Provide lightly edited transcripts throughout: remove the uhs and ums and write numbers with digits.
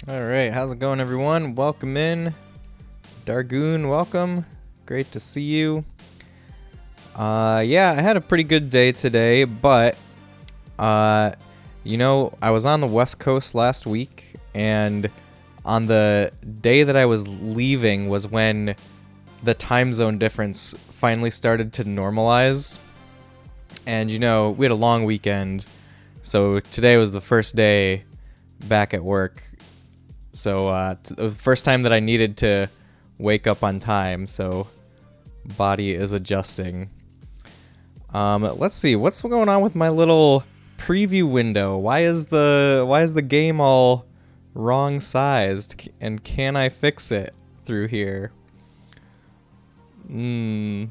Alright, how's it going, everyone? Welcome in. Dargoon, welcome. Great to see you. Yeah, I had a pretty good day today, but, I was on the West Coast last week, and on the day that I was leaving was when the time zone difference finally started to normalize. And, we had a long weekend, so today was the first day back at work. So the first time that I needed to wake up on time, so body is adjusting. Let's see what's going on with my little preview window. Why is the game all wrong sized? And can I fix it through here? I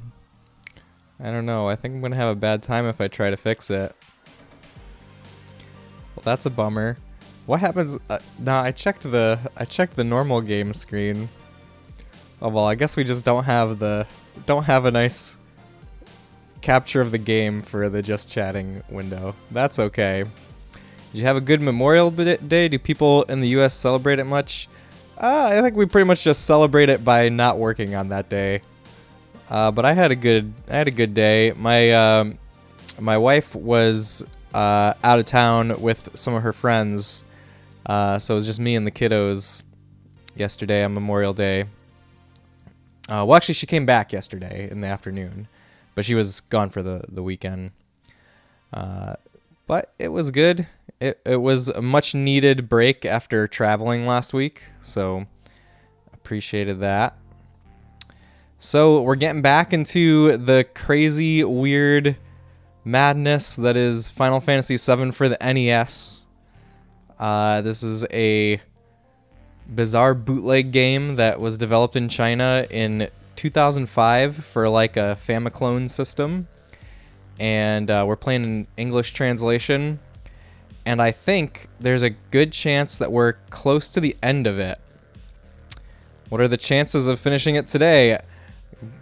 don't know. I think I'm gonna have a bad time if I try to fix it. Well, that's a bummer. What happens? Nah, I checked the normal game screen. Oh well, I guess we just don't have a nice capture of the game for the just chatting window. That's okay. Did you have a good Memorial Day? Do people in the U.S. celebrate it much? I think we pretty much just celebrate it by not working on that day. But I had a good day. My wife was out of town with some of her friends. So it was just me and the kiddos yesterday on Memorial Day. Well, actually, she came back yesterday in the afternoon, but she was gone for the weekend. But it was good. It was a much needed break after traveling last week, so appreciated that. So we're getting back into the crazy, weird madness that is Final Fantasy VII for the NES. This is a bizarre bootleg game that was developed in China in 2005 for like a Famiclone system. And we're playing an English translation. And I think there's a good chance that we're close to the end of it. What are the chances of finishing it today?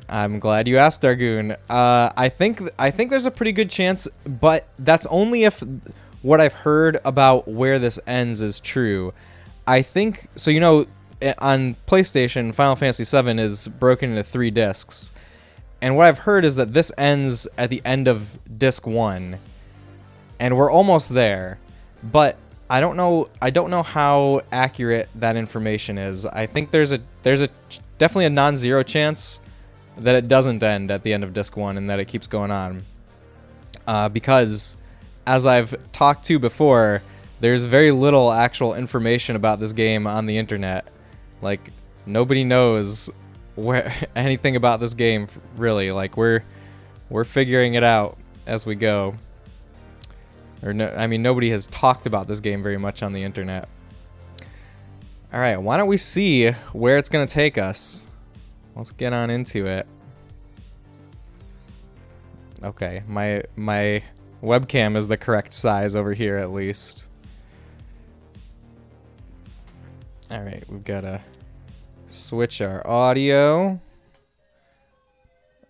I'm glad you asked, Dargoon. I think there's a pretty good chance, but that's only if what I've heard about where this ends is true. I think so. On PlayStation, Final Fantasy VII is broken into 3 discs, and what I've heard is that this ends at the end of disc 1, and we're almost there. But I don't know how accurate that information is. I think there's definitely a non-zero chance that it doesn't end at the end of disc 1 and that it keeps going on. Because, as I've talked to before, there's very little actual information about this game on the internet. Like, nobody knows anything about this game, really. Like, we're figuring it out as we go. Nobody has talked about this game very much on the internet. Alright, why don't we see where it's going to take us? Let's get on into it. Okay, my webcam is the correct size over here at least. Alright, we've got to switch our audio.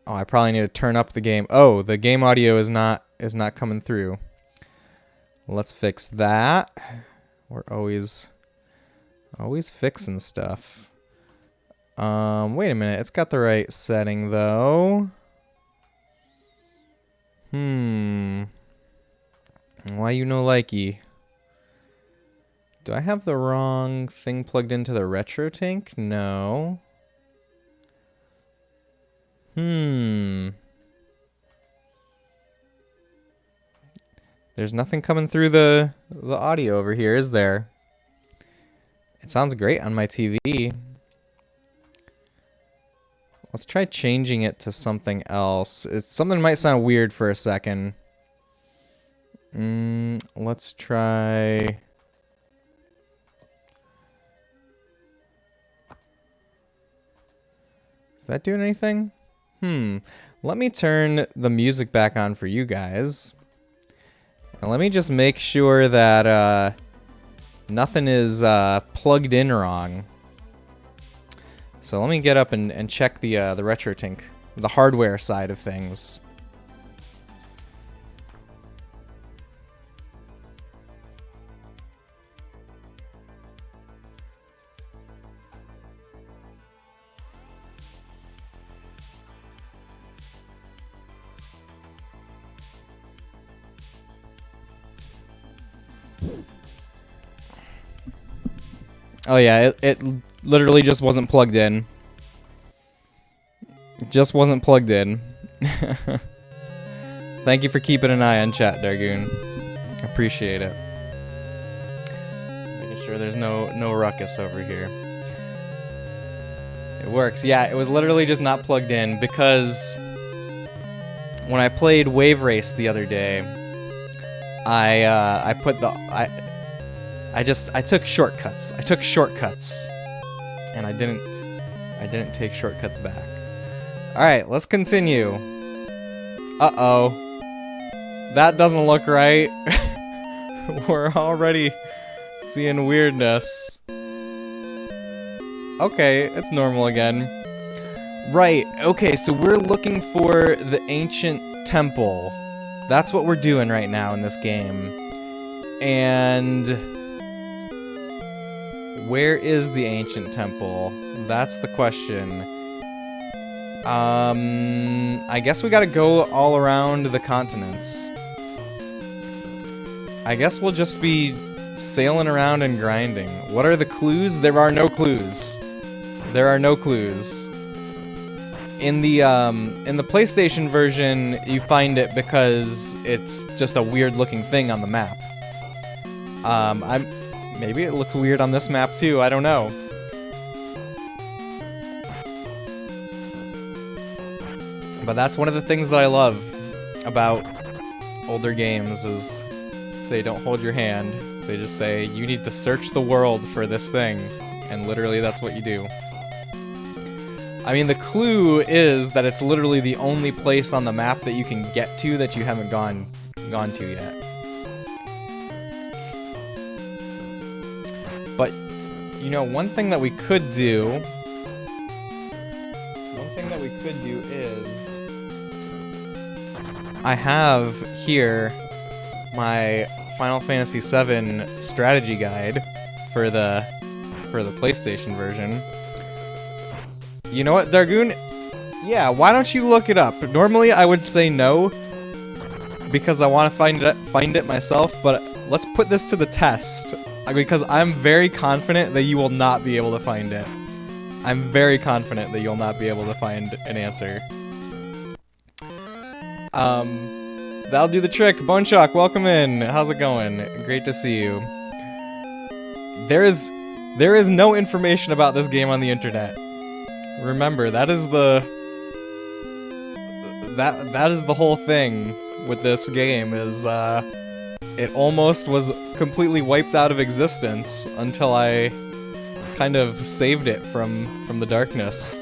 Oh, I probably need to turn up the game. Oh, the game audio is not coming through. Let's fix that. We're always fixing stuff. Wait a minute. It's got the right setting though. Why you no likey? Do I have the wrong thing plugged into the retro tank? No. There's nothing coming through the audio over here, is there? It sounds great on my TV. Let's try changing it to something else. Something might sound weird for a second. Let's try... Is that doing anything? Let me turn the music back on for you guys. And let me just make sure that nothing is plugged in wrong. So let me get up and check the RetroTink, the hardware side of things. Oh yeah, it literally just wasn't plugged in. Just wasn't plugged in. Thank you for keeping an eye on chat, Dargoon. Appreciate it. Making sure there's no ruckus over here. It works. Yeah, it was literally just not plugged in because when I played Wave Race the other day, I took shortcuts. I took shortcuts, and I didn't take shortcuts back. All right, let's continue. Uh-oh. That doesn't look right. We're already seeing weirdness. Okay, it's normal again. Right, okay, so we're looking for the ancient temple. That's what we're doing right now in this game. And where is the ancient temple? That's the question. I guess we gotta go all around the continents. I guess we'll just be sailing around and grinding. What are the clues? There are no clues. There are no clues. In the PlayStation version, you find it because it's just a weird-looking thing on the map. Maybe it looks weird on this map too. I don't know. But that's one of the things that I love about older games is they don't hold your hand. They just say, you need to search the world for this thing. And literally that's what you do. I mean, the clue is that it's literally the only place on the map that you can get to that you haven't gone to yet. But, you know, one thing that we could do is I have here my Final Fantasy VII strategy guide for the PlayStation version. You know what, Dargoon? Yeah, why don't you look it up? Normally I would say no because I want to find it myself, but let's put this to the test because I'm very confident that you will not be able to find it. I'm very confident that you'll not be able to find an answer. That'll do the trick. Bone Shock, welcome in. How's it going? Great to see you. There is no information about this game on the internet. Remember, that is the whole thing with this game is it almost was completely wiped out of existence until I kind of saved it from the darkness.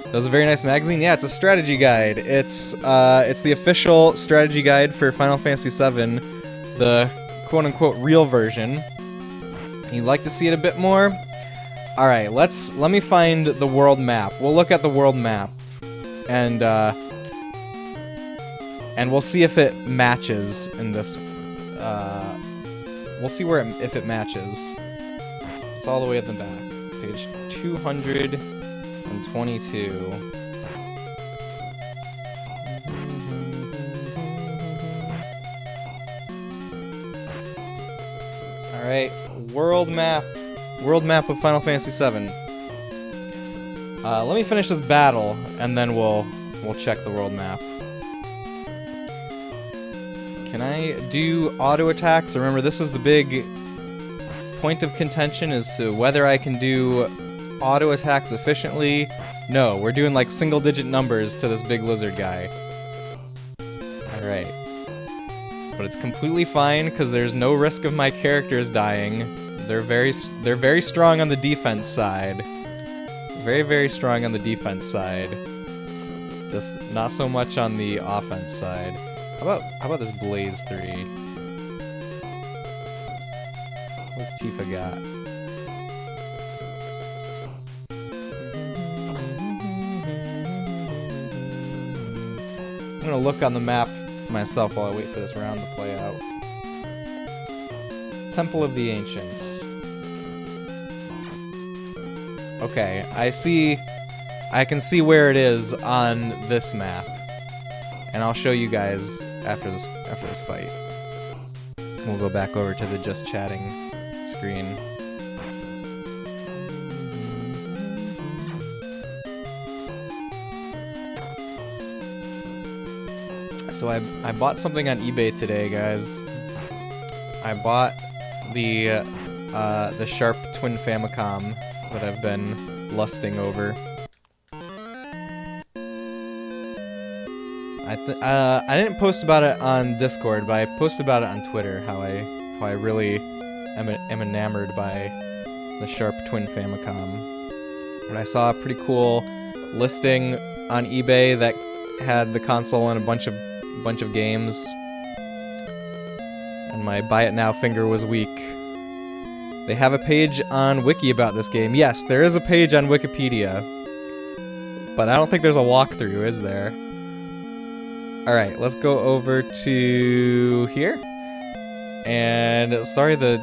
That was a very nice magazine. Yeah, it's a strategy guide. It's the official strategy guide for Final Fantasy VII, the quote-unquote real version. You'd like to see it a bit more? All right, let me find the world map. We'll look at the world map, and we'll see if it matches in this. We'll see if it matches. It's all the way at the back. Page 222. Alright, world map of Final Fantasy VII. Let me finish this battle, and then we'll check the world map. Can I do auto attacks? Remember, this is the big point of contention as to whether I can do auto attacks efficiently. No, we're doing like single-digit numbers to this big lizard guy. Alright. But it's completely fine because there's no risk of my characters dying. They're very strong on the defense side. Very, very strong on the defense side. Just not so much on the offense side. How about this Blaze 3? What's Tifa got? I'm gonna look on the map myself while I wait for this round to play out. Temple of the Ancients. Okay, I can see where it is on this map. And I'll show you guys after this fight. We'll go back over to the just chatting screen. So I bought something on eBay today, guys. I bought the Sharp Twin Famicom that I've been lusting over. I didn't post about it on Discord, but I posted about it on Twitter. How I really am enamored by the Sharp Twin Famicom. And I saw a pretty cool listing on eBay that had the console and a bunch of games. And my buy it now finger was weak. They have a page on Wiki about this game. Yes, there is a page on Wikipedia. But I don't think there's a walkthrough, is there? Alright, let's go over to here. And sorry, the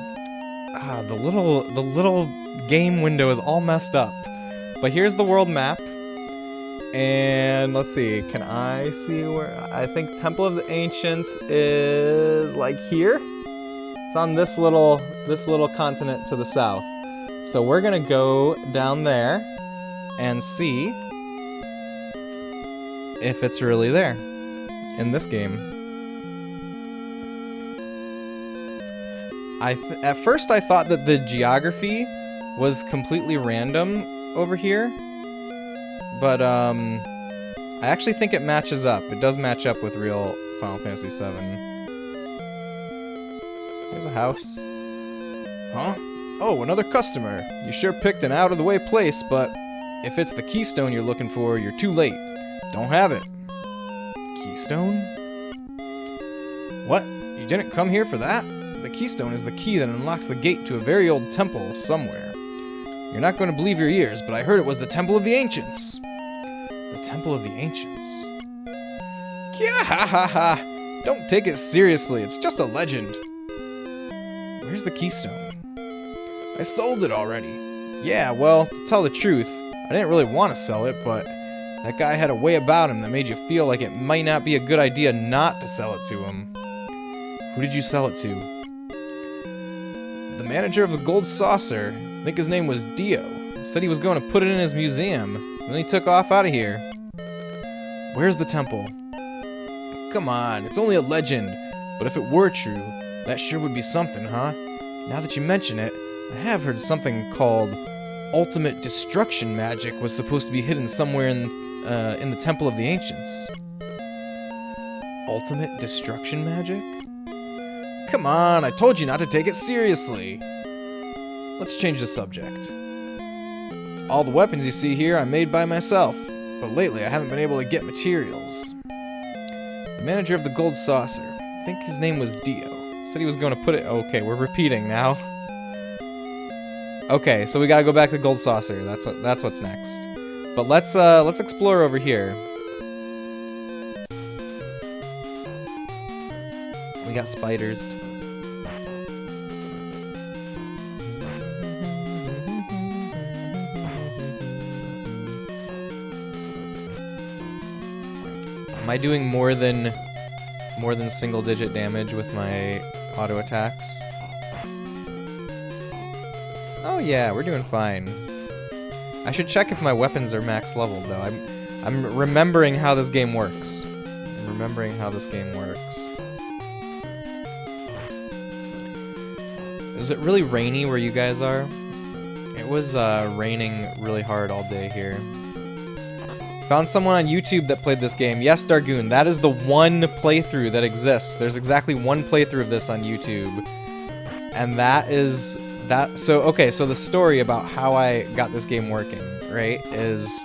little game window is all messed up. But here's the world map. And let's see, can I see where? I think Temple of the Ancients is like here. It's on this little continent to the south. So we're gonna go down there and see if it's really there in this game. At first I thought that the geography was completely random over here. But, I actually think it matches up. It does match up with real Final Fantasy VII. Here's a house. Huh? Oh, another customer. You sure picked an out-of-the-way place, but if it's the keystone you're looking for, you're too late. Don't have it. Keystone? What? You didn't come here for that? The keystone is the key that unlocks the gate to a very old temple somewhere. You're not going to believe your ears, but I heard it was the Temple of the Ancients. The Temple of the Ancients? Kya-ha-ha-ha! Don't take it seriously, it's just a legend. Where's the keystone? I sold it already. Yeah, well, to tell the truth, I didn't really want to sell it, but that guy had a way about him that made you feel like it might not be a good idea not to sell it to him. Who did you sell it to? The manager of the Gold Saucer. I think his name was Dio. Said he was going to put it in his museum. Then he took off out of here. Where's the temple? Come on, it's only a legend. But if it were true, that sure would be something, huh? Now that you mention it, I have heard something called ultimate destruction magic was supposed to be hidden somewhere in the Temple of the Ancients. Ultimate destruction magic? Come on, I told you not to take it seriously. Let's change the subject. All the weapons you see here I made by myself, but lately I haven't been able to get materials. The manager of the Gold Saucer, I think his name was Dio, said he was going to put it... Okay, we're repeating now. Okay, so we gotta go back to Gold Saucer. That's what's next. But let's explore over here. We got spiders. Am I doing more than single-digit damage with my auto attacks? Oh yeah, we're doing fine. I should check if my weapons are max leveled though. I'm remembering how this game works. Is it really rainy where you guys are? It was raining really hard all day here. Found someone on YouTube that played this game. Yes, Dargoon, that is the one playthrough that exists. There's exactly one playthrough of this on YouTube. And that is... So, okay, so the story about how I got this game working, right, is...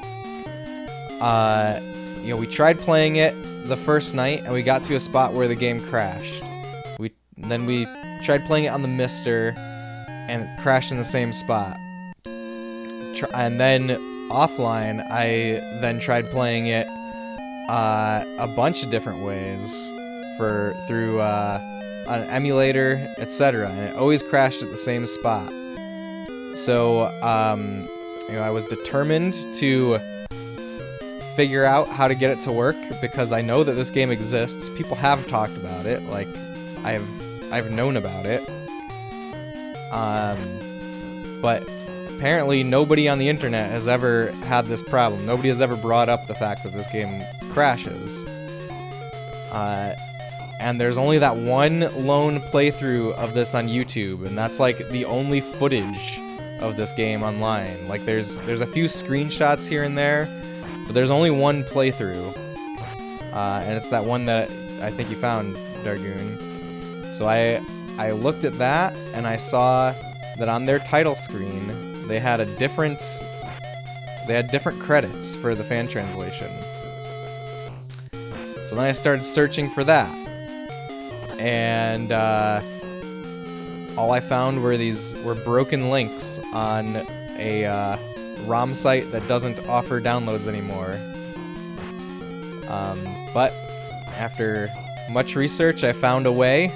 you know, we tried playing it the first night, and we got to a spot where the game crashed. Then we tried playing it on the Mister, and it crashed in the same spot. And then... offline, I then tried playing it a bunch of different ways through an emulator, etc., and it always crashed at the same spot. So, you know, I was determined to figure out how to get it to work because I know that this game exists. People have talked about it. Like, I've I've known about it. But apparently nobody on the internet has ever had this problem. Nobody has ever brought up the fact that this game crashes. And there's only that one lone playthrough of this on YouTube, and that's like the only footage of this game online. Like there's a few screenshots here and there, but there's only one playthrough. And it's that one that I think you found, Dargoon. So I looked at that, and I saw that on their title screen they had different credits for the fan translation. So then I started searching for that, and all I found were broken links on a ROM site that doesn't offer downloads anymore. But after much research, I found a way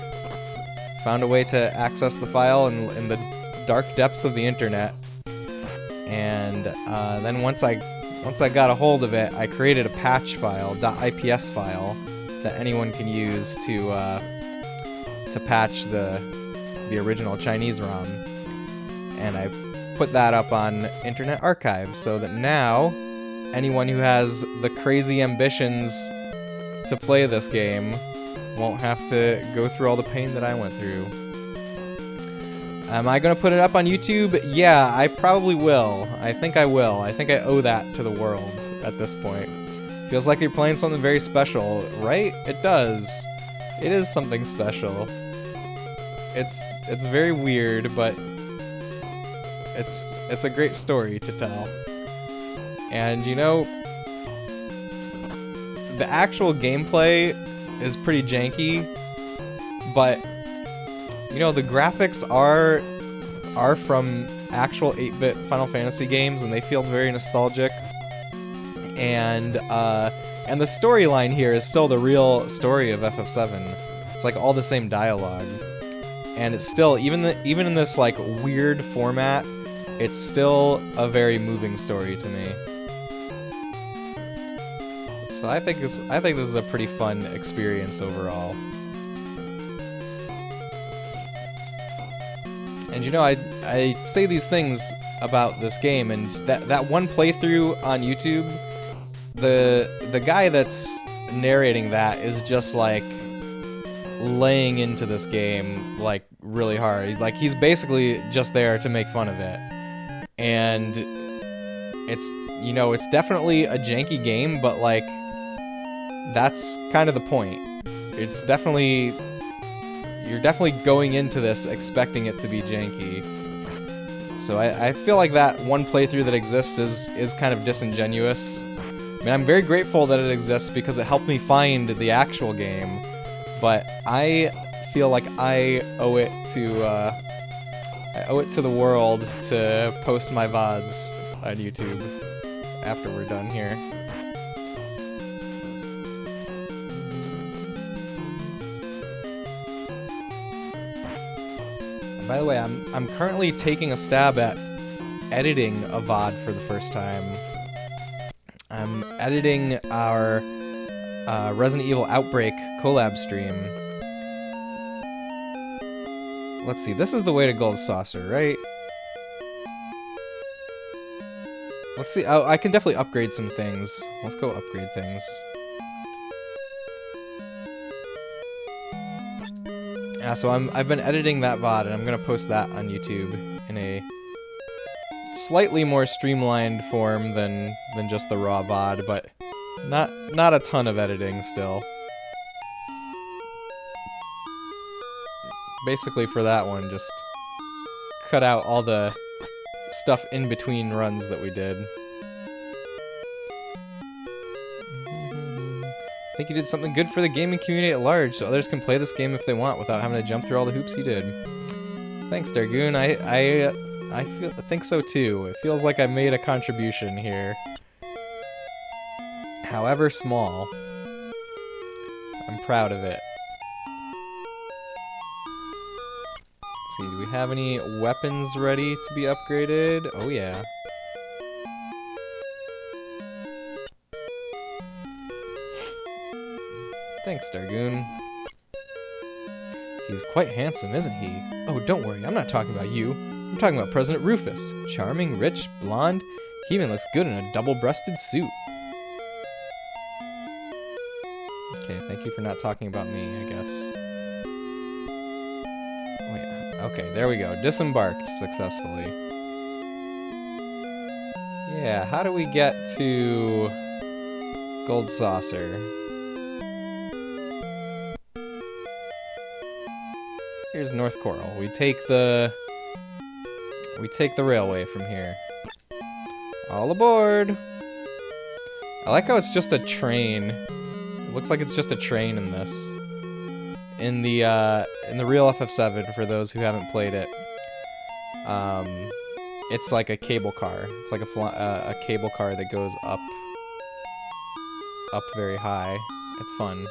to access the file in the dark depths of the internet. And then once I got a hold of it, I created a patch file, .ips file, that anyone can use to patch the original Chinese ROM. And I put that up on Internet Archive so that now anyone who has the crazy ambitions to play this game won't have to go through all the pain that I went through. Am I going to put it up on YouTube? Yeah, I probably will. I think I will. I think I owe that to the world at this point. Feels like you're playing something very special, right? It does. It is something special. It's very weird, but it's a great story to tell. And you know, the actual gameplay is pretty janky, but you know, the graphics are from actual 8-bit Final Fantasy games, and they feel very nostalgic. And the storyline here is still the real story of FF7. It's like all the same dialogue, and it's still even in this like weird format, it's still a very moving story to me. So I think this is a pretty fun experience overall. And you know, I say these things about this game, and that one playthrough on YouTube, the guy that's narrating that is just like laying into this game like really hard. He's basically just there to make fun of it. And it's, you know, it's definitely a janky game, but like that's kind of the point. It's definitely, you're definitely going into this expecting it to be janky. So I feel like that one playthrough that exists is kind of disingenuous. I mean, I'm very grateful that it exists because it helped me find the actual game, but I feel like I owe it to the world to post my VODs on YouTube after we're done here. And by the way, I'm currently taking a stab at editing a VOD for the first time. I'm editing our Resident Evil Outbreak collab stream. Let's see, this is the way to Gold Saucer, right? Let's see, oh, I can definitely upgrade some things. Let's go upgrade things. Yeah, so I've been editing that VOD, and I'm gonna post that on YouTube in a slightly more streamlined form than just the raw VOD, but not a ton of editing still. Basically for that one, just cut out all the stuff in between runs that we did. I think you did something good for the gaming community at large, so others can play this game if they want without having to jump through all the hoops you did. Thanks, Dargoon. I think so too. It feels like I made a contribution here. However small. I'm proud of it. Let's see, do we have any weapons ready to be upgraded? Oh yeah. Thanks, Dargoon. He's quite handsome, isn't he? Oh, don't worry, I'm not talking about you. I'm talking about President Rufus. Charming, rich, blonde. He even looks good in a double-breasted suit. Okay, thank you for not talking about me, I guess. Wait, okay, there we go. Disembarked successfully. Yeah, how do we get to Gold Saucer? Here's North Coral. We take the railway from here. All aboard! I like how it's just a train. It looks like it's just a train in this. In the real FF7, for those who haven't played it, it's like a cable car. It's like a cable car that goes up very high. It's fun.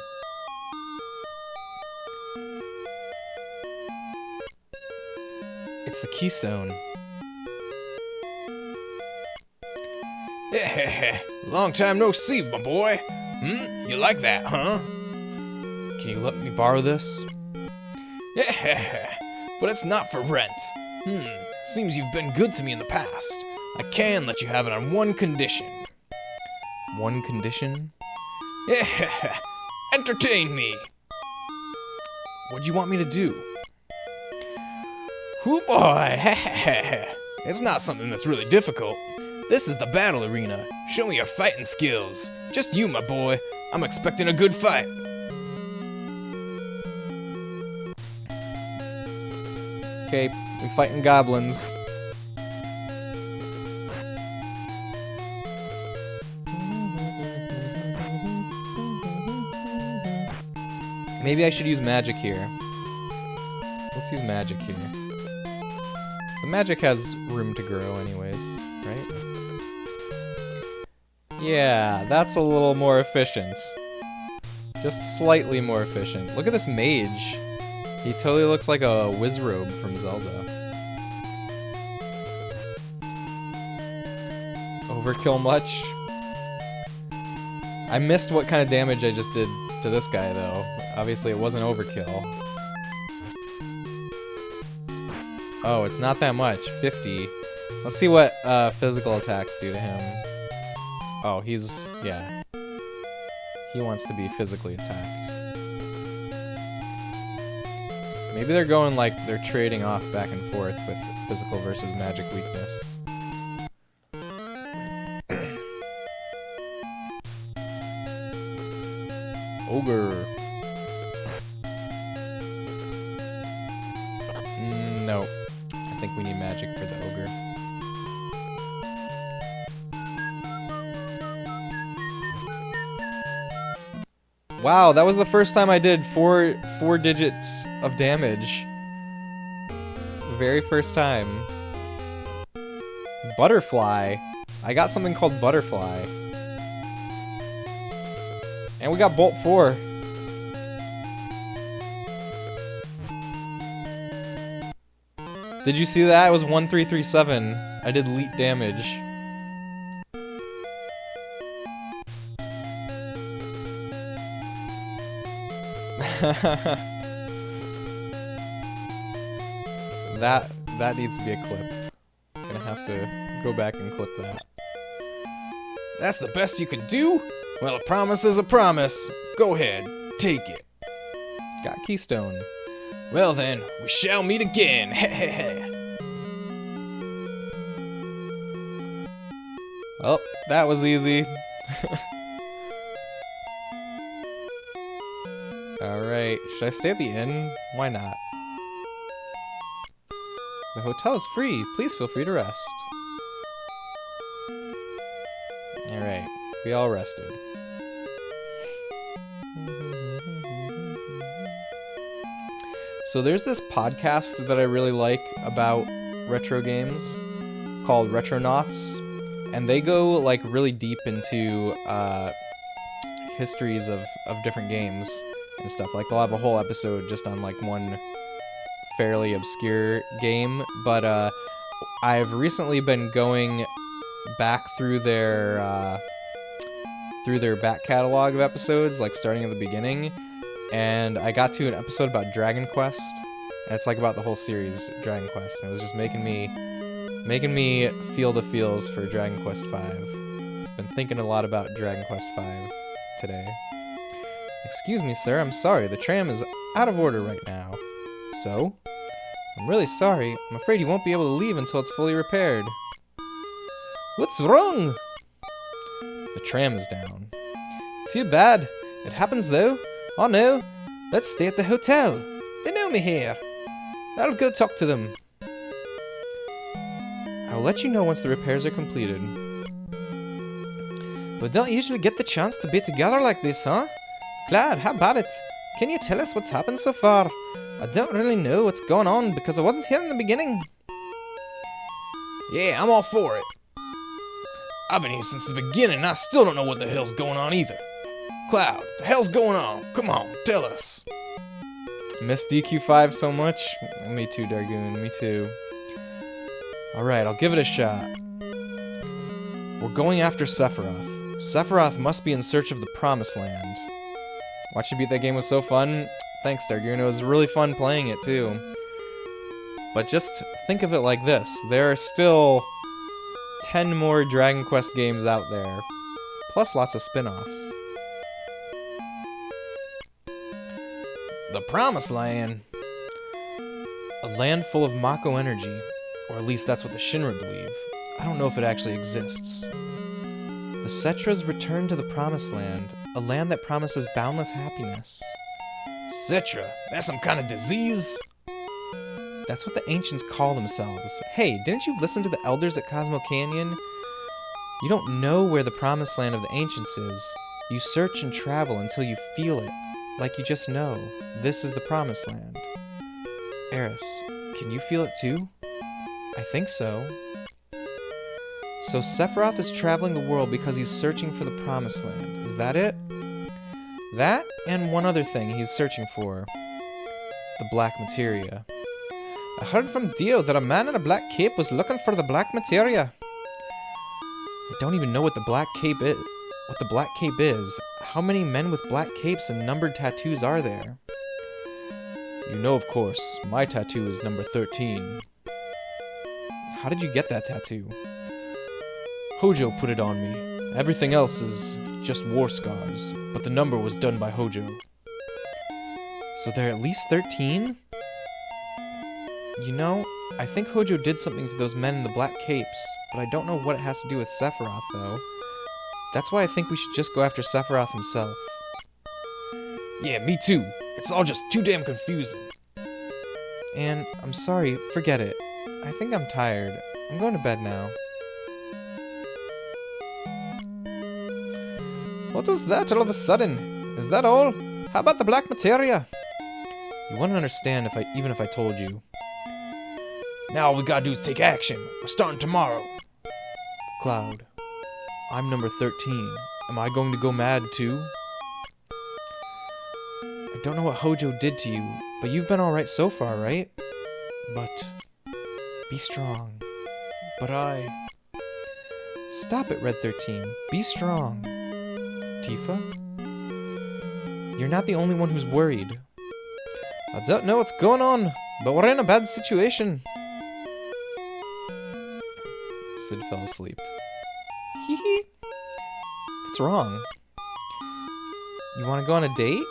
It's the Keystone. Long time no see, my boy. You like that, huh? Can you let me borrow this? But it's not for rent. Seems you've been good to me in the past. I can let you have it on one condition. One condition? Entertain me. What'd you want me to do? Hoo boy. It's not something that's really difficult. This is the battle arena. Show me your fighting skills. Just you, my boy. I'm expecting a good fight. Okay, we fighting goblins. Maybe I should use magic here. Let's use magic here. The magic has room to grow anyways, right? Yeah, that's a little more efficient. Just slightly more efficient. Look at this mage. He totally looks like a Wizrobe from Zelda. Overkill much? I missed what kind of damage I just did to this guy, though. Obviously, it wasn't overkill. Oh, it's not that much. 50. Let's see what physical attacks do to him. Oh, he's... yeah. He wants to be physically attacked. Maybe they're going like they're trading off back and forth with physical versus magic weakness. Ogre. No. I think we need magic for the ogre. Wow, that was the first time I did four digits of damage. Very first time. Butterfly. I got something called Butterfly. And we got Bolt 4. Did you see that? It was 1337. I did elite damage. That needs to be a clip. I'm gonna have to go back and clip that. That's the best you could do? Well, a promise is a promise. Go ahead, take it. Got Keystone. Well then, we shall meet again. Well, that was easy. Alright, should I stay at the inn? Why not? The hotel is free. Please feel free to rest. Alright, we all rested. So there's this podcast that I really like about retro games called Retronauts, and they go like really deep into histories of different games and stuff. Like they'll have a whole episode just on like one fairly obscure game, but I've recently been going back through their back catalog of episodes, like starting at the beginning, and I got to an episode about Dragon Quest, and it's like about the whole series Dragon Quest, and it was just making me feel the feels for Dragon Quest V. I've been thinking a lot about Dragon Quest V today. Excuse me, sir, I'm sorry, the tram is out of order right now. So? I'm really sorry, I'm afraid you won't be able to leave until it's fully repaired. What's wrong? The tram is down. Too bad. It happens though. Oh no, let's stay at the hotel. They know me here. I'll go talk to them. I'll let you know once the repairs are completed. We don't usually get the chance to be together like this, huh? Cloud, how about it? Can you tell us what's happened so far? I don't really know what's going on because I wasn't here in the beginning. Yeah, I'm all for it. I've been here since the beginning and I still don't know what the hell's going on either. Cloud, the hell's going on? Come on, tell us. Miss DQ5 so much? Me too, Dargoon, me too. Alright, I'll give it a shot. We're going after Sephiroth. Sephiroth must be in search of the Promised Land. Watching you beat that game was so fun. Thanks, Dargoon. It was really fun playing it, too. But just think of it like this. There are still 10 more Dragon Quest games out there, plus lots of spin-offs. The Promised Land. A land full of Mako energy, or at least that's what the Shinra believe. I don't know if it actually exists. The Cetras return to the Promised Land, a land that promises boundless happiness. Cetra? That's some kind of disease? That's what the ancients call themselves. Hey, didn't you listen to the elders at Cosmo Canyon? You don't know where the Promised Land of the ancients is. You search and travel until you feel it, like you just know. This is the Promised Land. Eris, can you feel it too? I think so. So Sephiroth is traveling the world because he's searching for the Promised Land. Is that it? That and one other thing he's searching for. The Black Materia. I heard from Dio that a man in a black cape was looking for the Black Materia. I don't even know what the Black Cape is. How many men with black capes and numbered tattoos are there? You know, of course, my tattoo is number 13. How did you get that tattoo? Hojo put it on me. Everything else is just war scars, but the number was done by Hojo. So there are at least 13? You know, I think Hojo did something to those men in the black capes, but I don't know what it has to do with Sephiroth, though. That's why I think we should just go after Sephiroth himself. Yeah, me too. It's all just too damn confusing. And I'm sorry, forget it. I think I'm tired. I'm going to bed now. What was that all of a sudden? Is that all? How about the Black Materia? You wouldn't understand even if I told you. Now all we gotta do is take action. We're starting tomorrow. Cloud, I'm number 13. Am I going to go mad too? I don't know what Hojo did to you, but you've been alright so far, right? But be strong. But I... Stop it, Red 13. Be strong. Tifa? You're not the only one who's worried. I don't know what's going on, but we're in a bad situation. Sid fell asleep. Hee hee. What's wrong? You want to go on a date?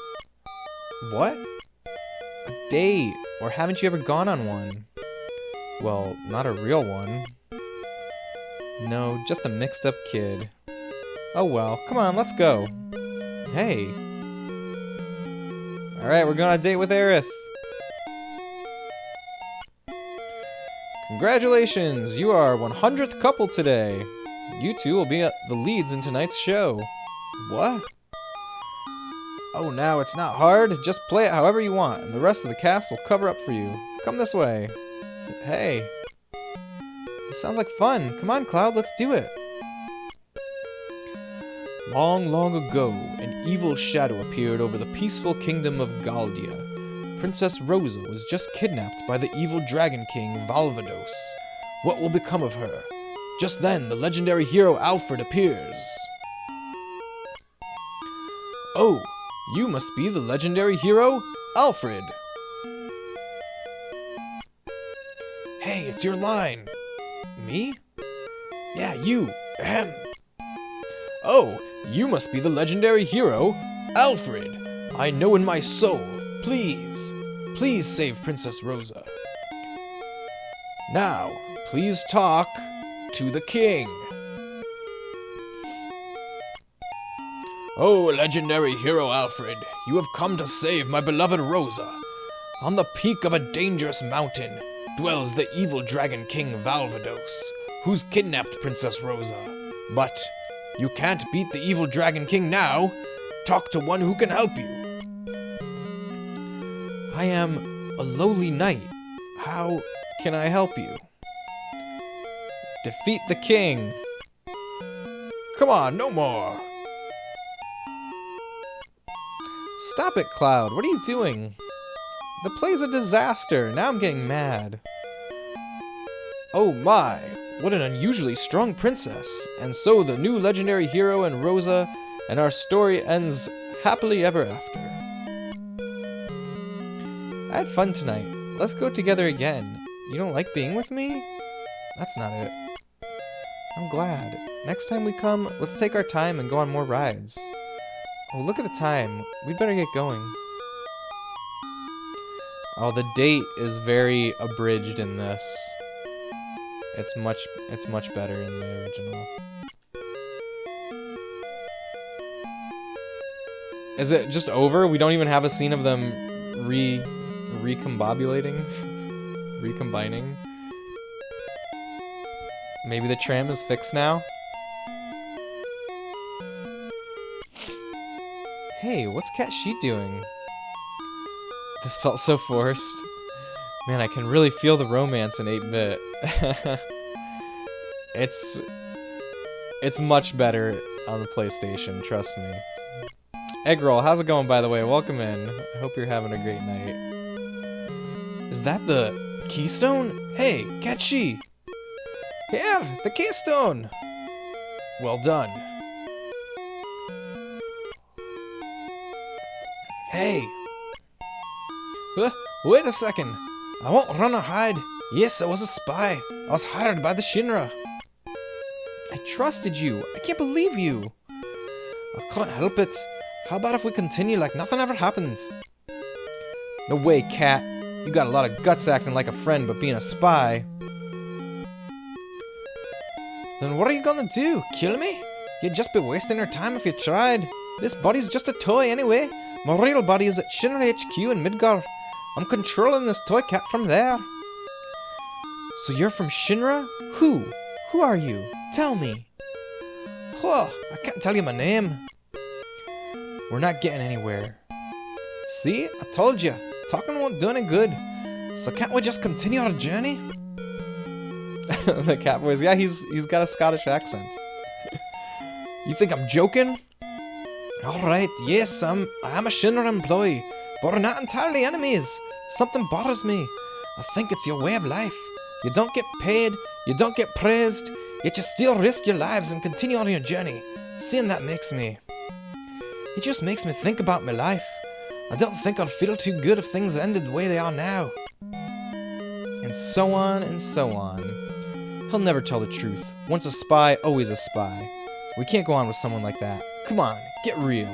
What? A date? Or haven't you ever gone on one? Well, not a real one. No, just a mixed up kid. Oh well, come on, let's go. Hey. Alright, we're going on a date with Aerith. Congratulations, you are 100th couple today. You two will be the leads in tonight's show. What? Oh, now it's not hard. Just play it however you want, and the rest of the cast will cover up for you. Come this way. Hey. This sounds like fun. Come on, Cloud, let's do it. Long, long ago, an evil shadow appeared over the peaceful kingdom of Galdia. Princess Rosa was just kidnapped by the evil Dragon King Valvados. What will become of her? Just then, the legendary hero Alfred appears. Oh, You must be the legendary hero, Alfred. Hey, it's your line. Me? Yeah, you. Ahem. Oh, you must be the legendary hero, Alfred. I know in my soul. Please, please save Princess Rosa. Now, please talk to the king. Oh, legendary hero Alfred, you have come to save my beloved Rosa. On the peak of a dangerous mountain dwells the evil dragon king Valvados, who's kidnapped Princess Rosa. But you can't beat the evil dragon king now. Talk to one who can help you. I am a lowly knight. How can I help you? Defeat the king. Come on, no more. Stop it, Cloud. What are you doing? The play's a disaster. Now I'm getting mad. Oh my, what an unusually strong princess. And so the new legendary hero and Rosa, and our story ends happily ever after. I had fun tonight. Let's go together again. You don't like being with me? That's not it. I'm glad. Next time we come, let's take our time and go on more rides. Oh, look at the time. We'd better get going. Oh, the date is very abridged in this. It's much better in the original. Is it just over? We don't even have a scene of them recombobulating? Recombining? Maybe the tram is fixed now? Hey, what's Cat Sheet doing? This felt so forced. Man, I can really feel the romance in 8-bit. It's much better on the PlayStation, trust me. Eggroll, how's it going, by the way? Welcome in. I hope you're having a great night. Is that the keystone? Hey, Catchy! Here, the keystone! Well done. Hey! Wait a second. I won't run or hide. Yes, I was a spy. I was hired by the Shinra. I trusted you. I can't believe you. I couldn't help it. How about if we continue like nothing ever happened? No way, Cat. You got a lot of guts acting like a friend, but being a spy. Then what are you gonna do? Kill me? You'd just be wasting your time if you tried. This body's just a toy anyway. My real body is at Shinra HQ in Midgar. I'm controlling this toy cat from there. So you're from Shinra? Who? Who are you? Tell me. Oh, I can't tell you my name. We're not getting anywhere. See? I told you. Talking won't do any good. So can't we just continue our journey? The cat voice. Yeah, he's got a Scottish accent. You think I'm joking? Alright, yes, I am a Shinra employee, but we're not entirely enemies. Something bothers me. I think it's your way of life. You don't get paid, you don't get praised, yet you still risk your lives and continue on your journey. Seeing that makes me... It just makes me think about my life. I don't think I'd feel too good if things ended the way they are now. And so on and so on. He'll never tell the truth. Once a spy, always a spy. We can't go on with someone like that. Come on, get real.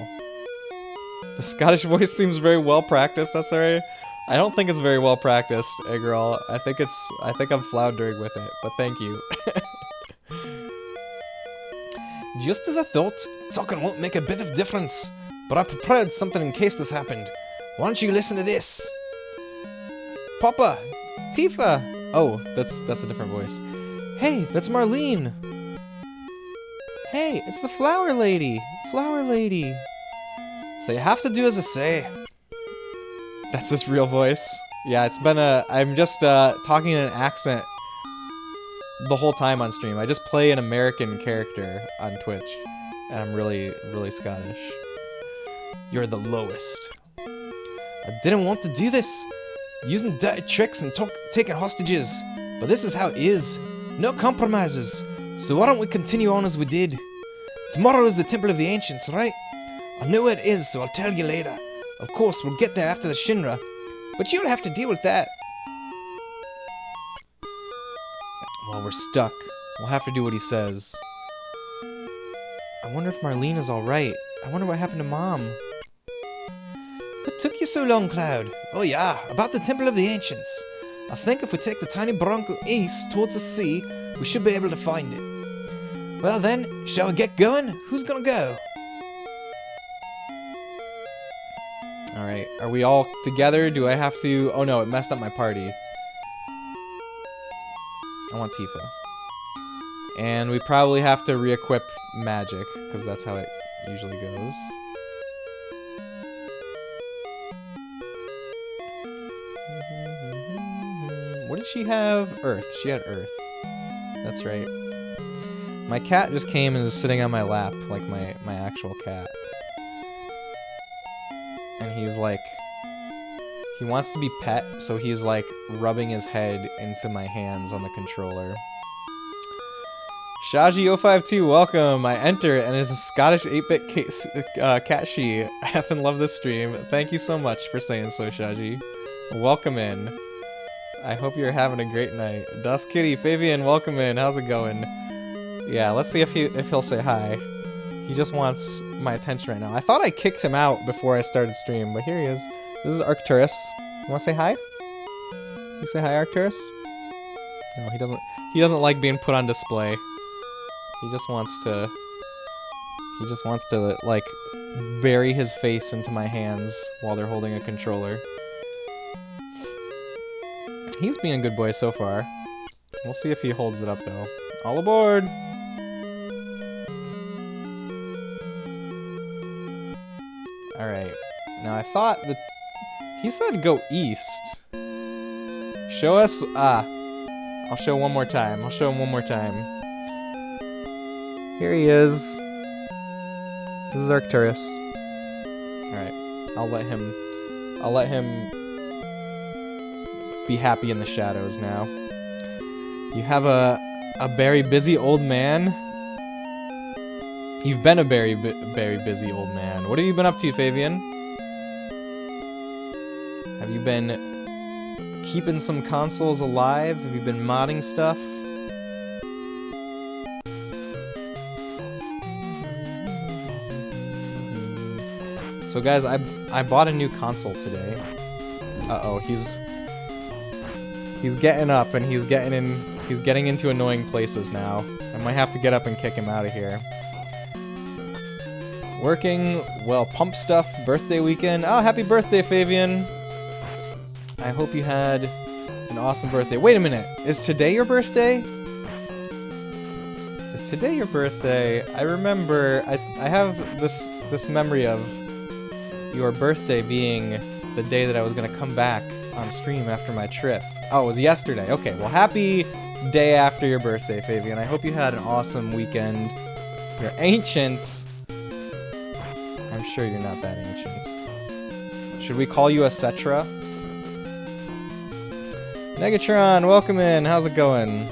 The Scottish voice seems very well practiced, SRA. I don't think it's very well practiced, Eggroll. I think I'm floundering with it, but thank you. Just as I thought, talking won't make a bit of difference. But I prepared something in case this happened. Why don't you listen to this? Papa! Tifa! Oh, that's a different voice. Hey, that's Marlene! Hey, it's the Flower Lady! Flower Lady! So you have to do as I say. That's his real voice. Yeah, it's been I'm just talking in an accent the whole time on stream. I just play an American character on Twitch. And I'm really, really Scottish. You're the lowest. I didn't want to do this. Using dirty tricks and taking hostages. But this is how it is. No compromises. So why don't we continue on as we did? Tomorrow is the Temple of the Ancients, right? I know where it is, so I'll tell you later. Of course, we'll get there after the Shinra, but you'll have to deal with that. Well, we're stuck. We'll have to do what he says. I wonder if Marlene is alright. I wonder what happened to Mom. What took you so long, Cloud? Oh yeah, about the Temple of the Ancients. I think if we take the tiny Bronco east towards the sea, we should be able to find it. Well then, shall we get going? Who's gonna go? Alright, are we all together? Do I have to... Oh no, it messed up my party. I want Tifa. And we probably have to re-equip magic, because that's how it usually goes. What did she have? Earth. She had Earth. That's right. My cat just came and is sitting on my lap, like my actual cat. And he's like... He wants to be pet, so he's like rubbing his head into my hands on the controller. Shaji052, welcome! I enter and it is a Scottish 8-bit cat she. I effing love this stream. Thank you so much for saying so, Shaji. Welcome in. I hope you're having a great night. Dust Kitty, Fabian, welcome in. How's it going? Yeah, let's see if he'll say hi. He just wants my attention right now. I thought I kicked him out before I started stream, but here he is. This is Arcturus. You wanna say hi? You say hi, Arcturus? No, he doesn't. He doesn't like being put on display. He just wants to. He just wants to like bury his face into my hands while they're holding a controller. He's being a good boy so far. We'll see if he holds it up though. All aboard! Alright. Now I thought that he said go east. Show us I'll show one more time. I'll show him one more time. Here he is. This is Arcturus. Alright. I'll let him be happy in the shadows now. You have a very busy old man. You've been a very busy old man. What have you been up to, Fabian? Have you been keeping some consoles alive? Have you been modding stuff? So guys, I bought a new console today. Uh-oh, he's getting up and he's getting into annoying places now. I might have to get up and kick him out of here. Working, well, pump stuff, birthday weekend. Oh, happy birthday, Fabian. I hope you had an awesome birthday. Wait a minute, is today your birthday? Is today your birthday? I remember, I have this memory of your birthday being the day that I was gonna come back on stream after my trip. Oh, it was yesterday. Okay, well, happy day after your birthday, Fabian. I hope you had an awesome weekend. You're ancient. I'm sure you're not that ancient. Should we call you a Cetra? Negatron, welcome in. How's it going?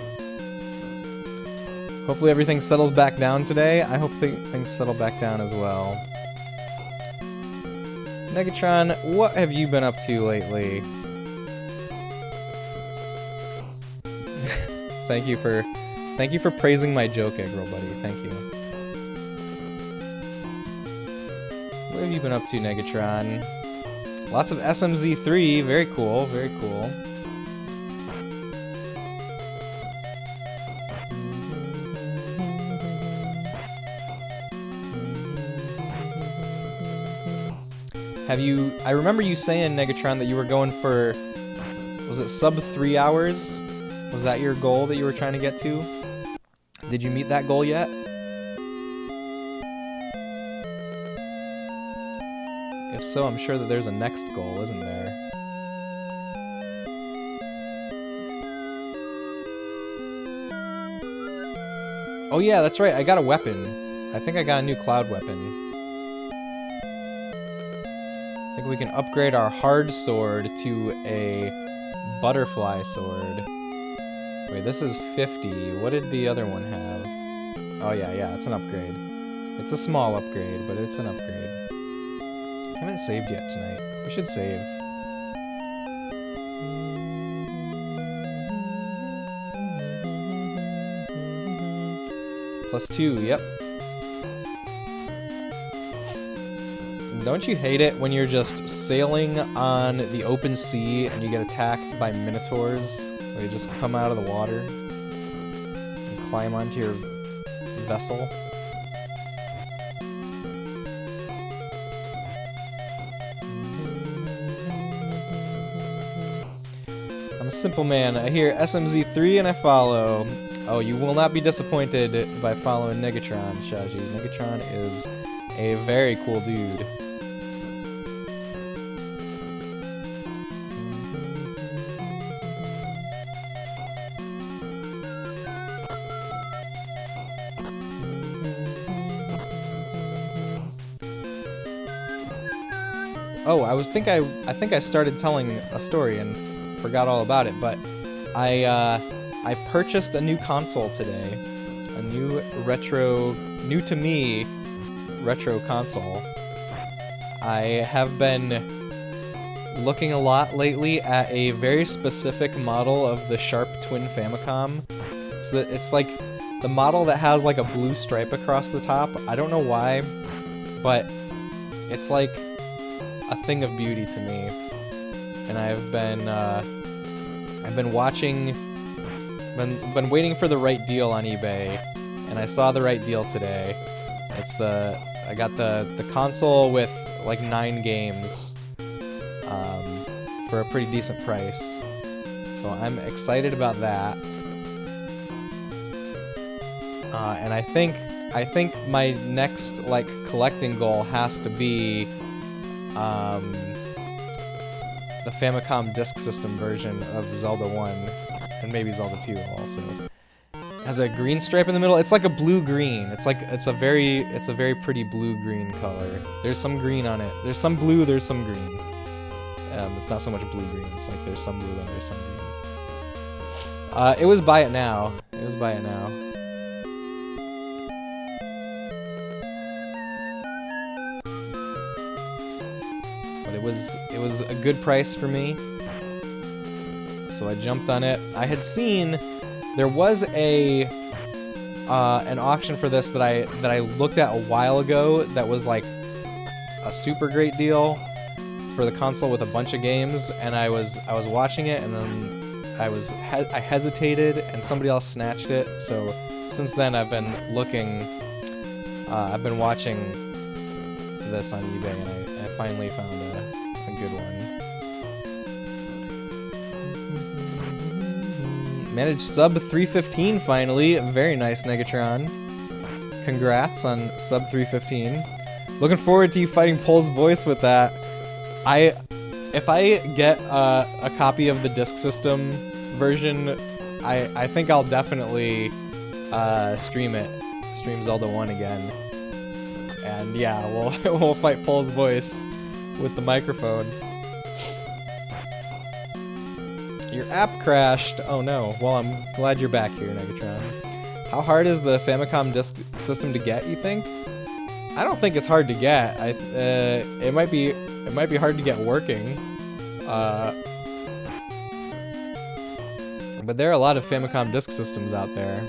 Hopefully everything settles back down today. I hope things settle back down as well. Negatron, what have you been up to lately? Thank you for praising my joke, Eggroll buddy. Thank you. What have you been up to, Negatron? Lots of SMZ3. Very cool. Very cool. Have you... I remember you saying, Negatron, that you were going for... Was it sub 3 hours? Was that your goal that you were trying to get to? Did you meet that goal yet? If so, I'm sure that there's a next goal, isn't there? Oh yeah, that's right, I got a weapon. I think I got a new cloud weapon. I think we can upgrade our hard sword to a butterfly sword. Wait, this is 50. What did the other one have? Oh yeah, it's an upgrade. It's a small upgrade, but it's an upgrade. Haven't saved yet tonight. We should save. +2, yep. Don't you hate it when you're just sailing on the open sea and you get attacked by minotaurs? Where you just come out of the water and climb onto your vessel? I'm a simple man. I hear SMZ3 and I follow. Oh, you will not be disappointed by following Negatron, Shaji. Negatron is a very cool dude. Oh, I think I started telling a story and forgot all about it, but I purchased a new console today, a new to me retro console. I have been looking a lot lately at a very specific model of the Sharp Twin Famicom. It's like the model that has like a blue stripe across the top. I don't know why, but it's like a thing of beauty to me. And I've been watching, been waiting for the right deal on eBay, and I saw the right deal today. I got the console with like 9 games for a pretty decent price. So I'm excited about that. And I think my next like collecting goal has to be the Famicom Disk System version of Zelda 1, and maybe Zelda 2 also. It has a green stripe in the middle. It's like a blue-green. It's a very pretty blue-green color. There's some green on it. There's some blue, there's some green. It's not so much blue-green. It's like there's some blue and there's some green. It was buy it now. It was a good price for me, so I jumped on it. I had seen there was an auction for this that I looked at a while ago that was like a super great deal for the console with a bunch of games, and I was watching it, and then I hesitated, and somebody else snatched it. So since then I've been watching this on eBay, and I finally found a good one. Managed sub 315 finally. Very nice, Negatron. Congrats on sub 315. Looking forward to you fighting Pole's voice with that. If I get a copy of the Disk System version, I think I'll definitely stream Zelda 1 again. And yeah, we'll fight Pole's voice with the microphone. Your app crashed. Oh no. Well, I'm glad you're back here, Negatron. How hard is the Famicom Disk System to get, you think? I don't think it's hard to get. It might be hard to get working. But there are a lot of Famicom Disk Systems out there.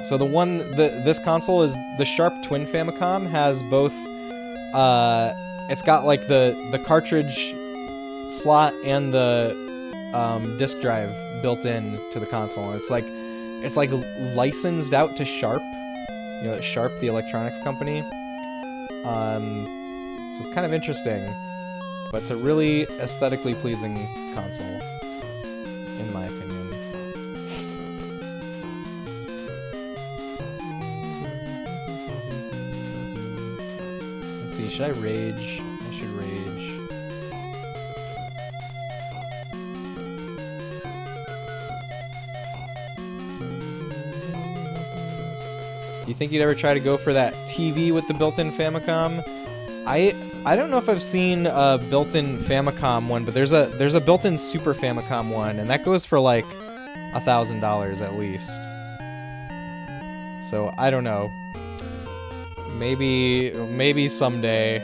So this console is the Sharp Twin Famicom, has both it's got like the cartridge slot and the disk drive built in to the console, and it's like licensed out to Sharp, Sharp, the electronics company. So it's kind of interesting, but it's a really aesthetically pleasing console, in my opinion. Let's see, should I rage? I should rage. Do you think you'd ever try to go for that TV with the built-in Famicom? I don't know if I've seen a built-in Famicom one, but there's a built-in Super Famicom one, and that goes for like $1,000 at least. So I don't know. Maybe someday.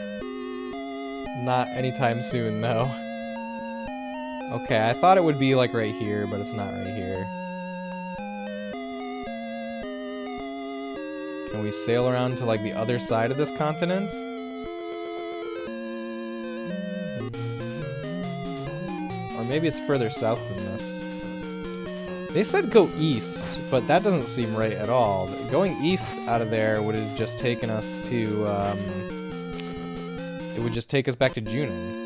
Not anytime soon, though. Okay, I thought it would be like right here, but it's not right here. Can we sail around to like the other side of this continent? Or maybe it's further south than this. They said go east, but that doesn't seem right at all. Going east out of there would have just taken us to, it would just take us back to Junin.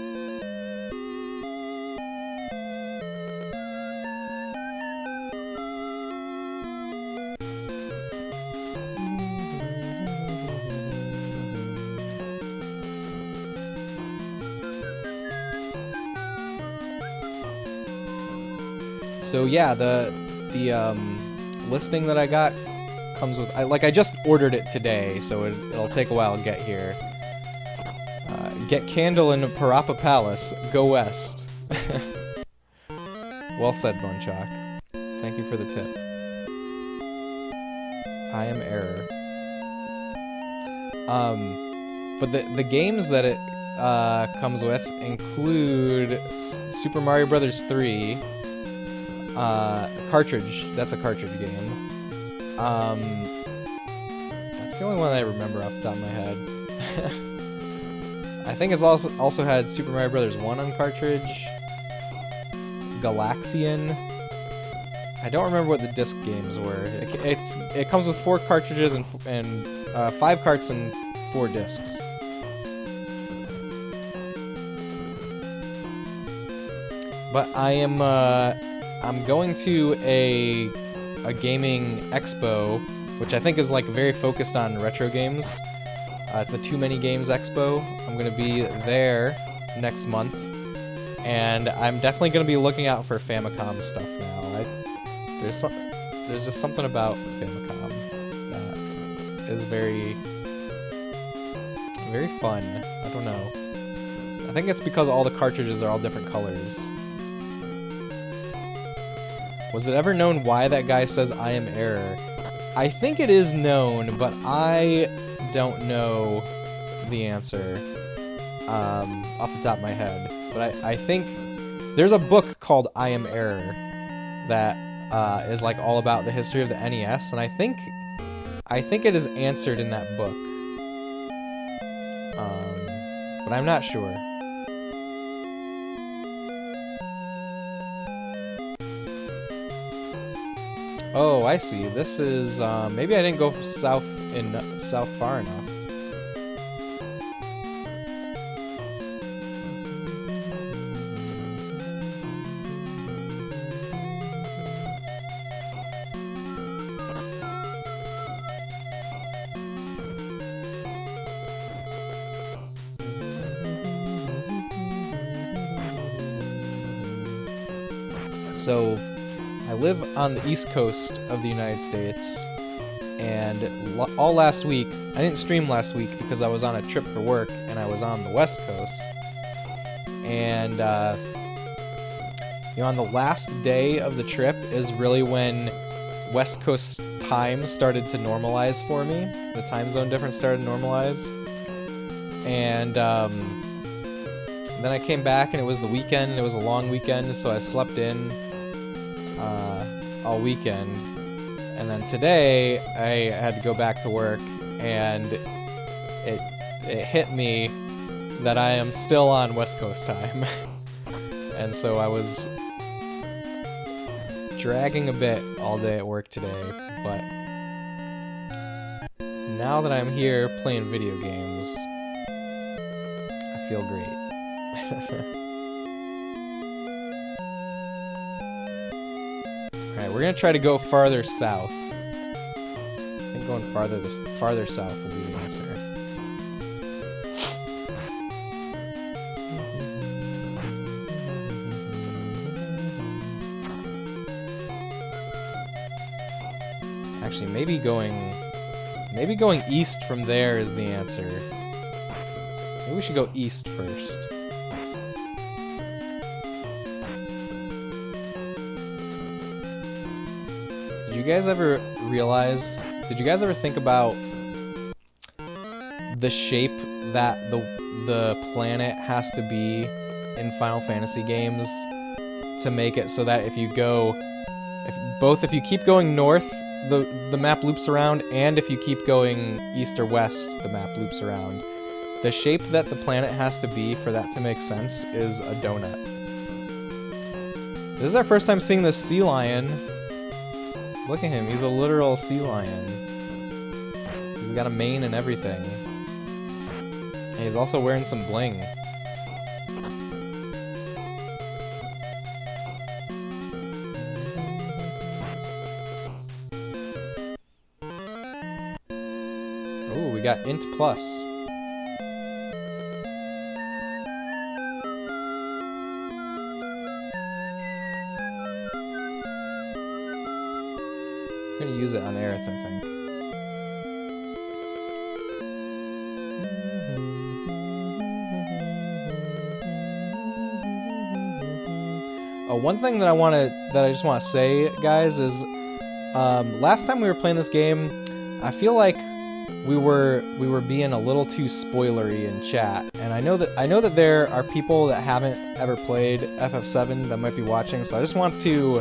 So yeah, the listing that I got comes with, I just ordered it today, so it'll take a while to get here. Get candle in Parappa Palace. Go west. Well said, Bunchak. Thank you for the tip. I am error. But the games that it comes with include Super Mario Bros. 3. Cartridge. That's a cartridge game. That's the only one I remember off the top of my head. I think it's also had Super Mario Bros. 1 on cartridge. Galaxian. I don't remember what the disc games were. It comes with 4 cartridges and 5 carts and 4 discs. But I'm going to a gaming expo, which I think is like very focused on retro games. It's the Too Many Games Expo. I'm going to be there next month, and I'm definitely going to be looking out for Famicom stuff now. There's just something about Famicom that is very, very fun. I don't know. I think it's because all the cartridges are all different colors. Was it ever known why that guy says I am error? I think it is known, but I don't know the answer off the top of my head. But I think there's a book called I Am Error that is like all about the history of the NES, and I think it is answered in that book. But I'm not sure. Oh, I see. This is, maybe I didn't go south far enough. So, I live on the East Coast of the United States, and all last week, I didn't stream last week because I was on a trip for work, and I was on the West Coast. And, on the last day of the trip is really when West Coast time started to normalize for me. The time zone difference started to normalize. And, then I came back, and it was the weekend, and it was a long weekend, so I slept in all weekend, and then today I had to go back to work, and it hit me that I am still on West Coast time. And so I was dragging a bit all day at work today, but now that I'm here playing video games, I feel great. Alright, we're gonna try to go farther south. I think going farther south will be the answer. Actually, maybe going east from there is the answer. Maybe we should go east first. Did you guys ever think about the shape that the planet has to be in Final Fantasy games to make it so that if you keep going north, the map loops around, and if you keep going east or west, the map loops around. The shape that the planet has to be for that to make sense is a donut. This is our first time seeing this sea lion. Look at him, he's a literal sea lion. He's got a mane and everything. And he's also wearing some bling. Ooh, we got int plus. I'm gonna use it on Aerith, I think. One thing that I just want to say, guys, is last time we were playing this game, I feel like we were being a little too spoilery in chat, and I know that there are people that haven't ever played FF7 that might be watching, so I just want to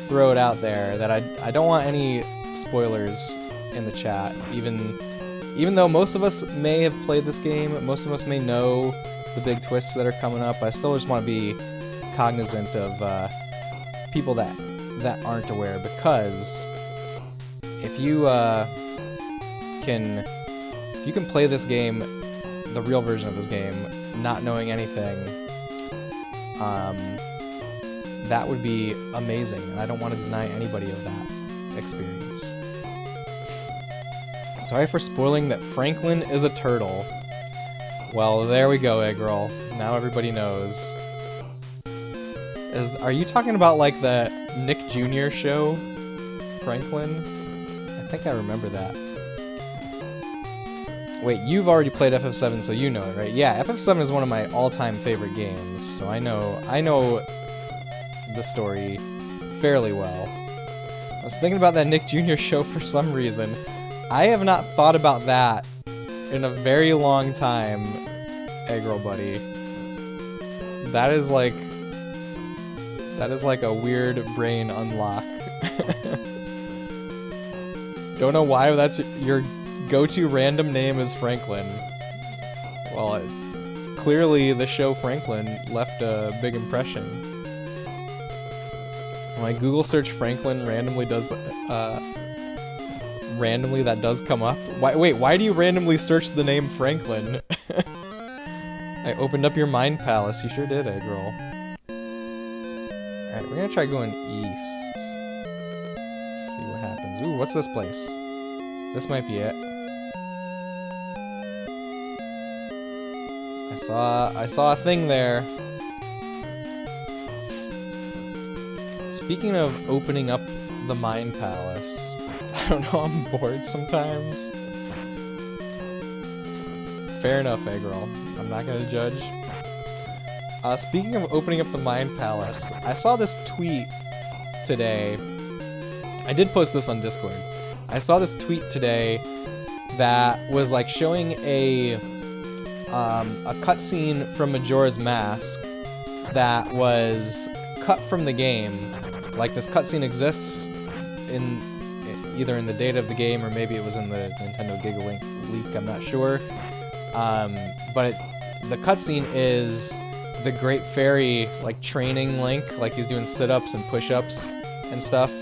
throw it out there that I don't want any spoilers in the chat, even though most of us may have played this game, most of us may know the big twists that are coming up. I still just want to be cognizant of people that aren't aware, because if you can play this game, the real version of this game, not knowing anything, that would be amazing, and I don't want to deny anybody of that experience. Sorry for spoiling that Franklin is a turtle. Well, there we go, Egg Roll. Now everybody knows. Are you talking about like the Nick Jr. show, Franklin? I think I remember that. Wait, you've already played FF7, so you know it, right? Yeah, FF7 is one of my all-time favorite games, so I know the story fairly well. I was thinking about that Nick Jr. show for some reason. I have not thought about that in a very long time, Eggroll buddy. That is like a weird brain unlock. Don't know why that's your go-to random name is Franklin. Well, clearly the show Franklin left a big impression. When I Google search Franklin, randomly that does come up. Why do you randomly search the name Franklin? I opened up your mind palace. You sure did, Eggroll. Alright, we're gonna try going east. See what happens. Ooh, what's this place? This might be it. I saw a thing there. Speaking of opening up the Mind Palace, I don't know, I'm bored sometimes. Fair enough, Eggroll. I'm not gonna judge. Speaking of opening up the Mind Palace, I saw this tweet today. I did post this on Discord. I saw this tweet today that was like showing a cutscene from Majora's Mask that was cut from the game. Like, this cutscene exists in either in the data of the game or maybe it was in the Nintendo Giga leak, I'm not sure. But the cutscene is the Great Fairy, like, training Link, like he's doing sit-ups and push-ups and stuff,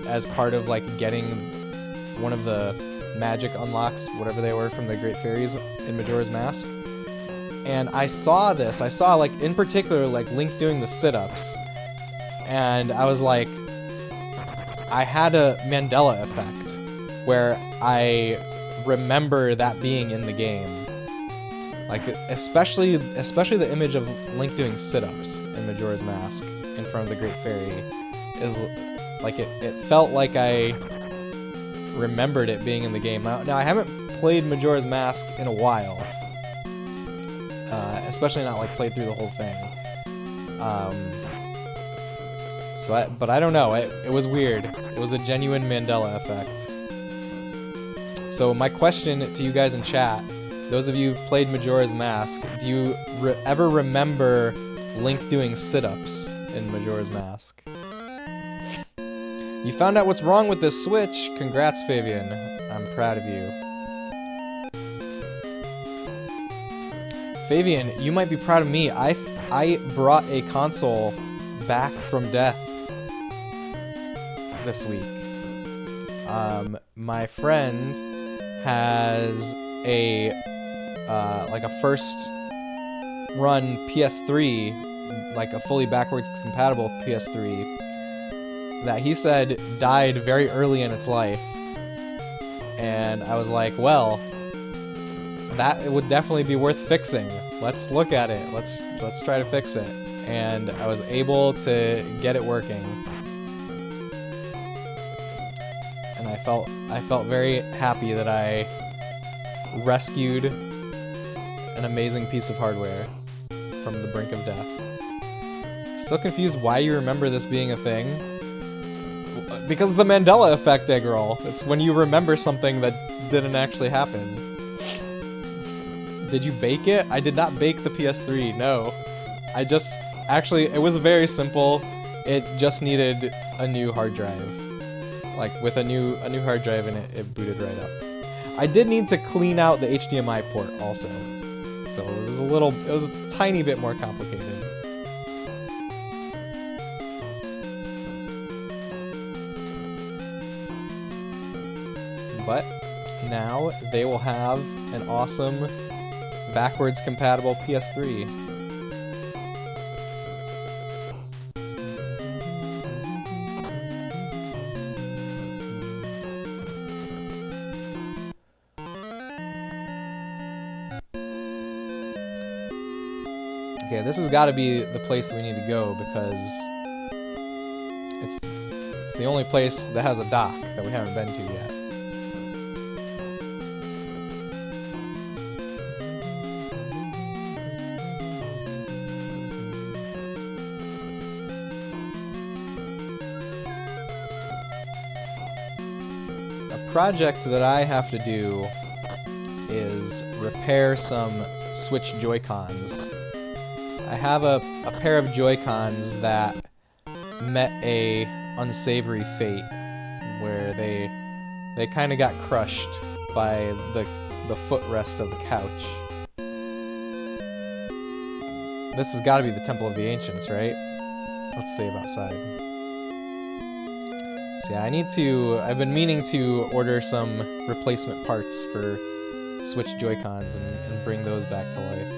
as part of, like, getting one of the magic unlocks, whatever they were, from the Great Fairies in Majora's Mask. And I saw, like, in particular, like, Link doing the sit-ups, and I was like, I had a Mandela effect, where I remember that being in the game. Like, especially the image of Link doing sit-ups in Majora's Mask in front of the Great Fairy is, like, it felt like I remembered it being in the game. Now I haven't played Majora's Mask in a while, especially not, like, played through the whole thing. But I don't know, it was weird. It was a genuine Mandela effect. So my question to you guys in chat those of you who've played Majora's Mask, do you ever remember Link doing sit-ups in Majora's Mask? You found out what's wrong with this Switch. Congrats, Fabian. I'm proud of you. Fabian, you might be proud of me. I brought a console back from death this week. My friend has a like a first run PS3, like a fully backwards compatible PS3 that he said died very early in its life. And I was like, well, that would definitely be worth fixing. Let's look at it. Let's try to fix it. And I was able to get it working. And I felt very happy that I rescued an amazing piece of hardware from the brink of death. Still confused why you remember this being a thing? Because of the Mandela effect, Eggroll. It's when you remember something that didn't actually happen. Did you bake it? I did not bake the PS3, no. Actually, it was very simple. It just needed a new hard drive. Like, with a new hard drive in it, it booted right up. I did need to clean out the HDMI port also. So it was a tiny bit more complicated. But now they will have an awesome backwards compatible PS3. Okay, this has got to be the place that we need to go because it's the only place that has a dock that we haven't been to yet. Project that I have to do is repair some Switch Joy-Cons. I have a pair of Joy-Cons that met a unsavory fate where they kind of got crushed by the footrest of the couch. This has got to be the Temple of the Ancients, right? Let's save outside. So yeah, I've been meaning to order some replacement parts for Switch Joy-Cons and bring those back to life.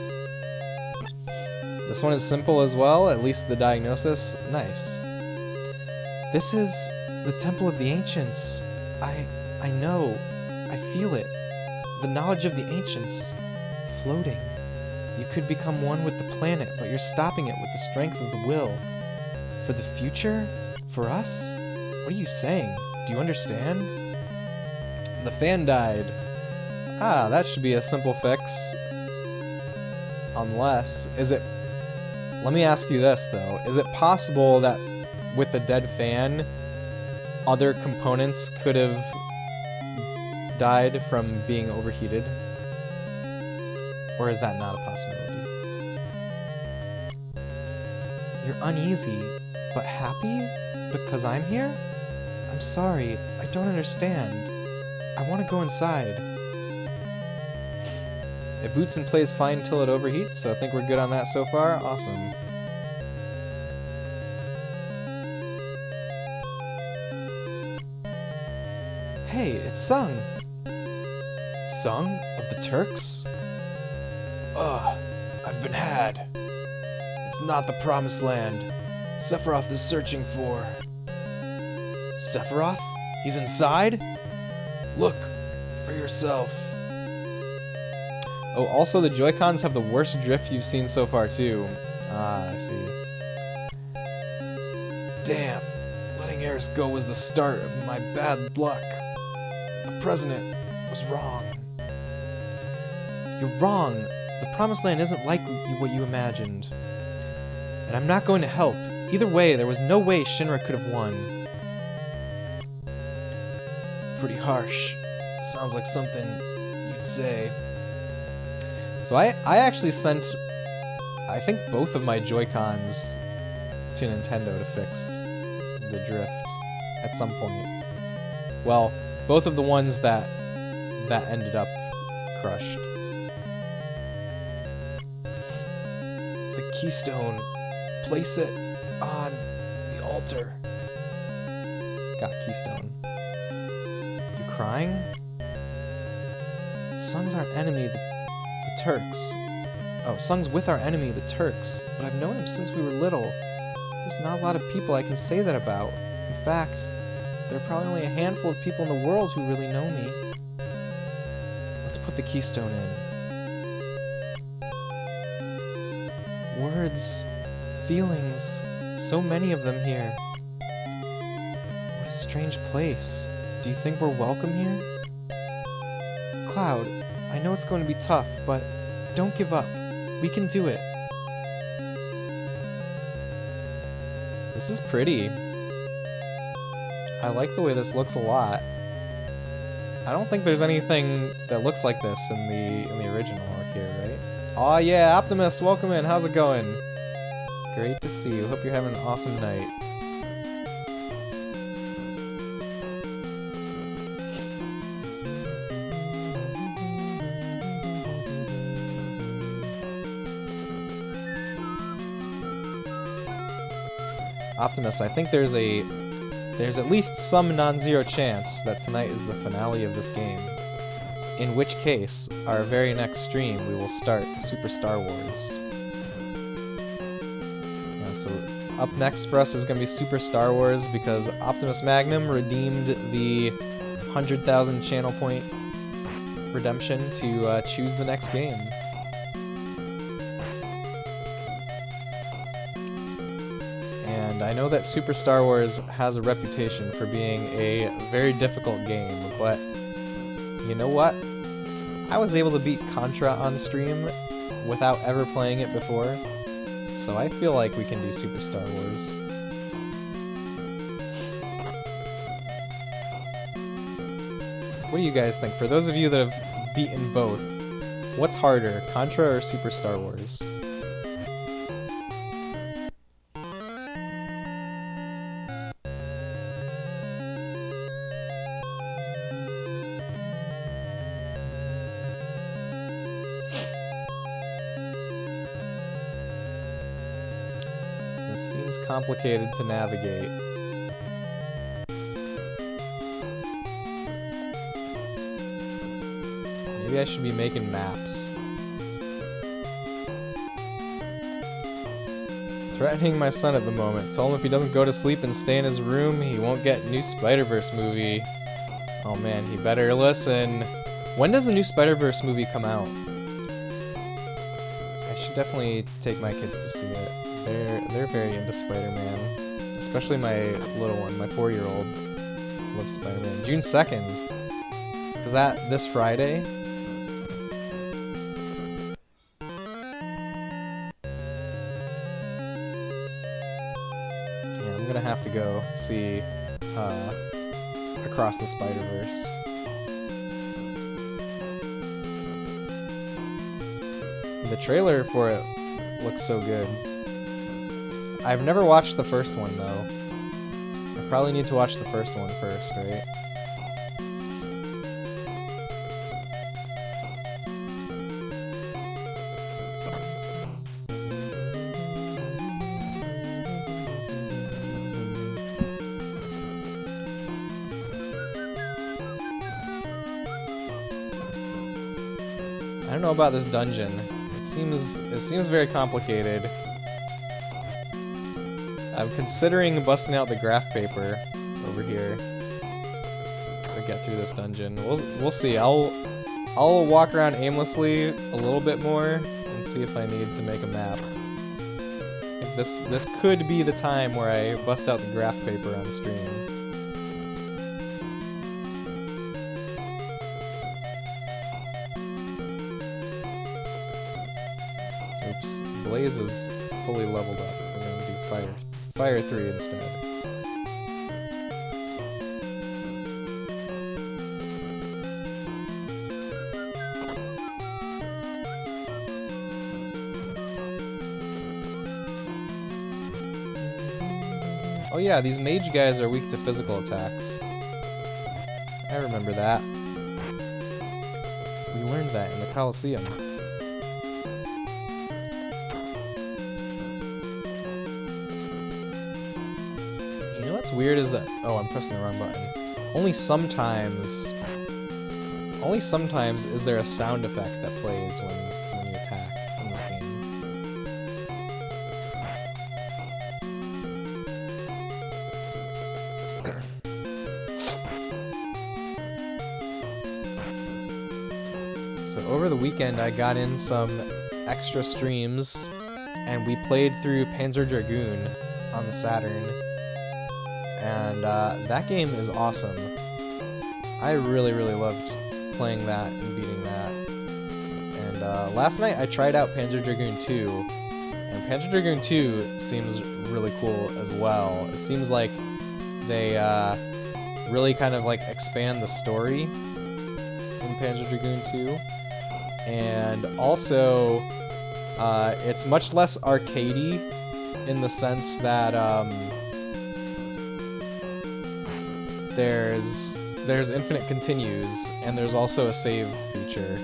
This one is simple as well, at least the diagnosis. Nice. This is the Temple of the Ancients. I know. I feel it. The knowledge of the Ancients. Floating. You could become one with the planet, but you're stopping it with the strength of the will. For the future? For us? What are you saying? Do you understand? The fan died. Ah, that should be a simple fix. Unless, let me ask you this though. Is it possible that with a dead fan, other components could have died from being overheated? Or is that not a possibility? You're uneasy, but happy? Because I'm here? I'm sorry, I don't understand. I want to go inside. It boots and plays fine until it overheats, so I think we're good on that so far. Awesome. Hey, it's Sung. Sung? Of the Turks? Ugh, I've been had. It's not the Promised Land. Sephiroth is searching for... Sephiroth? He's inside? Look for yourself. Oh, also the Joy-Cons have the worst drift you've seen so far, too. Ah, I see. Damn. Letting Eris go was the start of my bad luck. The President was wrong. You're wrong. The Promised Land isn't like what you imagined. And I'm not going to help. Either way, there was no way Shinra could have won. Pretty harsh. Sounds like something you'd say. So I actually sent, I think, both of my Joy-Cons to Nintendo to fix the drift at some point. Well, both of the ones that ended up crushed. The keystone. Place it on the altar. Got keystone. You crying? Sung's our enemy, the Turks. Oh, Sung's with our enemy, the Turks. But I've known him since we were little. There's not a lot of people I can say that about. In fact, there are probably only a handful of people in the world who really know me. Let's put the keystone in. Words, feelings, so many of them here. What a strange place. Do you think we're welcome here? Cloud, I know it's going to be tough, but don't give up. We can do it. This is pretty. I like the way this looks a lot. I don't think there's anything that looks like this in the original here, right? Aw, yeah, Optimus, welcome in. How's it going? Great to see you. Hope you're having an awesome night. Optimus, I think there's at least some non-zero chance that tonight is the finale of this game. In which case, our very next stream, we will start Super Star Wars. Yeah, so up next for us is going to be Super Star Wars because Optimus Magnum redeemed the 100,000 channel point redemption to choose the next game. And I know that Super Star Wars has a reputation for being a very difficult game, but you know what? I was able to beat Contra on stream without ever playing it before, so I feel like we can do Super Star Wars. What do you guys think? For those of you that have beaten both, what's harder, Contra or Super Star Wars? This seems complicated to navigate. Maybe I should be making maps. Threatening my son at the moment. Told him if he doesn't go to sleep and stay in his room, he won't get new Spider-Verse movie. Oh man, he better listen. When does the new Spider-Verse movie come out? I should definitely take my kids to see it. They're very into Spider-Man. Especially my little one, my 4-year-old. Loves Spider-Man. June 2nd. Is that this Friday? Yeah, I'm gonna have to go see Across the Spider-Verse. The trailer for it looks so good. I've never watched the first one, though. I probably need to watch the first one first, right? I don't know about this dungeon. It seems very complicated. I'm considering busting out the graph paper over here to get through this dungeon. We'll see. I'll walk around aimlessly a little bit more and see if I need to make a map. I think this could be the time where I bust out the graph paper on stream. Oops, Blaze is fully leveled up. We're gonna do Fire 3 instead. Oh yeah, these mage guys are weak to physical attacks. I remember that. We learned that in the Colosseum. You know what's weird is that... Oh, I'm pressing the wrong button. Only sometimes is there a sound effect that plays when you attack in this game. So over the weekend I got in some extra streams and we played through Panzer Dragoon on the Saturn. And that game is awesome. I really loved playing that and beating that. And last night I tried out Panzer Dragoon 2, and Panzer Dragoon 2 seems really cool as well. It seems like they really kind of like expand the story in Panzer Dragoon 2. And also, it's much less arcadey in the sense that there's infinite continues, and there's also a save feature.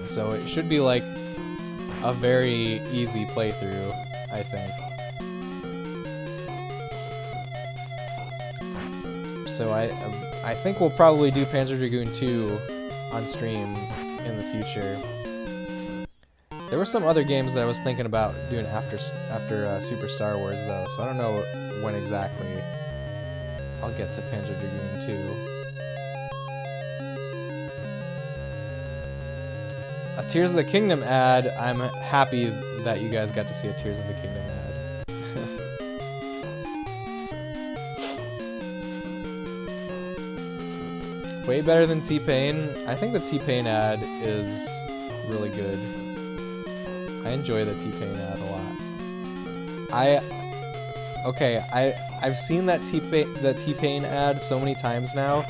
So it should be like a very easy playthrough, I think. So I think we'll probably do Panzer Dragoon 2 on stream in the future. There were some other games that I was thinking about doing after Super Star Wars though, so I don't know when exactly I'll get to Panzer Dragoon 2. A Tears of the Kingdom ad. I'm happy that you guys got to see a Tears of the Kingdom ad. Way better than T-Pain. I think the T-Pain ad is really good. I enjoy the T-Pain ad a lot. I've seen that T-Pain ad so many times now,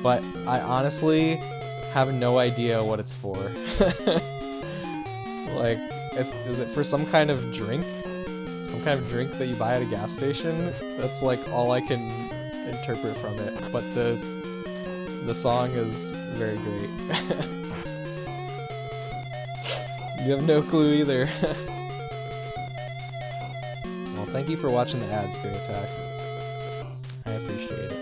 but I honestly have no idea what it's for. Like, is it for some kind of drink? Some kind of drink that you buy at a gas station? That's like all I can interpret from it. But the song is very great. You have no clue either. Well, thank you for watching the ads, Great Attack. I appreciate it.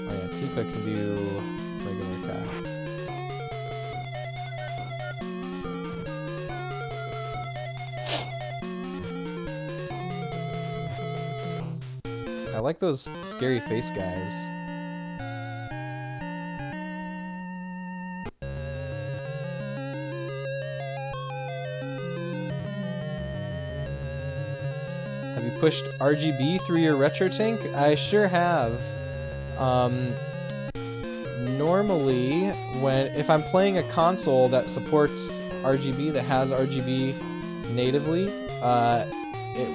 Oh yeah, Tifa can do regular attack. I like those scary face guys. Have you pushed RGB through your retro tank? I sure have. Normally, if I'm playing a console that supports RGB, that has RGB natively, I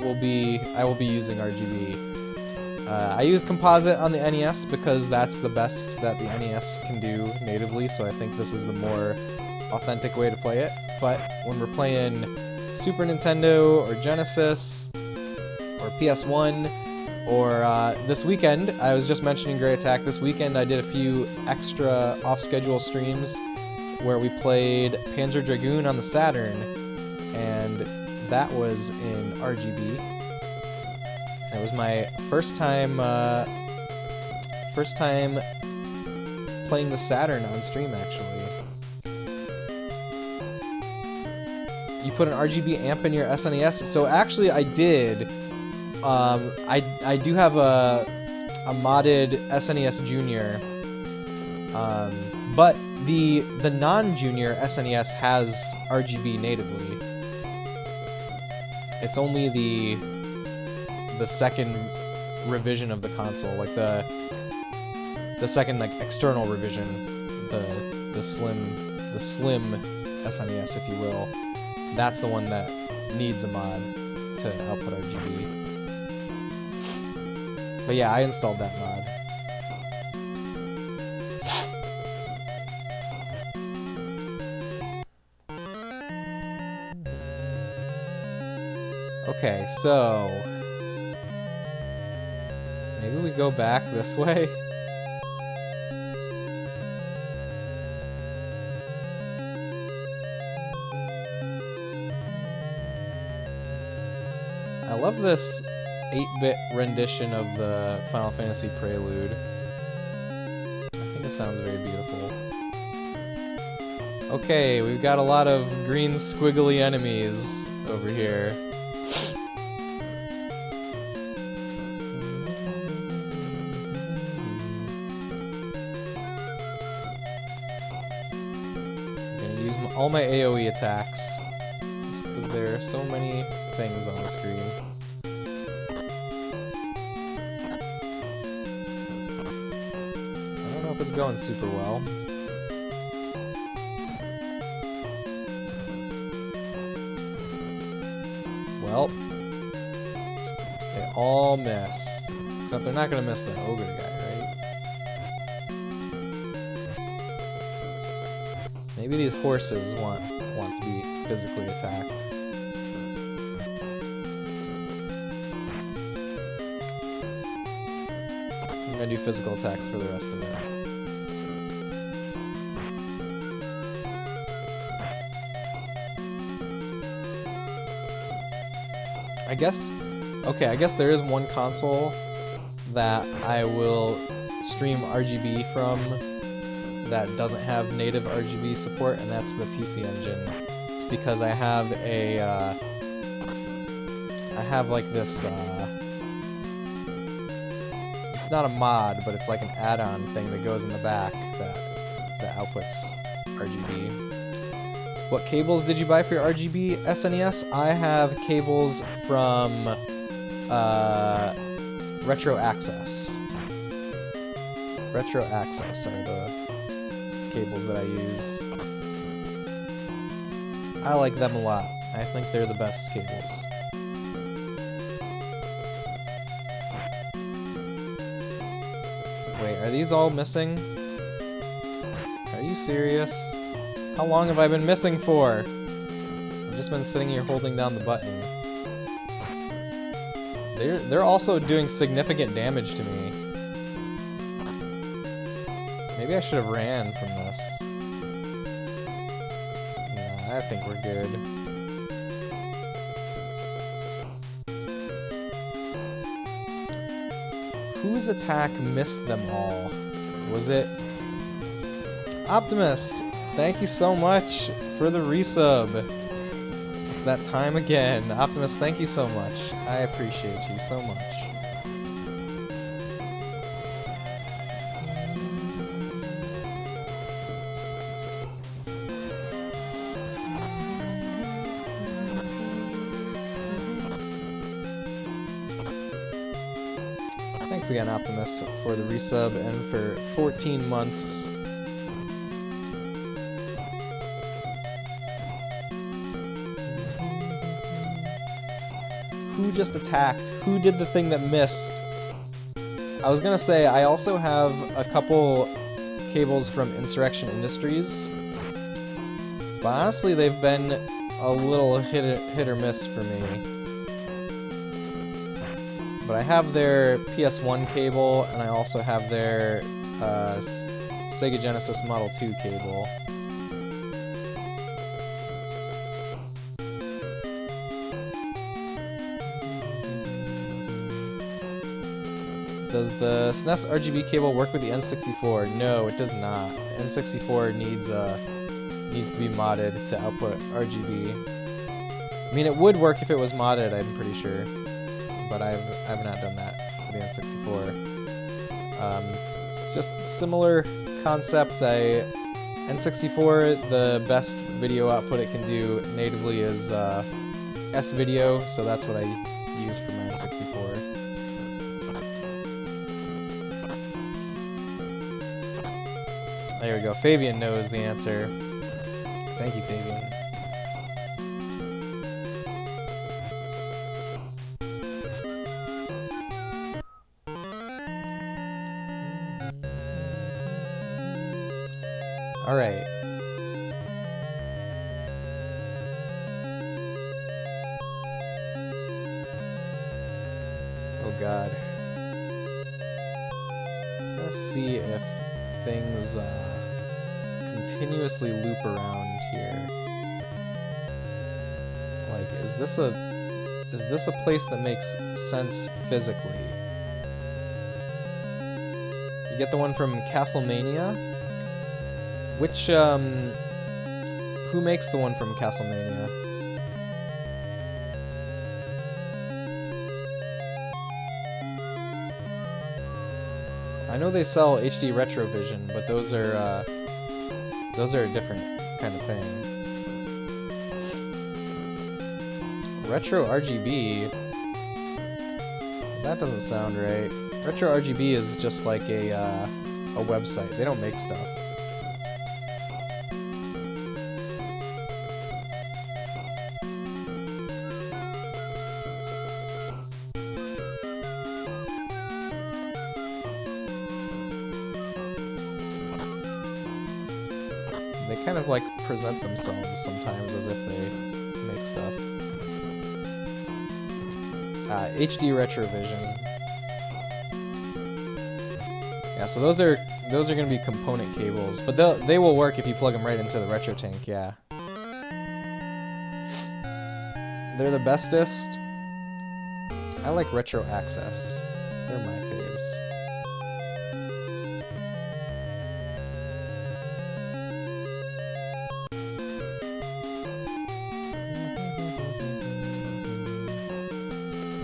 will be using RGB. I use composite on the NES because that's the best that the NES can do natively, so I think this is the more authentic way to play it. But when we're playing Super Nintendo or Genesis or PS1, or this weekend, I was just mentioning Great Attack, this weekend I did a few extra off-schedule streams where we played Panzer Dragoon on the Saturn, and that was in RGB. It was my first time playing the Saturn on stream, actually. You put an RGB amp in your SNES? So actually I did. I do have a modded SNES Junior, but the non-Junior SNES has RGB natively. It's only the second revision of the console, like the second like external revision, the slim SNES, if you will. That's the one that needs a mod to output RGB. But yeah, I installed that mod. Okay, so maybe we go back this way. I love this 8-bit rendition of the Final Fantasy Prelude. I think it sounds very beautiful. Okay, we've got a lot of green squiggly enemies over here. I'm gonna use all my AoE attacks, just because there are so many things on the screen. I don't know if it's going super well. Well, they all missed. Except they're not gonna miss the ogre guy, right? Maybe these horses want to be physically attacked. I'm gonna do physical attacks for the rest of it. I guess there is one console that I will stream RGB from that doesn't have native RGB support, and that's the PC Engine. It's because I have a, I have like this, it's not a mod, but it's like an add-on thing that goes in the back that outputs RGB. What cables did you buy for your RGB SNES? I have cables from Retro Access. Retro Access are the cables that I use. I like them a lot. I think they're the best cables. Wait, are these all missing? Are you serious? How long have I been missing for? I've just been sitting here holding down the button. They're also doing significant damage to me. Maybe I should have ran from this. Nah, I think we're good. Whose attack missed them all? Was it Optimus? Thank you so much for the resub. It's that time again. Optimus, thank you so much. I appreciate you so much. Thanks again, Optimus, for the resub and for 14 months. Who just attacked? Who did the thing that missed? I was gonna say, I also have a couple cables from Insurrection Industries, but honestly they've been a little hit or miss for me. But I have their PS1 cable, and I also have their Sega Genesis Model 2 cable. Does the SNES RGB cable work with the N64? No, it does not. The N64 needs to be modded to output RGB. I mean, it would work if it was modded, I'm pretty sure. But I've not done that to the N64. Just similar concept. N64, the best video output it can do natively is S-Video, so that's what I use for my N64. There we go. Fabian knows the answer. Thank you, Fabian. All right. god. Let's see if things continuously loop around here. Like, is this a place that makes sense physically? You get the one from Castlemania? Which, who makes the one from Castlemania? I know they sell HD Retrovision, but those are a different kind of thing. Retro RGB? That doesn't sound right. Retro RGB is just like a website. They don't make stuff. They kind of like present themselves sometimes as if they make stuff. HD Retrovision. Yeah, so those are going to be component cables, but they will work if you plug them right into the Retro Tank. Yeah. They're the bestest. I like Retro Access. They're my faves.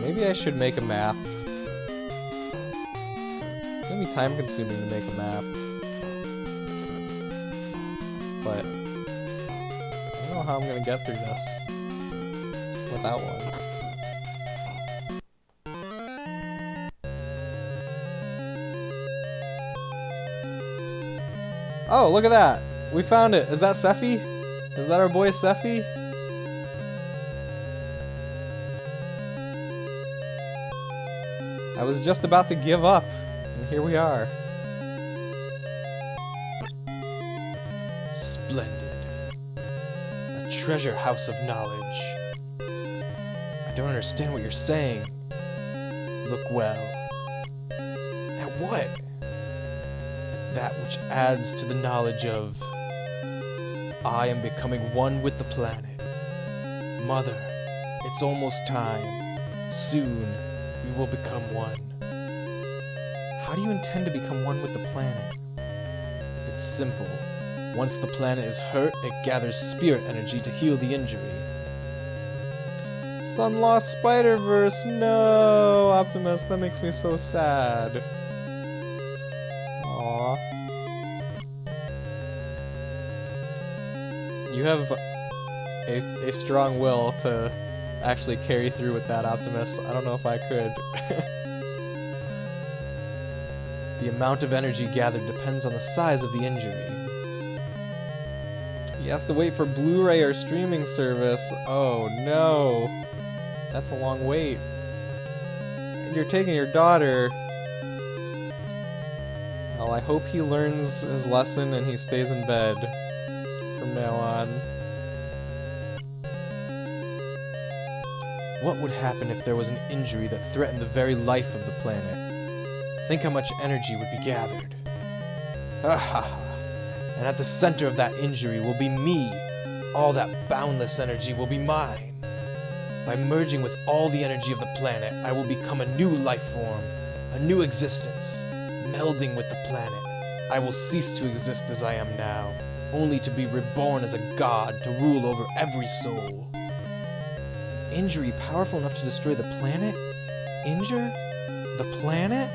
Maybe I should make a map. It's gonna be time consuming to make a map. But I don't know how I'm gonna get through this without one. Oh, look at that! We found it! Is that Sephi? Is that our boy Sephi? I was just about to give up, and here we are. Splendid. A treasure house of knowledge. I don't understand what you're saying. Look well. At what? That which adds to the knowledge of... I am becoming one with the planet. Mother, it's almost time. Soon, we will become one. How do you intend to become one with the planet? It's simple. Once the planet is hurt, it gathers spirit energy to heal the injury. Sun lost Spider-Verse, no! Optimus, that makes me so sad. Aww. You have a strong will to actually carry through with that, Optimus. I don't know if I could. The amount of energy gathered depends on the size of the injury. He has to wait for Blu-ray or streaming service. Oh no. That's a long wait. And you're taking your daughter. Well, I hope he learns his lesson and he stays in bed from now on. What would happen if there was an injury that threatened the very life of the planet? Think how much energy would be gathered. Ha ha ha. And at the center of that injury will be me. All that boundless energy will be mine. By merging with all the energy of the planet, I will become a new life form, a new existence. Melding with the planet, I will cease to exist as I am now, only to be reborn as a god to rule over every soul. Injury powerful enough to destroy the planet? Injure? The planet?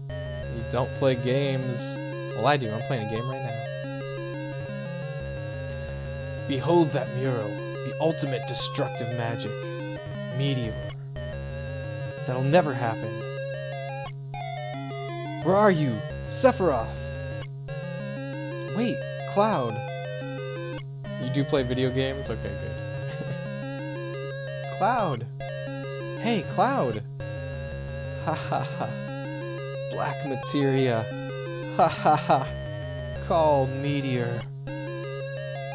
You don't play games. Well, I do. I'm playing a game right now. Behold that mural, the ultimate destructive magic. Meteor. That'll never happen. Where are you? Sephiroth! Wait, Cloud. You do play video games? Okay, good. Cloud! Hey, Cloud! Ha ha ha. Black materia. Ha ha ha. Call Meteor.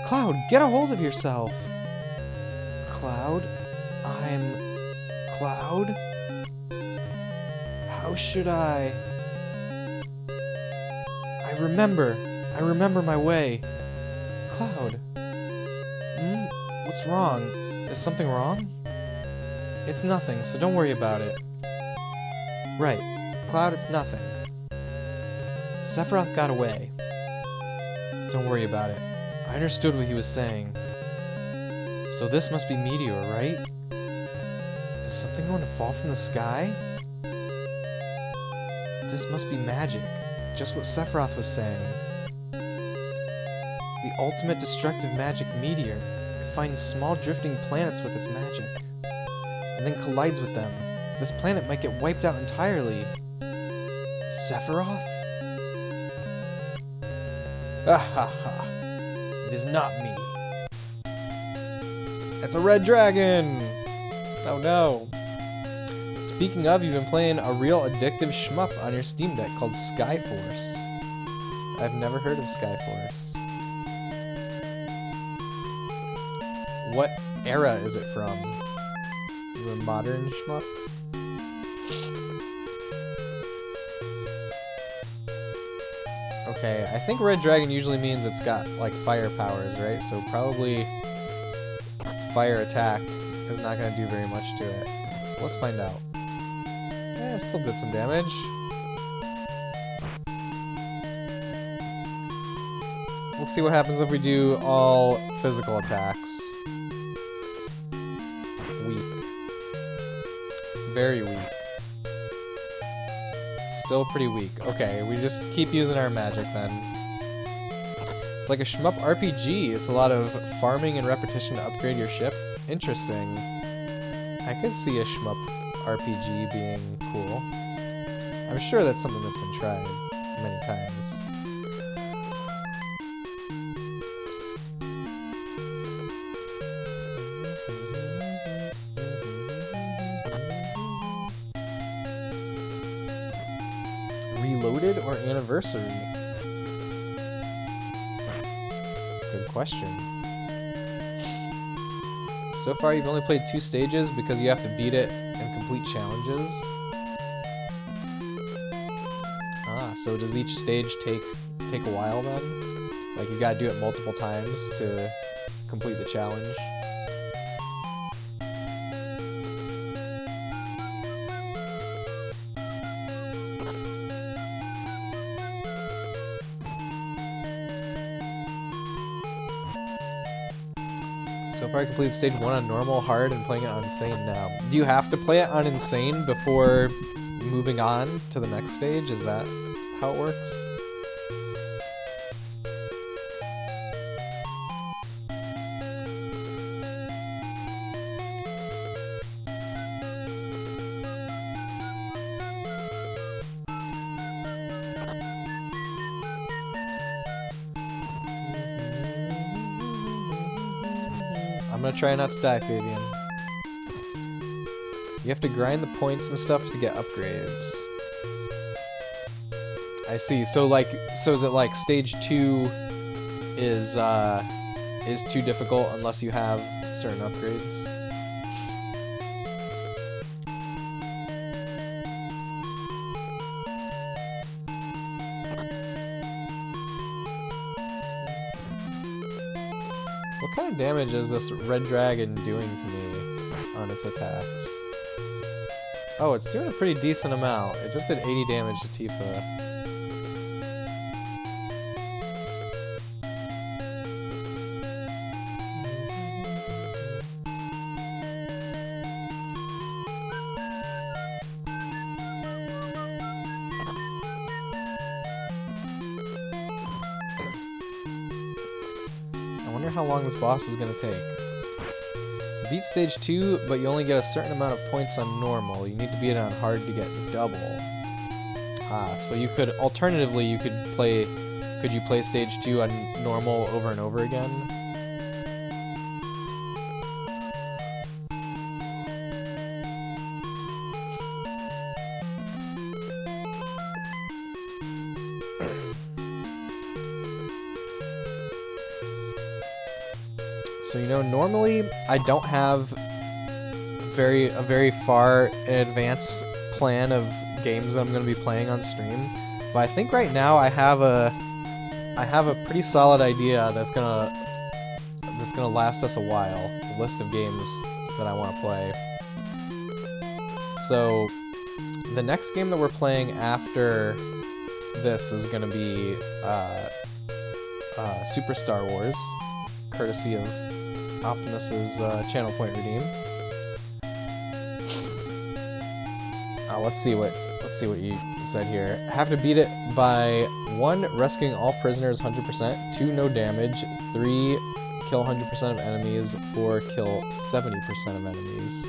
Cloud, get a hold of yourself! Cloud? I'm... Cloud? should I? I remember my way. Cloud. What's wrong? Is something wrong? It's nothing, so don't worry about it. Right. Cloud, it's nothing. Sephiroth got away. Don't worry about it. I understood what he was saying. So this must be Meteor, right? Is something going to fall from the sky? This must be magic. Just what Sephiroth was saying. The ultimate destructive magic meteor. It finds small drifting planets with its magic. And then collides with them. This planet might get wiped out entirely. Sephiroth? Ah ha ha. It is not me. It's a red dragon! Oh no. Speaking of, you've been playing a real addictive shmup on your Steam Deck called Skyforce. I've never heard of Skyforce. What era is it from? Is it a modern shmup? Okay, I think Red Dragon usually means it's got, like, fire powers, right? So probably fire attack is not going to do very much to it. Let's find out. Yeah, it still did some damage. Let's see what happens if we do all physical attacks. Weak. Very weak. Still pretty weak. Okay, we just keep using our magic then. It's like a shmup RPG. It's a lot of farming and repetition to upgrade your ship. Interesting. I could see a shmup RPG being cool. I'm sure that's something that's been tried many times. Reloaded or Anniversary? Good question. So far you've only played 2 stages because you have to beat it and complete challenges. Ah, so does each stage take a while then? Like you gotta do it multiple times to complete the challenge? So far I completed stage 1 on normal, hard, and playing it on insane now. Do you have to play it on insane before moving on to the next stage? Is that how it works? I'm gonna try not to die, Fabian. You have to grind the points and stuff to get upgrades. I see. So is it like stage 2 is too difficult unless you have certain upgrades? What kind of damage is this red dragon doing to me on its attacks? Oh, it's doing a pretty decent amount. It just did 80 damage to Tifa. I wonder how long this boss is going to take. Beat stage 2, but you only get a certain amount of points on normal. You need to beat it on hard to get double. Ah, so you could, alternatively, could you play stage 2 on normal over and over again? So, you know, normally I don't have a very far in advance plan of games that I'm going to be playing on stream. But I think right now I have a pretty solid idea that's gonna last us a while. A list of games that I want to play. So the next game that we're playing after this is gonna be Super Star Wars, courtesy of Optimus's channel point redeem. Let's see what you said here. Have to beat it by 1. Rescuing all prisoners 100%, 2. No damage, 3. Kill 100% of enemies, 4. Kill 70% of enemies.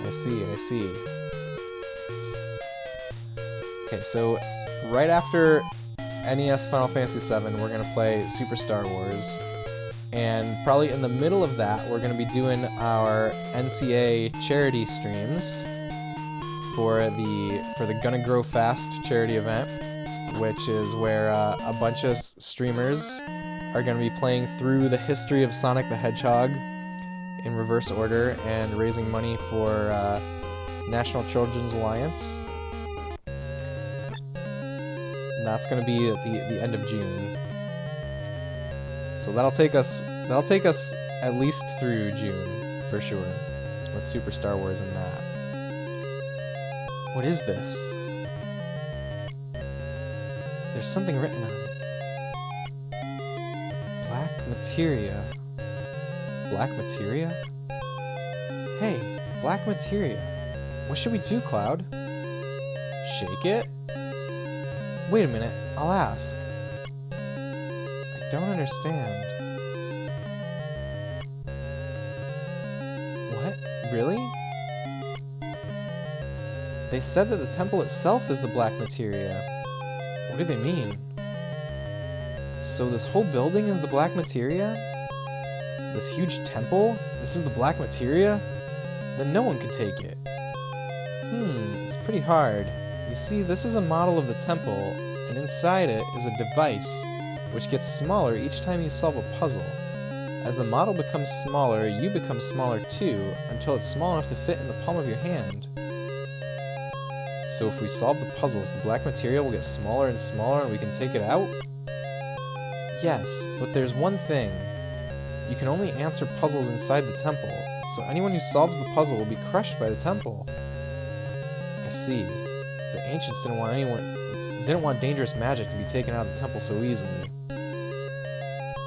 I see. Okay, so right after NES Final Fantasy VII, we're gonna play Super Star Wars, and probably in the middle of that, we're gonna be doing our NCA charity streams for the Gonna Grow Fast charity event, which is where a bunch of streamers are going to be playing through the history of Sonic the Hedgehog in reverse order and raising money for National Children's Alliance. And that's going to be at the end of June. So that'll take us at least through June for sure, with Super Star Wars and that. What is this? There's something written on it. Black materia. Black materia? Hey, black materia. What should we do, Cloud? Shake it? Wait a minute, I'll ask. I don't understand. What? Really? They said that the temple itself is the black materia. What do they mean? So this whole building is the black materia? This huge temple? This is the black materia? Then no one could take it. It's pretty hard. You see, this is a model of the temple, and inside it is a device which gets smaller each time you solve a puzzle. As the model becomes smaller, you become smaller too, until it's small enough to fit in the palm of your hand. So if we solve the puzzles, the black materia will get smaller and smaller and we can take it out? Yes, but there's one thing. You can only answer puzzles inside the temple, so anyone who solves the puzzle will be crushed by the temple. I see. The ancients didn't want dangerous magic to be taken out of the temple so easily.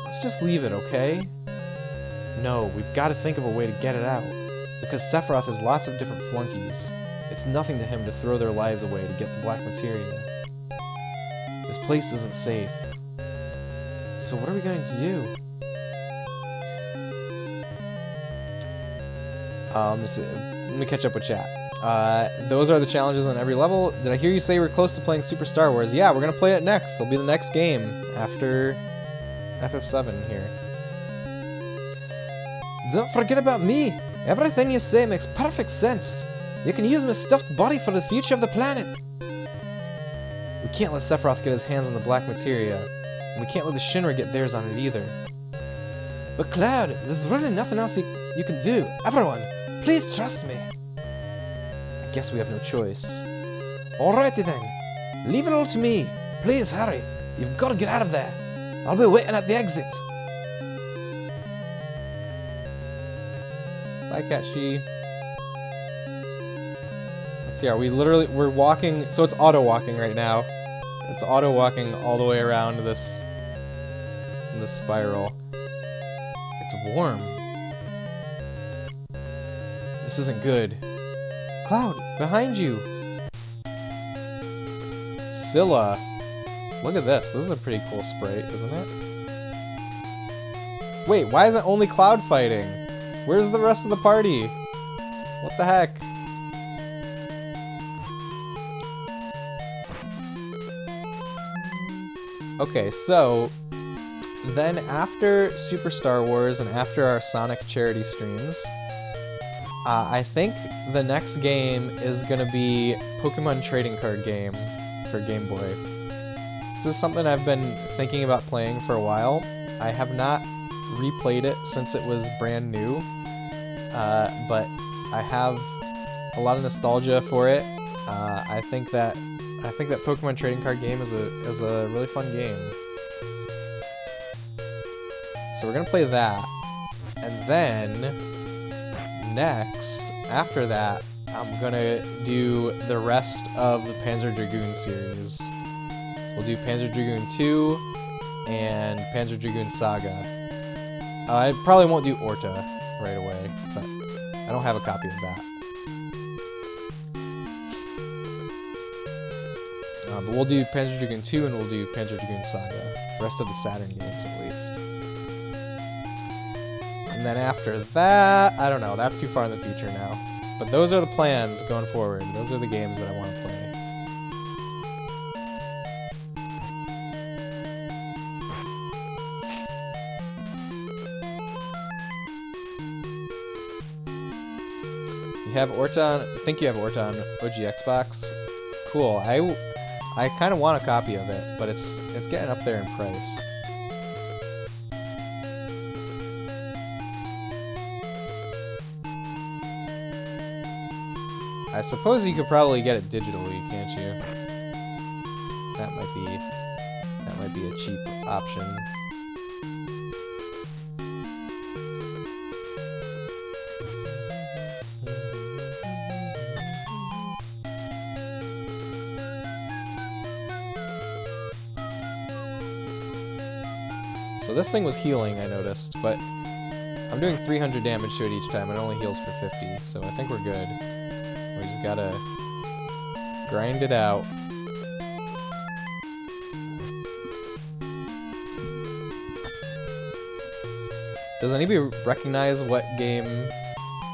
Let's just leave it, okay? No, we've got to think of a way to get it out. Because Sephiroth has lots of different flunkies. It's nothing to him to throw their lives away to get the black materia. This place isn't safe. So what are we going to do? Let me catch up with chat. Those are the challenges on every level. Did I hear you say we're close to playing Super Star Wars? Yeah, we're gonna play it next. It'll be the next game after FF7 here. Don't forget about me. Everything you say makes perfect sense. You can use my stuffed body for the future of the planet. We can't let Sephiroth get his hands on the black materia, and we can't let the Shinra get theirs on it either. But Cloud, there's really nothing else you can do. Everyone, please trust me. I guess we have no choice. Alrighty then. Leave it all to me. Please hurry. You've got to get out of there. I'll be waiting at the exit. Bye, Catchy. Let's see, we're walking, so it's auto-walking right now. It's auto-walking all the way around this spiral. It's warm. This isn't good. Cloud, behind you! Scylla. Look at this. This is a pretty cool sprite, isn't it? Wait, why is it only Cloud fighting? Where's the rest of the party? What the heck? Okay, so then after Super Star Wars and after our Sonic charity streams, I think the next game is gonna be Pokemon Trading Card Game for Game Boy. This is something I've been thinking about playing for a while. I have not replayed it since it was brand new, but I have a lot of nostalgia for it, I think that Pokemon trading card game is a really fun game. So we're gonna play that, and then next, after that, I'm gonna do the rest of the Panzer Dragoon series. So we'll do Panzer Dragoon 2 and Panzer Dragoon Saga. I probably won't do Orta right away, so I don't have a copy of that. But we'll do Panzer Dragoon 2 and we'll do Panzer Dragoon Saga. The rest of the Saturn games, at least. And then after that, I don't know, that's too far in the future now. But those are the plans going forward. Those are the games that I want to play. You have Orta on, I think you have Orta on OG Xbox. Cool. I kind of want a copy of it, but it's getting up there in price. I suppose you could probably get it digitally, can't you? That might be a cheap option. So this thing was healing, I noticed, but I'm doing 300 damage to it each time, and it only heals for 50, so I think we're good. We just gotta grind it out. Does anybody recognize what game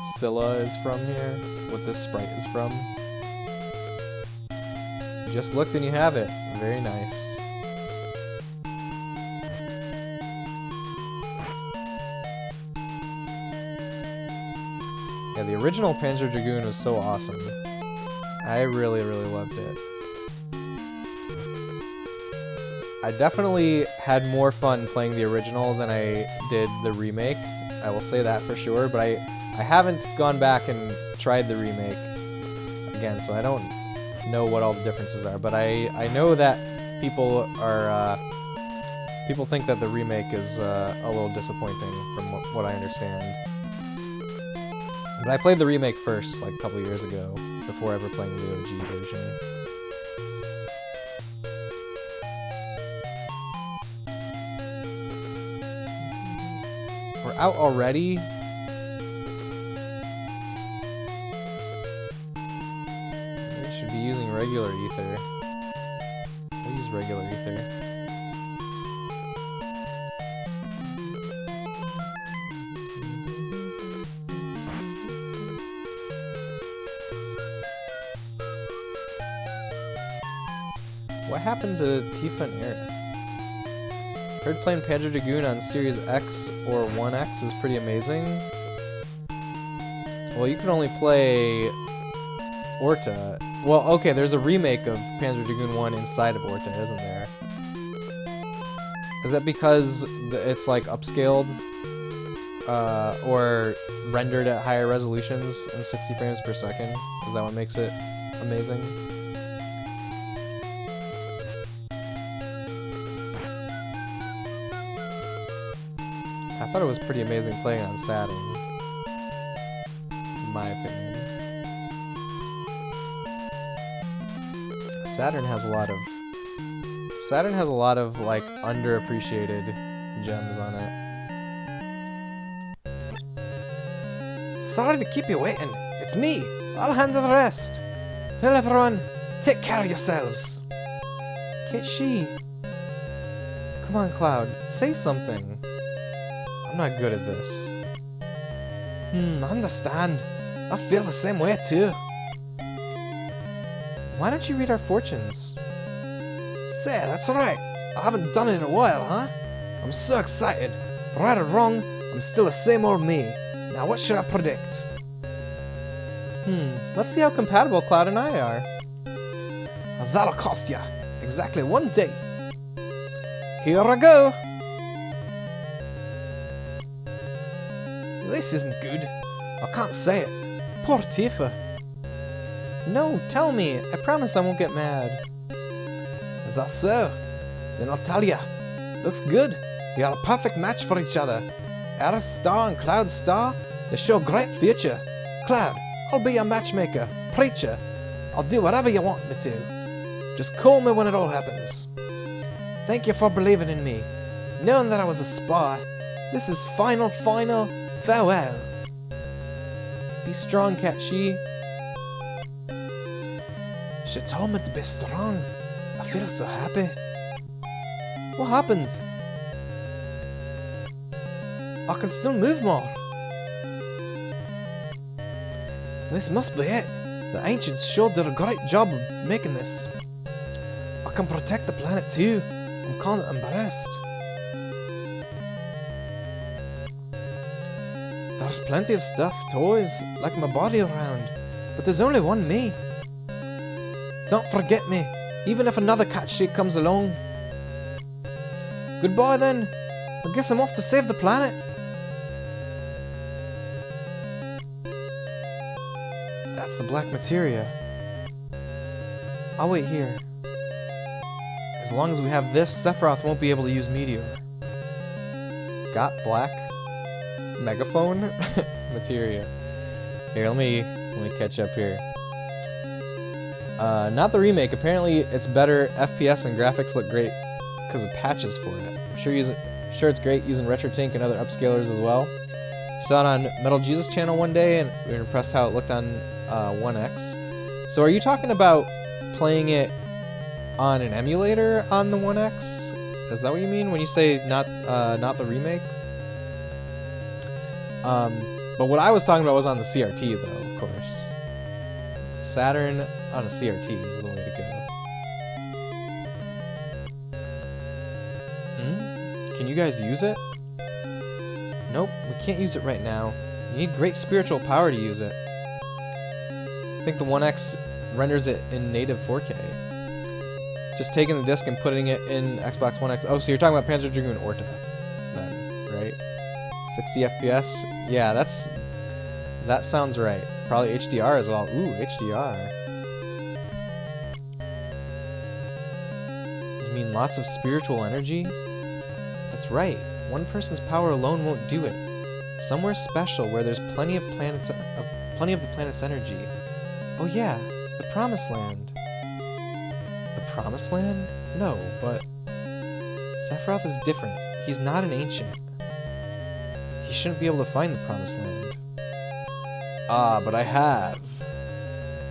Scylla is from here? What this sprite is from? You just looked and you have it. Very nice. Yeah, the original Panzer Dragoon was so awesome. I really, really loved it. I definitely had more fun playing the original than I did the remake. I will say that for sure, but I haven't gone back and tried the remake again, so I don't know what all the differences are, but I know that people think that the remake is a little disappointing from what I understand. But I played the remake first, like a couple years ago, before ever playing the OG version. We're out already? We should be using regular ether. I'll use regular ether. What happened to Tifa and Aerith? Heard playing Panzer Dragoon on Series X or 1X is pretty amazing. Well, you can only play Orta. Well, okay, there's a remake of Panzer Dragoon 1 inside of Orta, isn't there? Is that because it's like upscaled? Or rendered at higher resolutions and 60 frames per second? Is that what makes it amazing? I thought it was pretty amazing playing on Saturn, in my opinion. Saturn has a lot of like underappreciated gems on it. Sorry to keep you waiting. It's me. I'll handle the rest. Well, everyone, take care of yourselves. She. Come on, Cloud. Say something. I'm not good at this. Understand. I feel the same way too. Why don't you read our fortunes? Say, that's right. I haven't done it in a while, huh? I'm so excited. Right or wrong, I'm still the same old me. Now what should I predict? Let's see how compatible Cloud and I are. That'll cost ya. Exactly 1 day. Here I go. This isn't good. I can't say it. Poor Tifa. No, tell me. I promise I won't get mad. Is that so? Then I'll tell ya. Looks good. We are a perfect match for each other. Aerith Star and Cloud Star, they show a great future. Cloud, I'll be your matchmaker, preacher. I'll do whatever you want me to. Just call me when it all happens. Thank you for believing in me. Knowing that I was a spy, this is final farewell. Be strong, Cat She. She told me to be strong. I feel so happy. What happened? I can still move more. This must be it. The ancients sure did a great job of making this. I can protect the planet too. I'm kind of embarrassed. There's plenty of stuff, toys, like my body around, but there's only one me. Don't forget me, even if another cat shit comes along. Goodbye then. I guess I'm off to save the planet. That's the black materia. I'll wait here. As long as we have this, Sephiroth won't be able to use Meteor. Got black megaphone materia. Here, let me catch up here. Not the remake. Apparently, it's better FPS and graphics look great because of patches for it. I'm sure it's great using RetroTink and other upscalers as well. Saw it on Metal Jesus channel one day, and we were impressed how it looked on 1X. So, are you talking about playing it on an emulator on the 1X? Is that what you mean when you say not the remake? But what I was talking about was on the CRT, though, of course. Saturn on a CRT is the way to go. Can you guys use it? Nope, we can't use it right now. You need great spiritual power to use it. I think the 1X renders it in native 4K. Just taking the disc and putting it in Xbox One X. Oh, so you're talking about Panzer Dragoon Orta, then, right? 60 FPS? Yeah, that sounds right. Probably HDR as well. Ooh, HDR. You mean lots of spiritual energy? That's right. One person's power alone won't do it. Somewhere special where there's plenty of the planet's energy. Oh yeah, the Promised Land. The Promised Land? No, but Sephiroth is different. He's not an ancient. He shouldn't be able to find the Promised Land. Ah, but I have.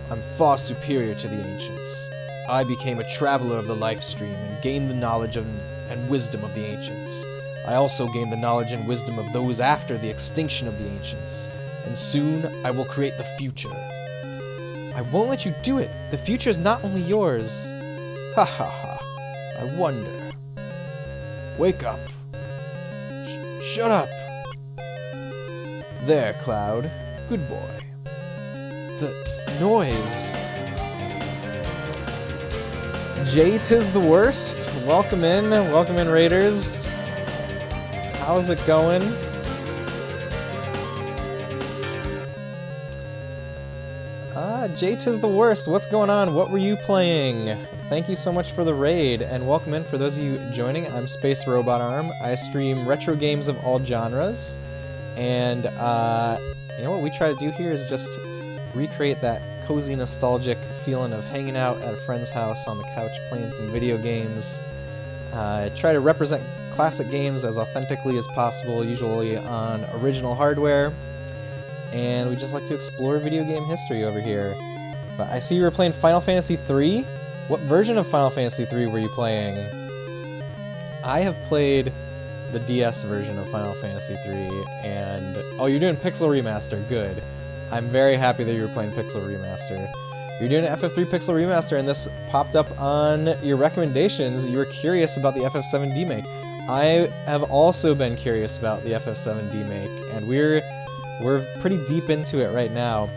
I'm far superior to the ancients. I became a traveler of the life stream and gained the knowledge and wisdom of the ancients. I also gained the knowledge and wisdom of those after the extinction of the ancients, and soon I will create the future. I won't let you do it. The future is not only yours. Ha ha ha. I wonder. Wake up. Shut up. There, Cloud. Good boy. The noise. Jay, 'tis the worst. Welcome in, Raiders. How's it going? Jay, 'tis the worst. What's going on? What were you playing? Thank you so much for the raid, and welcome in for those of you joining. I'm Space Robot Arm. I stream retro games of all genres, and you know what we try to do here is just recreate that cozy, nostalgic feeling of hanging out at a friend's house on the couch playing some video games. Try to represent classic games as authentically as possible, usually on original hardware. And we just like to explore video game history over here. But I see you were playing Final Fantasy III? What version of Final Fantasy III were you playing? I have played the DS version of Final Fantasy III, and... Oh, you're doing Pixel Remaster, good. I'm very happy that you were playing Pixel Remaster. You're doing an FF3 Pixel Remaster, and this popped up on your recommendations. You were curious about the FF7 remake. I have also been curious about the FF7 remake, and we're pretty deep into it right now.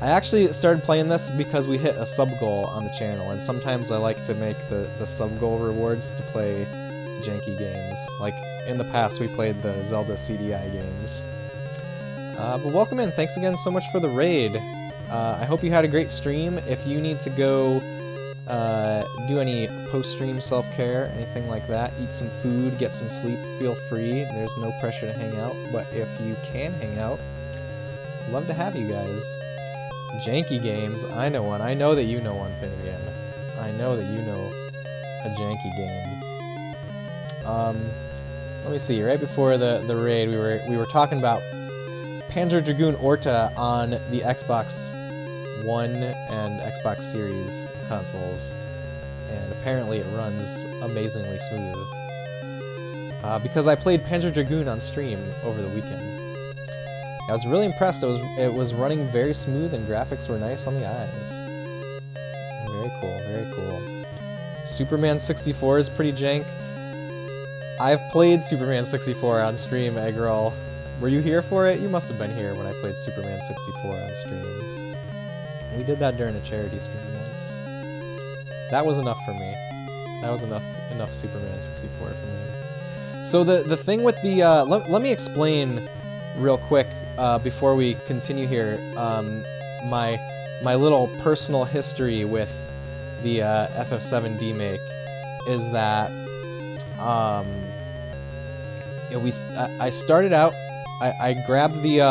I actually started playing this because we hit a sub-goal on the channel, and sometimes I like to make the sub-goal rewards to play janky games. Like, in the past, we played the Zelda CDI games. But welcome in. Thanks again so much for the raid. I hope you had a great stream. If you need to go do any post-stream self-care, anything like that, eat some food, get some sleep, feel free. There's no pressure to hang out, but if you can hang out, love to have you guys. Janky games, I know one. I know that you know one, Fabian. I know that you know a janky game. Let me see. Right before the raid, we were talking about Panzer Dragoon Orta on the Xbox One and Xbox Series consoles, and apparently it runs amazingly smooth. Because I played Panzer Dragoon on stream over the weekend. I was really impressed. It was running very smooth and graphics were nice on the eyes. Very cool, very cool. Superman 64 is pretty jank. I've played Superman 64 on stream, Eggroll. Were you here for it? You must have been here when I played Superman 64 on stream. We did that during a charity stream once. That was enough for me. That was enough Superman 64 for me. So the thing with the let me explain real quick before we continue here my little personal history with the FF7 demake is that I started out. I grabbed the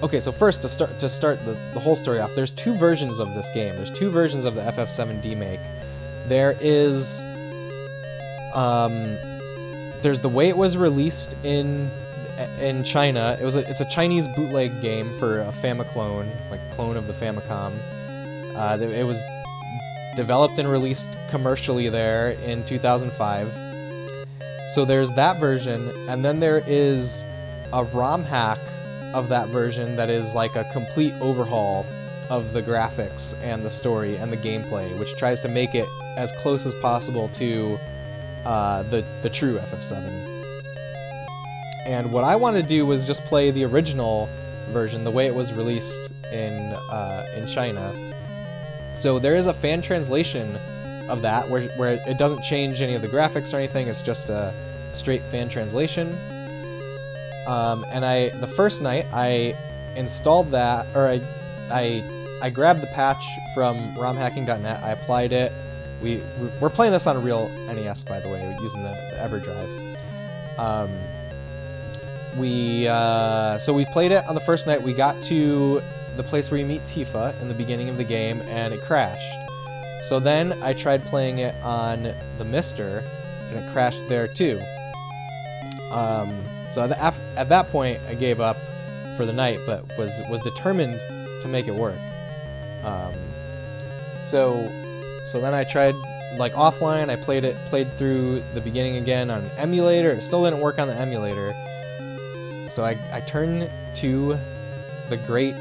okay, so first to start the whole story off, there's two versions of this game. There's two versions of the FF7 demake. There is there's the way it was released in China. It's a Chinese bootleg game for a Famiclone, like clone of the Famicom. It was developed and released commercially there in 2005. So there's that version, and then there is a ROM hack of that version that is like a complete overhaul of the graphics and the story and the gameplay, which tries to make it as close as possible to the true FF7. And what I wanted to do was just play the original version, the way it was released in China. So there is a fan translation of that where it doesn't change any of the graphics or anything. It's just a straight fan translation. And the first night I installed that, or I grabbed the patch from romhacking.net. I applied it. We're playing this on a real NES, by the way, using the EverDrive. So we played it on the first night. We got to the place where you meet Tifa in the beginning of the game, and it crashed. So then I tried playing it on the Mister, and it crashed there too. So at that point, I gave up for the night, but was determined to make it work. So then I tried like offline. I played through the beginning again on an emulator. It still didn't work on the emulator. So I turned to the great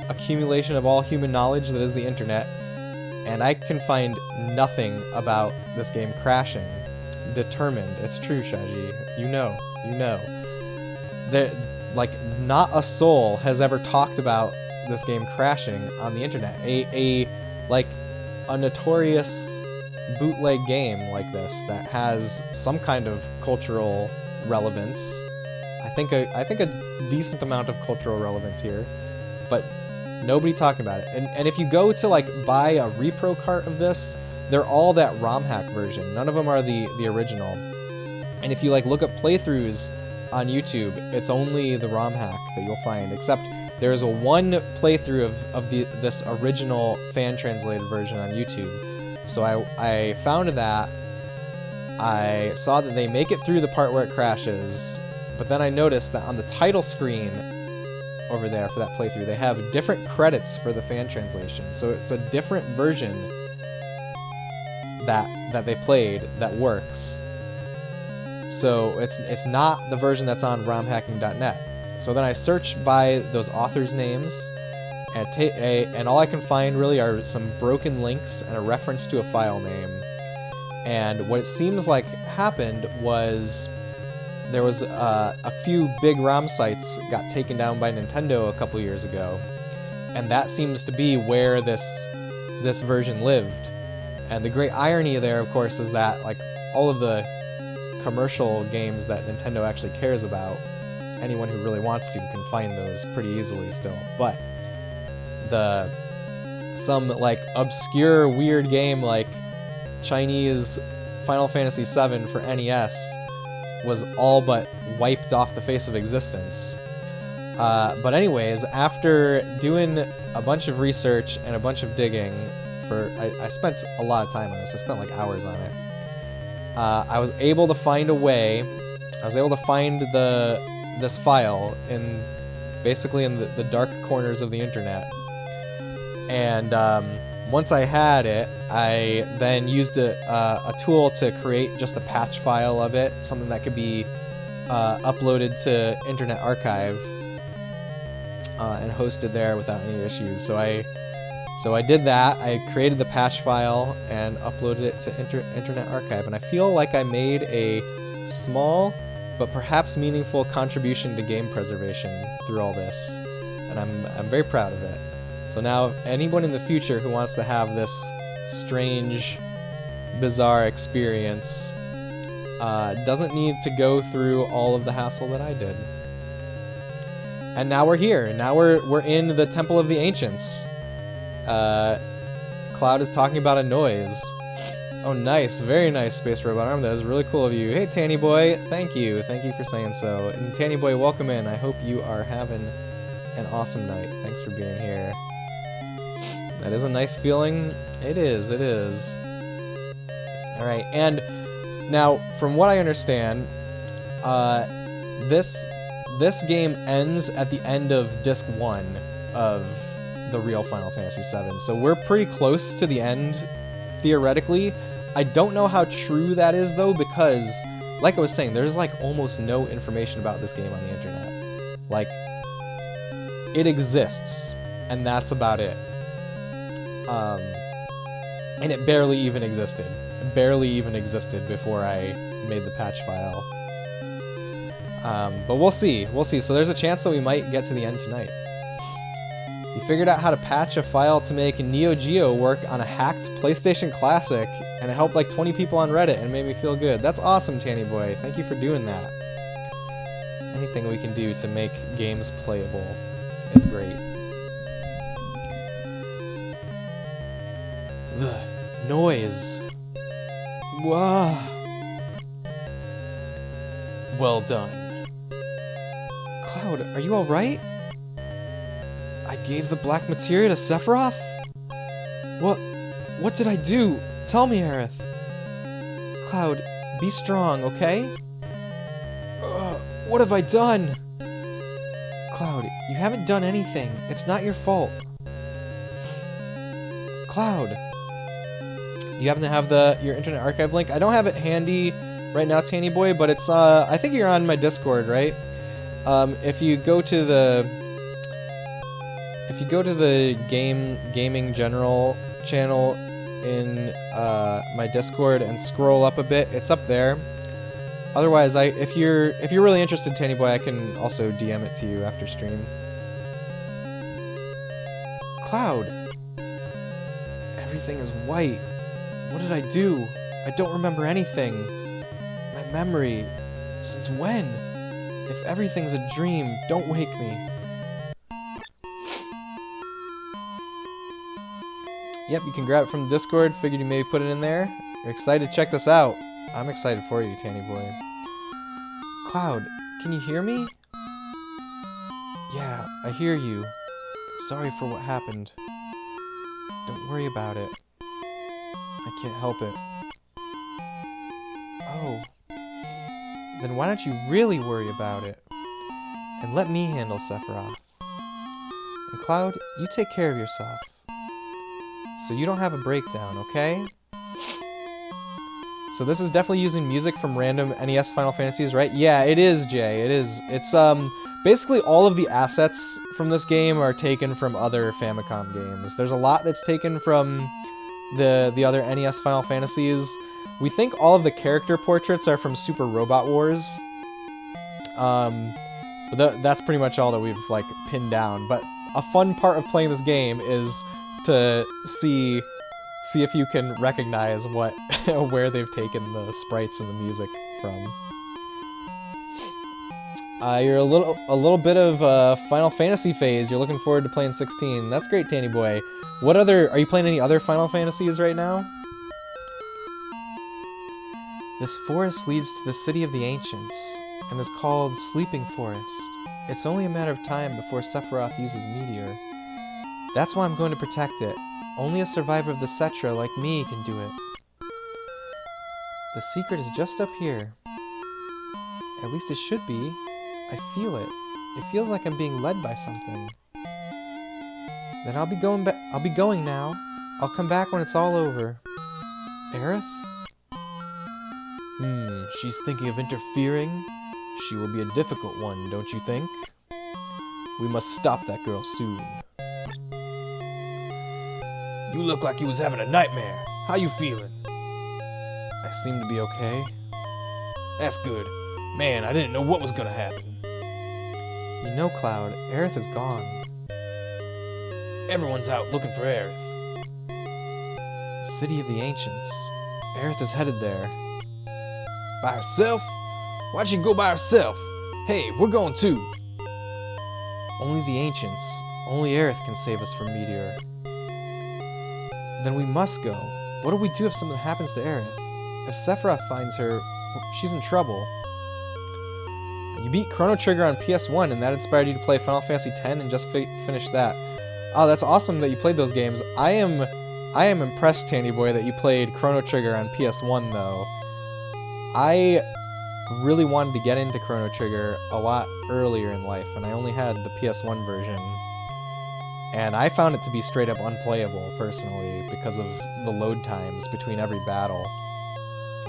accumulation of all human knowledge that is the internet, and I can find nothing about this game crashing. Determined. It's true, Shaji. You know. Like, not a soul has ever talked about this game crashing on the internet. A notorious bootleg game like this that has some kind of cultural relevance. I think a decent amount of cultural relevance here, but nobody talking about it. And if you go to like buy a repro cart of this, they're all that ROM hack version. None of them are the original. And if you like look up playthroughs on YouTube, it's only the ROM hack that you'll find, except there's a one playthrough of this original fan translated version on YouTube. So I found that. I saw that they make it through the part where it crashes, but then I noticed that on the title screen over there for that playthrough, they have different credits for the fan translation. So it's a different version that they played that works. So it's not the version that's on romhacking.net. So then I search by those authors' names, and all I can find really are some broken links and a reference to a file name. And what it seems like happened was there was a few big ROM sites got taken down by Nintendo a couple years ago, and that seems to be where this version lived. And the great irony there, of course, is that like all of the commercial games that Nintendo actually cares about anyone who really wants to can find those pretty easily still. But some like obscure weird game like Chinese Final Fantasy VII for NES was all but wiped off the face of existence. But anyways, after doing a bunch of research and a bunch of digging, I spent a lot of time on this. I spent like hours on it. I was able to find a way. I was able to find this file basically in the dark corners of the internet. And once I had it, I then used a tool to create just a patch file of it, something that could be uploaded to Internet Archive and hosted there without any issues. So I did that. I created the patch file and uploaded it to Internet Archive, and I feel like I made a small but perhaps meaningful contribution to game preservation through all this, and I'm very proud of it. So now anyone in the future who wants to have this strange, bizarre experience doesn't need to go through all of the hassle that I did. And now we're here. Now we're in the Temple of the Ancients. Cloud is talking about a noise. Oh, nice. Very nice, Space Robot Arm. That is really cool of you. Hey, Tanny Boy. Thank you. Thank you for saying so. And Tanny Boy, welcome in. I hope you are having an awesome night. Thanks for being here. That is a nice feeling. It is. It is. All right. And now, from what I understand, this game ends at the end of Disc 1 of the real Final Fantasy VII. So we're pretty close to the end, theoretically. I don't know how true that is, though, because, like I was saying, there's, like, almost no information about this game on the internet. Like, it exists, and that's about it. And it barely even existed. It barely even existed before I made the patch file. But we'll see. We'll see. So there's a chance that we might get to the end tonight. You figured out how to patch a file to make Neo Geo work on a hacked PlayStation Classic, and it helped like 20 people on Reddit and made me feel good. That's awesome, Tanny Boy. Thank you for doing that. Anything we can do to make games playable is great. The noise. Whoa. Well done. Cloud, are you alright? I gave the black materia to Sephiroth? What did I do? Tell me, Aerith. Cloud, be strong, okay? What have I done? Cloud, you haven't done anything. It's not your fault. Cloud. You happen to have your Internet Archive link? I don't have it handy right now, Tanny Boy, but it's I think you're on my Discord, right? If you go to the gaming general channel in my Discord and scroll up a bit, it's up there. Otherwise, if you're really interested, Tanny Boy, I can also DM it to you after stream. Cloud. Everything is white. What did I do? I don't remember anything. My memory. Since when? If everything's a dream, don't wake me. Yep, you can grab it from the Discord. Figured you maybe put it in there. You're excited to check this out. I'm excited for you, Tanny Boy. Cloud, can you hear me? Yeah, I hear you. Sorry for what happened. Don't worry about it. I can't help it. Oh. Then why don't you really worry about it? And let me handle Sephiroth. And Cloud, you take care of yourself. So you don't have a breakdown, okay? So this is definitely using music from random NES Final Fantasies, right? Yeah, it is, Jay. It is. It's, basically all of the assets from this game are taken from other Famicom games. There's a lot that's taken from the other NES Final Fantasies. We think all of the character portraits are from Super Robot Wars. But that's pretty much all that we've, like, pinned down. But a fun part of playing this game is to see if you can recognize where they've taken the sprites and the music from. You're a little bit of Final Fantasy phase. You're looking forward to playing 16. That's great, Tanny Boy. Are you playing any other Final Fantasies right now? This forest leads to the City of the Ancients, and is called Sleeping Forest. It's only a matter of time before Sephiroth uses Meteor. That's why I'm going to protect it. Only a survivor of the Cetra like me can do it. The secret is just up here. At least it should be. I feel it. It feels like I'm being led by something. Then I'll be going now. I'll come back when it's all over. Aerith? She's thinking of interfering. She will be a difficult one, don't you think? We must stop that girl soon. You look like you was having a nightmare. How you feeling? I seem to be okay. That's good. Man, I didn't know what was gonna happen. You know, Cloud, Aerith is gone. Everyone's out looking for Aerith. City of the Ancients. Aerith is headed there. By herself? Why'd she go by herself? Hey, we're going too. Only the Ancients. Only Aerith can save us from Meteor. Then we must go. What do we do if something happens to Aerith? If Sephiroth finds her, she's in trouble. You beat Chrono Trigger on PS1, and that inspired you to play Final Fantasy X and just finish that. Oh, that's awesome that you played those games. I am impressed, Tandy Boy, that you played Chrono Trigger on PS1, though. I really wanted to get into Chrono Trigger a lot earlier in life, and I only had the PS1 version. And I found it to be straight up unplayable, personally, because of the load times between every battle.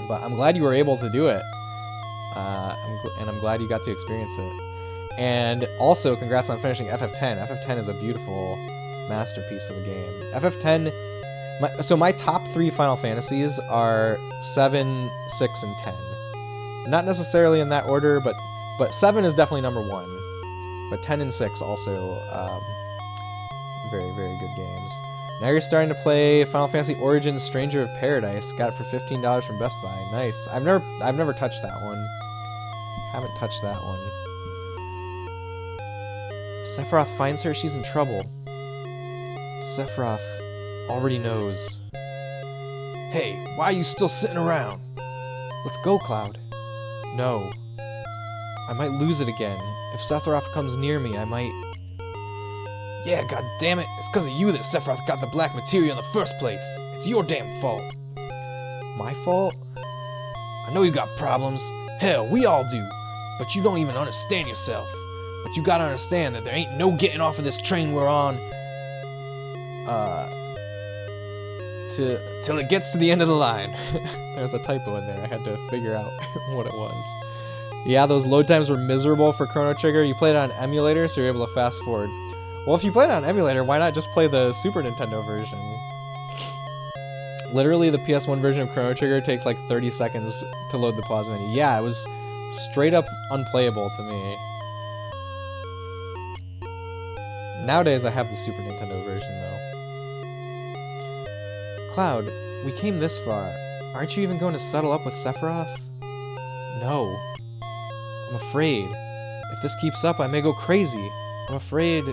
But I'm glad you were able to do it. And I'm glad you got to experience it. And also, congrats on finishing FF10. FF10 is a beautiful masterpiece of a game. FF10... So my top 3 Final Fantasies are 7, 6, and 10. Not necessarily in that order, but 7 is definitely number 1. But 10 and 6 also very, very good games. Now you're starting to play Final Fantasy Origins Stranger of Paradise. Got it for $15 from Best Buy. Nice. I've never touched that one. Haven't touched that one. If Sephiroth finds her, she's in trouble. Sephiroth already knows. Hey, why are you still sitting around? Let's go, Cloud. No. I might lose it again. If Sephiroth comes near me, I might... Yeah, goddammit, it's because of you that Sephiroth got the black materia in the first place. It's your damn fault. My fault? I know you got problems. Hell, we all do. But you don't even understand yourself. But you gotta understand that there ain't no getting off of this train we're on... till it gets to the end of the line. There's a typo in there. I had to figure out what it was. Yeah, those load times were miserable for Chrono Trigger. You played it on emulator, so you're able to fast forward. Well, if you played it on emulator, why not just play the Super Nintendo version? Literally, the PS1 version of Chrono Trigger takes like 30 seconds to load the pause menu. Yeah, it was straight up unplayable to me. Nowadays, I have the Super Nintendo version, though. Cloud, we came this far. Aren't you even going to settle up with Sephiroth? No. I'm afraid. If this keeps up, I may go crazy. I'm afraid...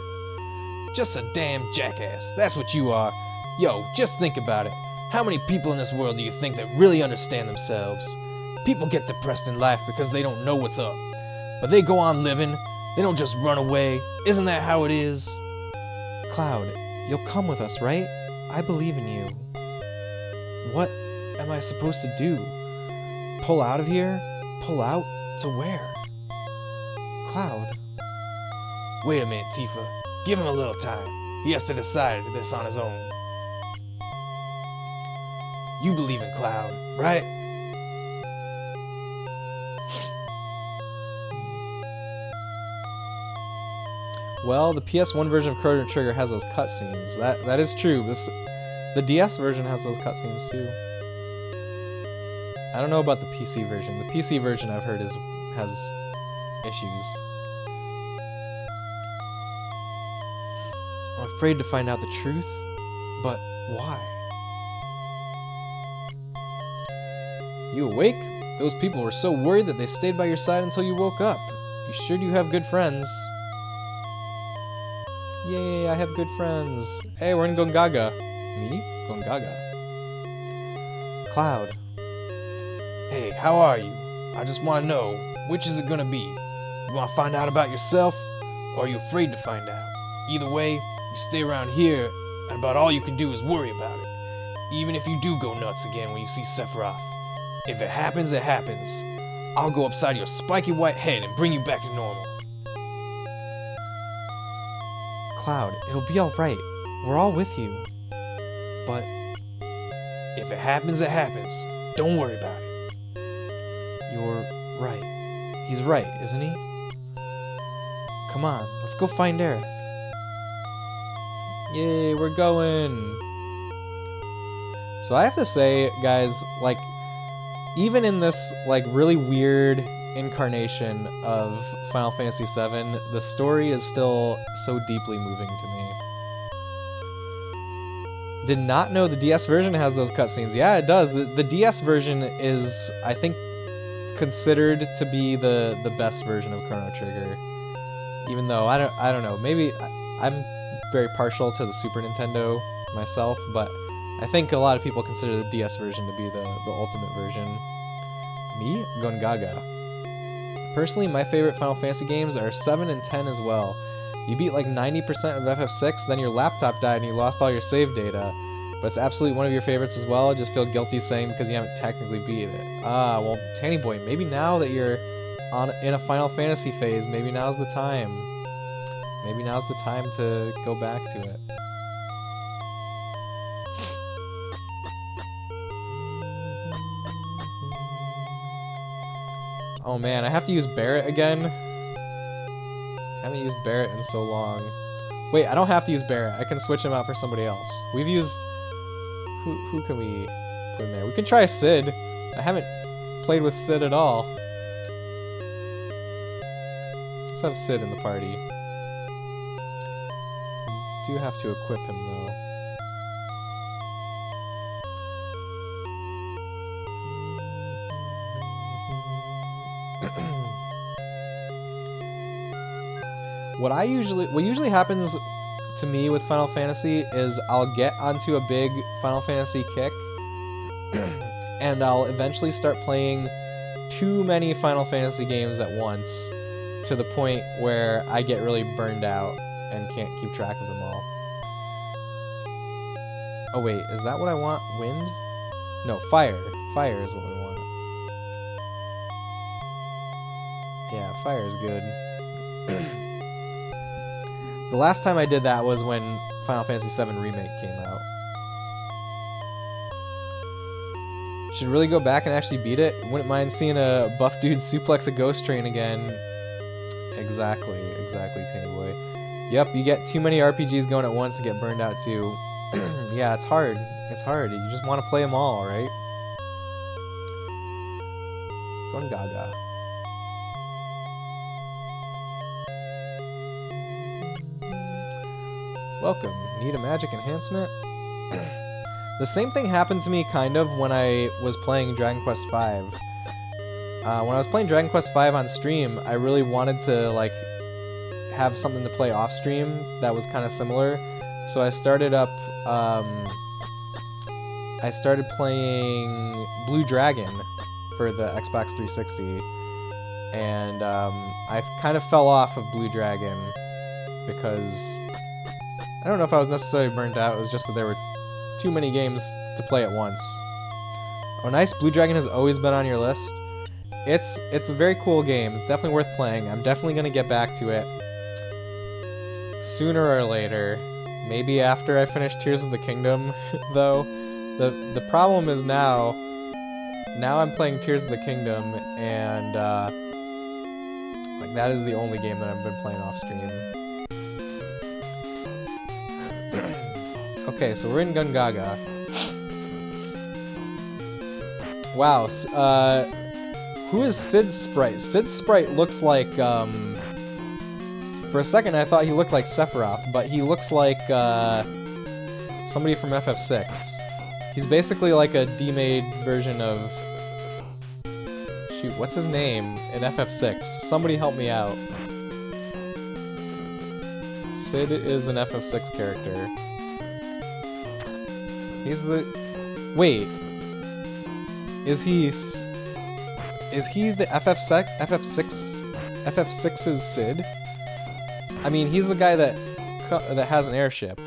Just a damn jackass. That's what you are. Yo, just think about it. How many people in this world do you think that really understand themselves? People get depressed in life because they don't know what's up. But they go on living. They don't just run away. Isn't that how it is? Cloud, you'll come with us, right? I believe in you. What am I supposed to do? Pull out of here? Pull out? To where? Cloud. Wait a minute, Tifa. Give him a little time. He has to decide this on his own. You believe in Cloud, right? Well, the PS1 version of Chrono Trigger has those cutscenes. That is true. The DS version has those cutscenes too. I don't know about the PC version. The PC version I've heard has issues. I'm afraid to find out the truth, but why? You awake? Those people were so worried that they stayed by your side until you woke up. You sure do have good friends. Yay, I have good friends. Hey, we're in Gongaga. Me? Gongaga. Cloud. Hey, how are you? I just want to know, which is it gonna be? You want to find out about yourself, or are you afraid to find out? Either way, you stay around here, and about all you can do is worry about it. Even if you do go nuts again when you see Sephiroth. If it happens, it happens. I'll go upside your spiky white head and bring you back to normal. Cloud, it'll be alright. We're all with you. But if it happens, it happens. Don't worry about it. You're right. He's right, isn't he? Come on, let's go find Aerith. Yay, we're going! So I have to say, guys, like, even in this, like, really weird incarnation of Final Fantasy VII, the story is still so deeply moving to me. Did not know the DS version has those cutscenes. Yeah, it does. The DS version is, I think, considered to be the best version of Chrono Trigger. Even though, I don't know, maybe I'm very partial to the Super Nintendo myself, but I think a lot of people consider the DS version to be the ultimate version. Me? Gongaga. Personally, my favorite Final Fantasy games are 7 and 10 as well. You beat like 90% of FF6, then your laptop died and you lost all your save data. But it's absolutely one of your favorites as well. I just feel guilty saying because you haven't technically beat it. Ah, well, Tanny Boy, maybe now that you're in a Final Fantasy phase, maybe now's the time. Maybe now's the time to go back to it. Oh man, I have to use Barret again? I haven't used Barret in so long. Wait, I don't have to use Barret. I can switch him out for somebody else. We've used... Who can we put in there? We can try Sid. I haven't played with Sid at all. Let's have Sid in the party. Do have to equip him though. What usually happens to me with Final Fantasy is I'll get onto a big Final Fantasy kick and I'll eventually start playing too many Final Fantasy games at once to the point where I get really burned out and can't keep track of them all. Oh wait, is that what I want? Wind? No, fire. Fire is what we want. Yeah, fire is good. The last time I did that was when Final Fantasy VII Remake came out. Should really go back and actually beat it. Wouldn't mind seeing a buff dude suplex a ghost train again. Exactly, Tanny Boy. Yep, you get too many RPGs going at once and get burned out too. Yeah, it's hard. It's hard. You just want to play them all, right? Gongaga. Welcome. Need a magic enhancement? The same thing happened to me kind of when I was playing Dragon Quest V. When I was playing Dragon Quest V on stream, I really wanted to like have something to play off stream that was kind of similar. So I started up I started playing Blue Dragon for the Xbox 360, and I kind of fell off of Blue Dragon because I don't know if I was necessarily burnt out. It was just that there were too many games to play at once. Oh, nice. Blue Dragon has always been on your list. It's a very cool game. It's definitely worth playing. I'm definitely going to get back to it sooner or later. Maybe after I finish Tears of the Kingdom, though. The problem is now I'm playing Tears of the Kingdom, and like that is the only game that I've been playing off stream. Okay, so we're in Gongaga. Wow, who is Sid's sprite? Sid's sprite looks like, for a second I thought he looked like Sephiroth, but he looks like, somebody from FF6. He's basically like a demade version of... Shoot, what's his name in FF6? Somebody help me out. Sid is an FF6 character. He's the... Wait. Is he the FF6's Sid? I mean, he's the guy that has an airship.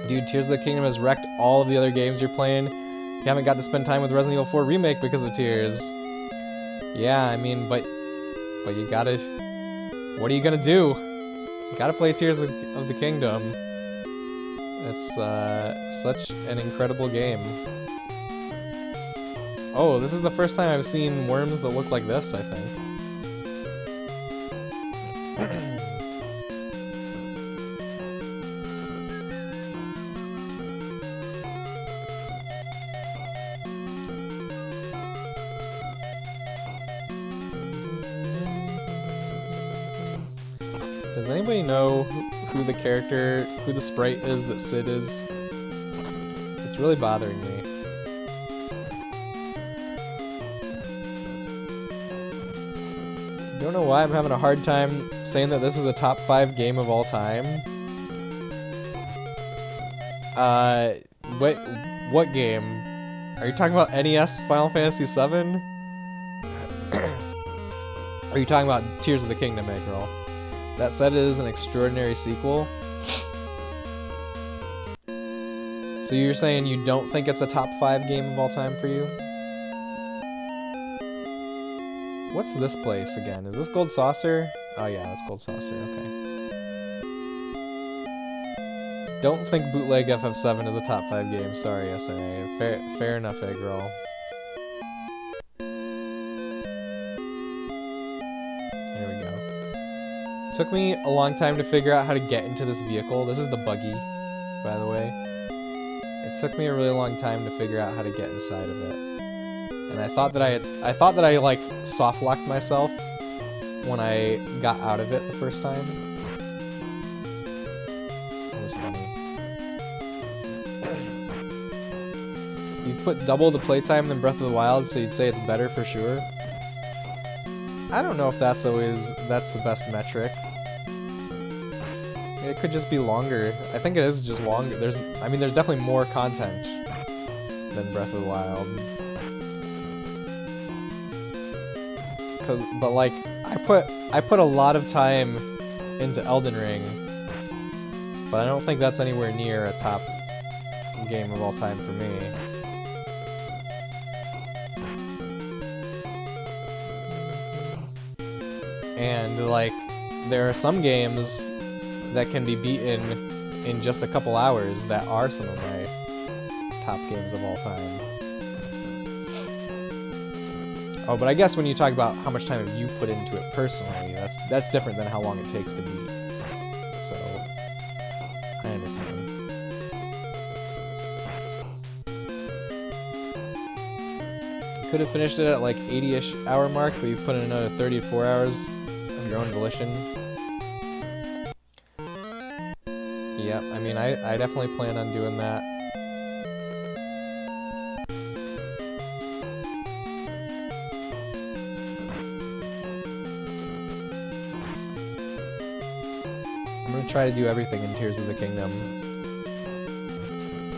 Dude, Tears of the Kingdom has wrecked all of the other games you're playing. You haven't got to spend time with Resident Evil 4 Remake because of Tears. Yeah, I mean, but you gotta... What are you gonna do? You gotta play Tears of the Kingdom. It's such an incredible game. Oh, this is the first time I've seen worms that look like this, I think. Does anybody know who the sprite is that Sid is? It's really bothering me. Don't know why I'm having a hard time saying that this is a top 5 game of all time. What game? Are you talking about NES Final Fantasy VII? Are you talking about Tears of the Kingdom, Girl? That said, it is an extraordinary sequel. So you're saying you don't think it's a top 5 game of all time for you? What's this place again? Is this Gold Saucer? Oh yeah, that's Gold Saucer, okay. Don't think Bootleg FF7 is a top 5 game, sorry SNA. Fair enough, egg roll. Here we go. Took me a long time to figure out how to get into this vehicle. This is the buggy, by the way. It took me a really long time to figure out how to get inside of it. And I thought that I like soft locked myself when I got out of it the first time. That was funny. You've put double the playtime than Breath of the Wild, so you'd say it's better for sure. I don't know if that's the best metric. It could just be longer. I think it is just longer. There's definitely more content than Breath of the Wild. But like, I put a lot of time into Elden Ring, but I don't think that's anywhere near a top game of all time for me. And like, there are some games that can be beaten in just a couple hours that are some of my top games of all time. Oh, but I guess when you talk about how much time have you put into it personally, that's different than how long it takes to beat. So, I understand. Could have finished it at like 80-ish hour mark, but you've put in another 34 hours of your own volition. Yep, I mean, I definitely plan on doing that. I'm gonna try to do everything in Tears of the Kingdom.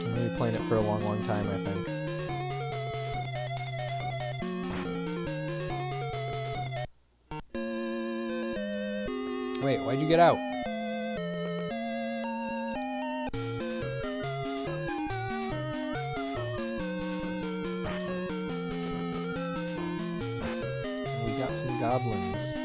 I'm gonna be playing it for a long, long time, I think. Wait, why'd you get out? We got some goblins.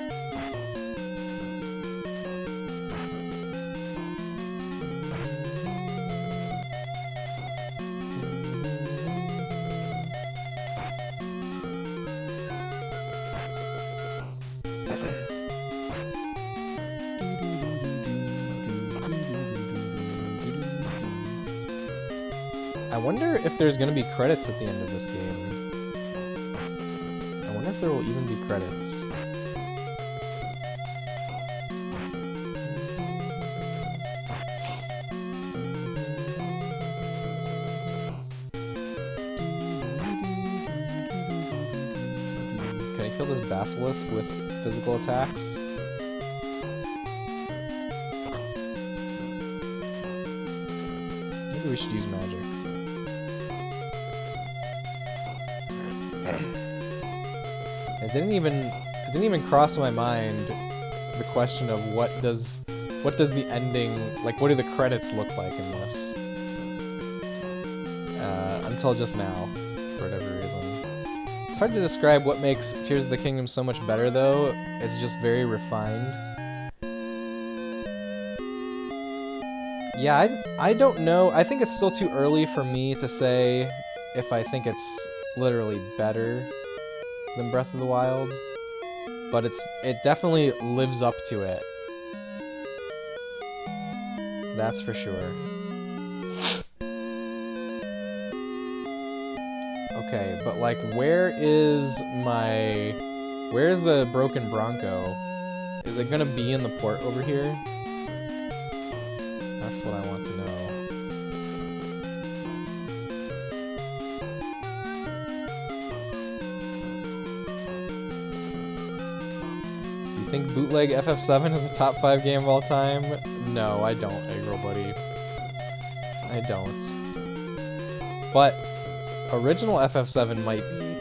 I wonder if there's gonna be credits at the end of this game. I wonder if there will even be credits. kill this basilisk with physical attacks? Maybe we should use magic. It didn't even cross my mind the question of what does the ending, like, what do the credits look like in this? Until just now, for whatever reason. It's hard to describe what makes Tears of the Kingdom so much better, though. It's just very refined. Yeah, I don't know. I think it's still too early for me to say if I think it's literally better than Breath of the Wild, but it definitely lives up to it. That's for sure. Okay, but like, where's the broken Bronco? Is it gonna be in the port over here? That's what I want to know. Do you think bootleg FF7 is a top 5 game of all time? No, I don't, Eggroll Buddy. I don't. But original FF7 might be.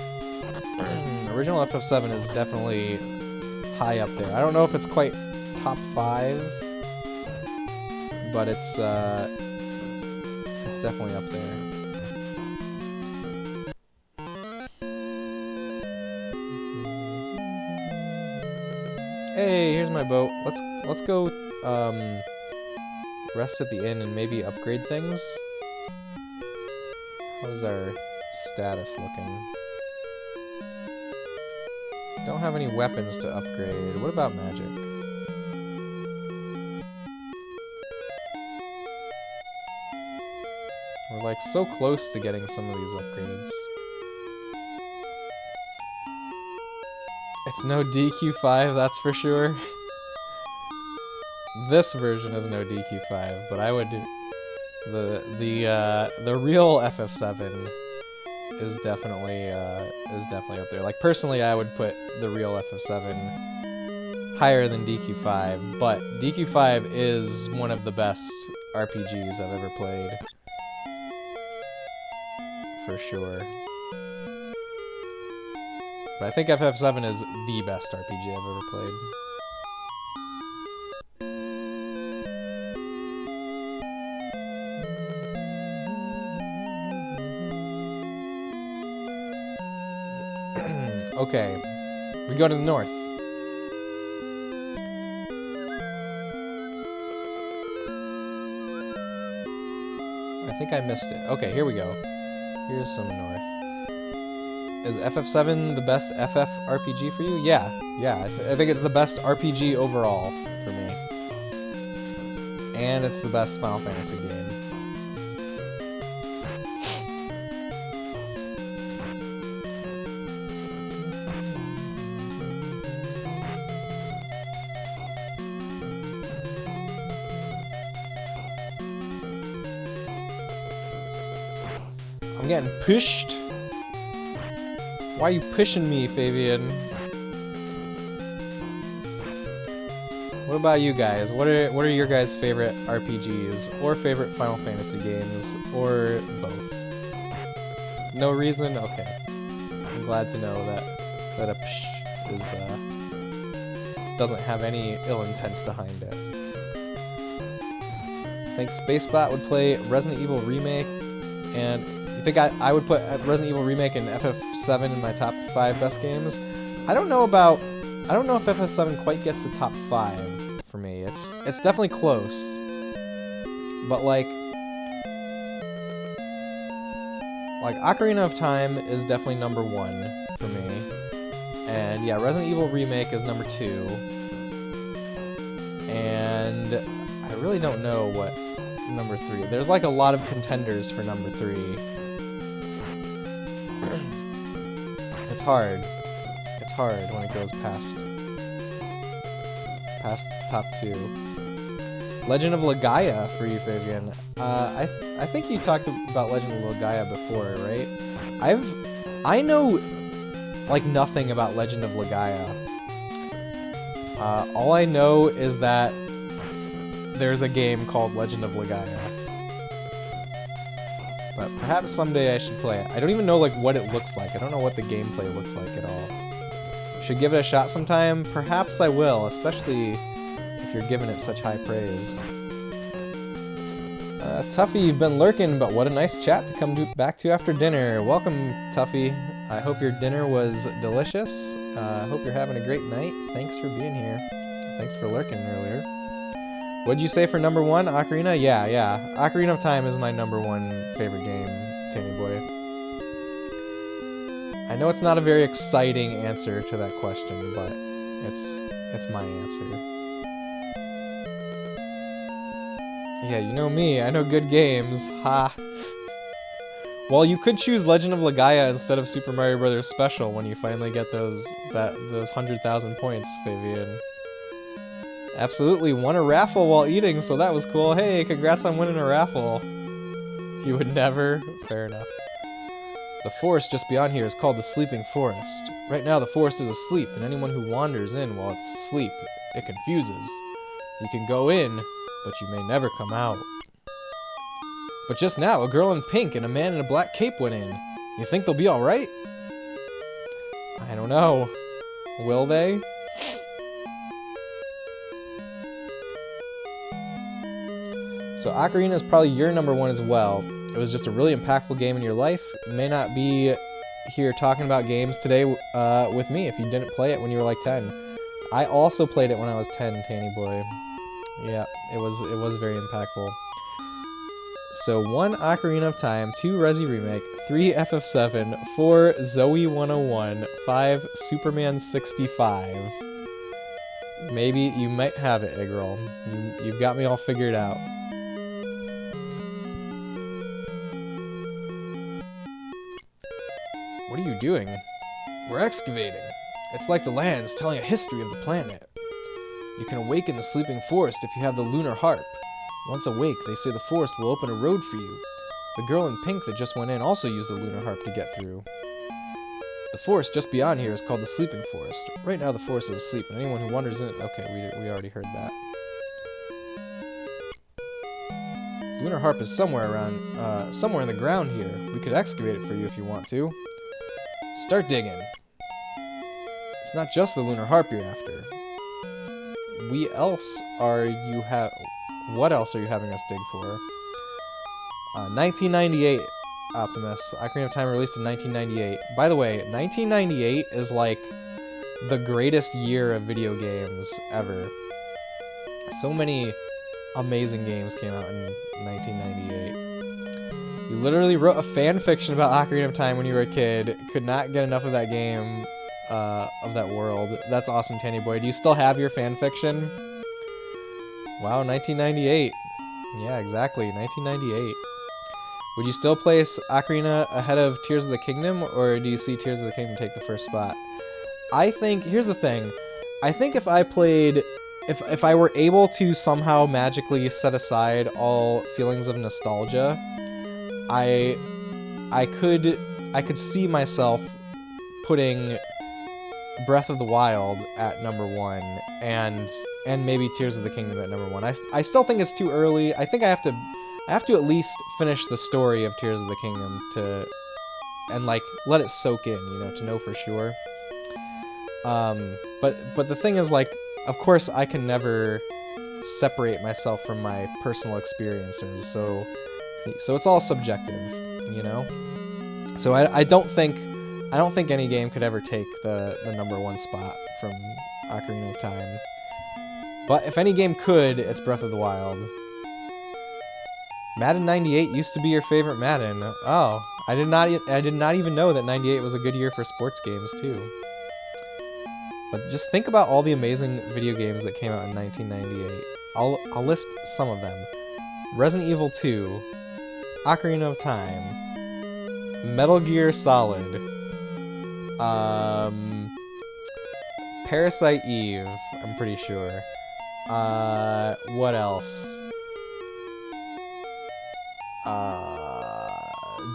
Original FF7 is definitely high up there. I don't know if it's quite top 5, but it's definitely up there. Hey, here's my boat. Let's go rest at the inn and maybe upgrade things. How's our status looking? Don't have any weapons to upgrade. What about magic? We're like so close to getting some of these upgrades. It's no DQ5, that's for sure. This version is no DQ5, but I would the real FF7 is definitely up there. Like, personally, I would put the real FF7 higher than DQ5, but DQ5 is one of the best RPGs I've ever played. For sure. But I think FF7 is the best RPG I've ever played. Okay, we go to the north. I think I missed it. Okay, here we go. Here's some north. Is FF7 the best FF RPG for you? Yeah. I think it's the best RPG overall for me. And it's the best Final Fantasy game. I'm getting pushed. Why are you pushing me, Fabian? What about you guys? What are your guys' favorite RPGs or favorite Final Fantasy games or both? No reason? Okay. I'm glad to know that a psh is doesn't have any ill intent behind it. I think Spacebot would play Resident Evil Remake, and I think I would put Resident Evil Remake and FF7 in my top 5 best games. I don't know if FF7 quite gets the top 5 for me. It's definitely close. But like Ocarina of Time is definitely number 1 for me. And yeah, Resident Evil Remake is number 2. And I really don't know what number 3. There's like a lot of contenders for number 3. It's hard. It's hard when it goes past top 2. Legend of Legaia for you, Fabian. I think you talked about Legend of Legaia before, right? I know like nothing about Legend of Legaia. All I know is that there's a game called Legend of Legaia. But perhaps someday I should play it. I don't even know like what it looks like. I don't know what the gameplay looks like at all. Should give it a shot sometime? Perhaps I will, especially if you're giving it such high praise. Tuffy, you've been lurking, but what a nice chat to come back to after dinner. Welcome, Tuffy. I hope your dinner was delicious. I hope you're having a great night. Thanks for being here. Thanks for lurking earlier. What'd you say for number 1? Ocarina? Yeah. Ocarina of Time is my number 1 favorite game, Tanny Boy. I know it's not a very exciting answer to that question, but it's my answer. Yeah, you know me. I know good games. Ha! Well, you could choose Legend of Legaia instead of Super Mario Bros. Special when you finally get those 100,000 points, Fabian. Absolutely, won a raffle while eating, so that was cool. Hey, congrats on winning a raffle. You would never? Fair enough. The forest just beyond here is called the Sleeping Forest. Right now the forest is asleep, and anyone who wanders in while it's asleep, it confuses. You can go in, but you may never come out. But just now, a girl in pink and a man in a black cape went in. You think they'll be alright? I don't know. Will they? So Ocarina is probably your number 1 as well. It was just a really impactful game in your life. You may not be here talking about games today with me if you didn't play it when you were like 10. I also played it when I was 10, Tanny Boy. Yeah, it was very impactful. So 1 Ocarina of Time, 2 Resi Remake, 3 FF7, 4 Zoe 101, 5 Superman 65. Maybe you might have it, Eggroll. You've got me all figured out. What are you doing? We're excavating. It's like the land's telling a history of the planet. You can awaken the sleeping forest if you have the lunar harp. Once awake, they say the forest will open a road for you. The girl in pink that just went in also used the lunar harp to get through. The forest just beyond here is called the Sleeping Forest. Right now the forest is asleep, and anyone who wanders in... Okay, we already heard that. Lunar harp is somewhere around, somewhere in the ground here. We could excavate it for you if you want to. Start digging. It's not just the lunar harp you're after. What else are you having us dig for? 1998, Optimus. Ocarina of Time released in 1998. By the way, 1998 is like the greatest year of video games ever. So many amazing games came out in 1998. You literally wrote a fan fiction about Ocarina of Time when you were a kid. Could not get enough of that game, of that world. That's awesome, Tanny Boy. Do you still have your fan fiction? Wow, 1998. Yeah, exactly, 1998. Would you still place Ocarina ahead of Tears of the Kingdom, or do you see Tears of the Kingdom take the first spot? I think, here's the thing. I think if I played, if I were able to somehow magically set aside all feelings of nostalgia, I could see myself putting Breath of the Wild at number 1, and maybe Tears of the Kingdom at number 1. I still think it's too early. I think I have to at least finish the story of Tears of the Kingdom and like let it soak in, you know, to know for sure. But the thing is, like, of course I can never separate myself from my personal experiences, so it's all subjective, you know. So I don't think any game could ever take the number 1 spot from Ocarina of Time. But if any game could, it's Breath of the Wild. Madden 98 used to be your favorite Madden. Oh, I did not even know that 98 was a good year for sports games too. But just think about all the amazing video games that came out in 1998. I'll list some of them. Resident Evil 2, Ocarina of Time, Metal Gear Solid, Parasite Eve, I'm pretty sure. What else?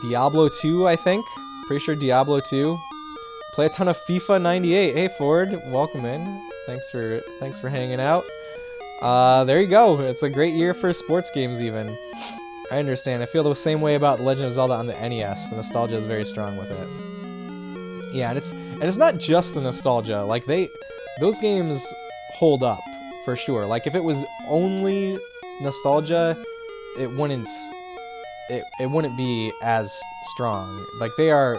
Diablo 2, I think. Pretty sure Diablo 2. play a ton of FIFA 98. Hey Ford, welcome in. Thanks for hanging out. There you go. It's a great year for sports games even. I understand. I feel the same way about Legend of Zelda on the NES. The nostalgia is very strong with it. Yeah, and it's not just the nostalgia. Like those games hold up for sure. Like if it was only nostalgia, it wouldn't be as strong. Like they are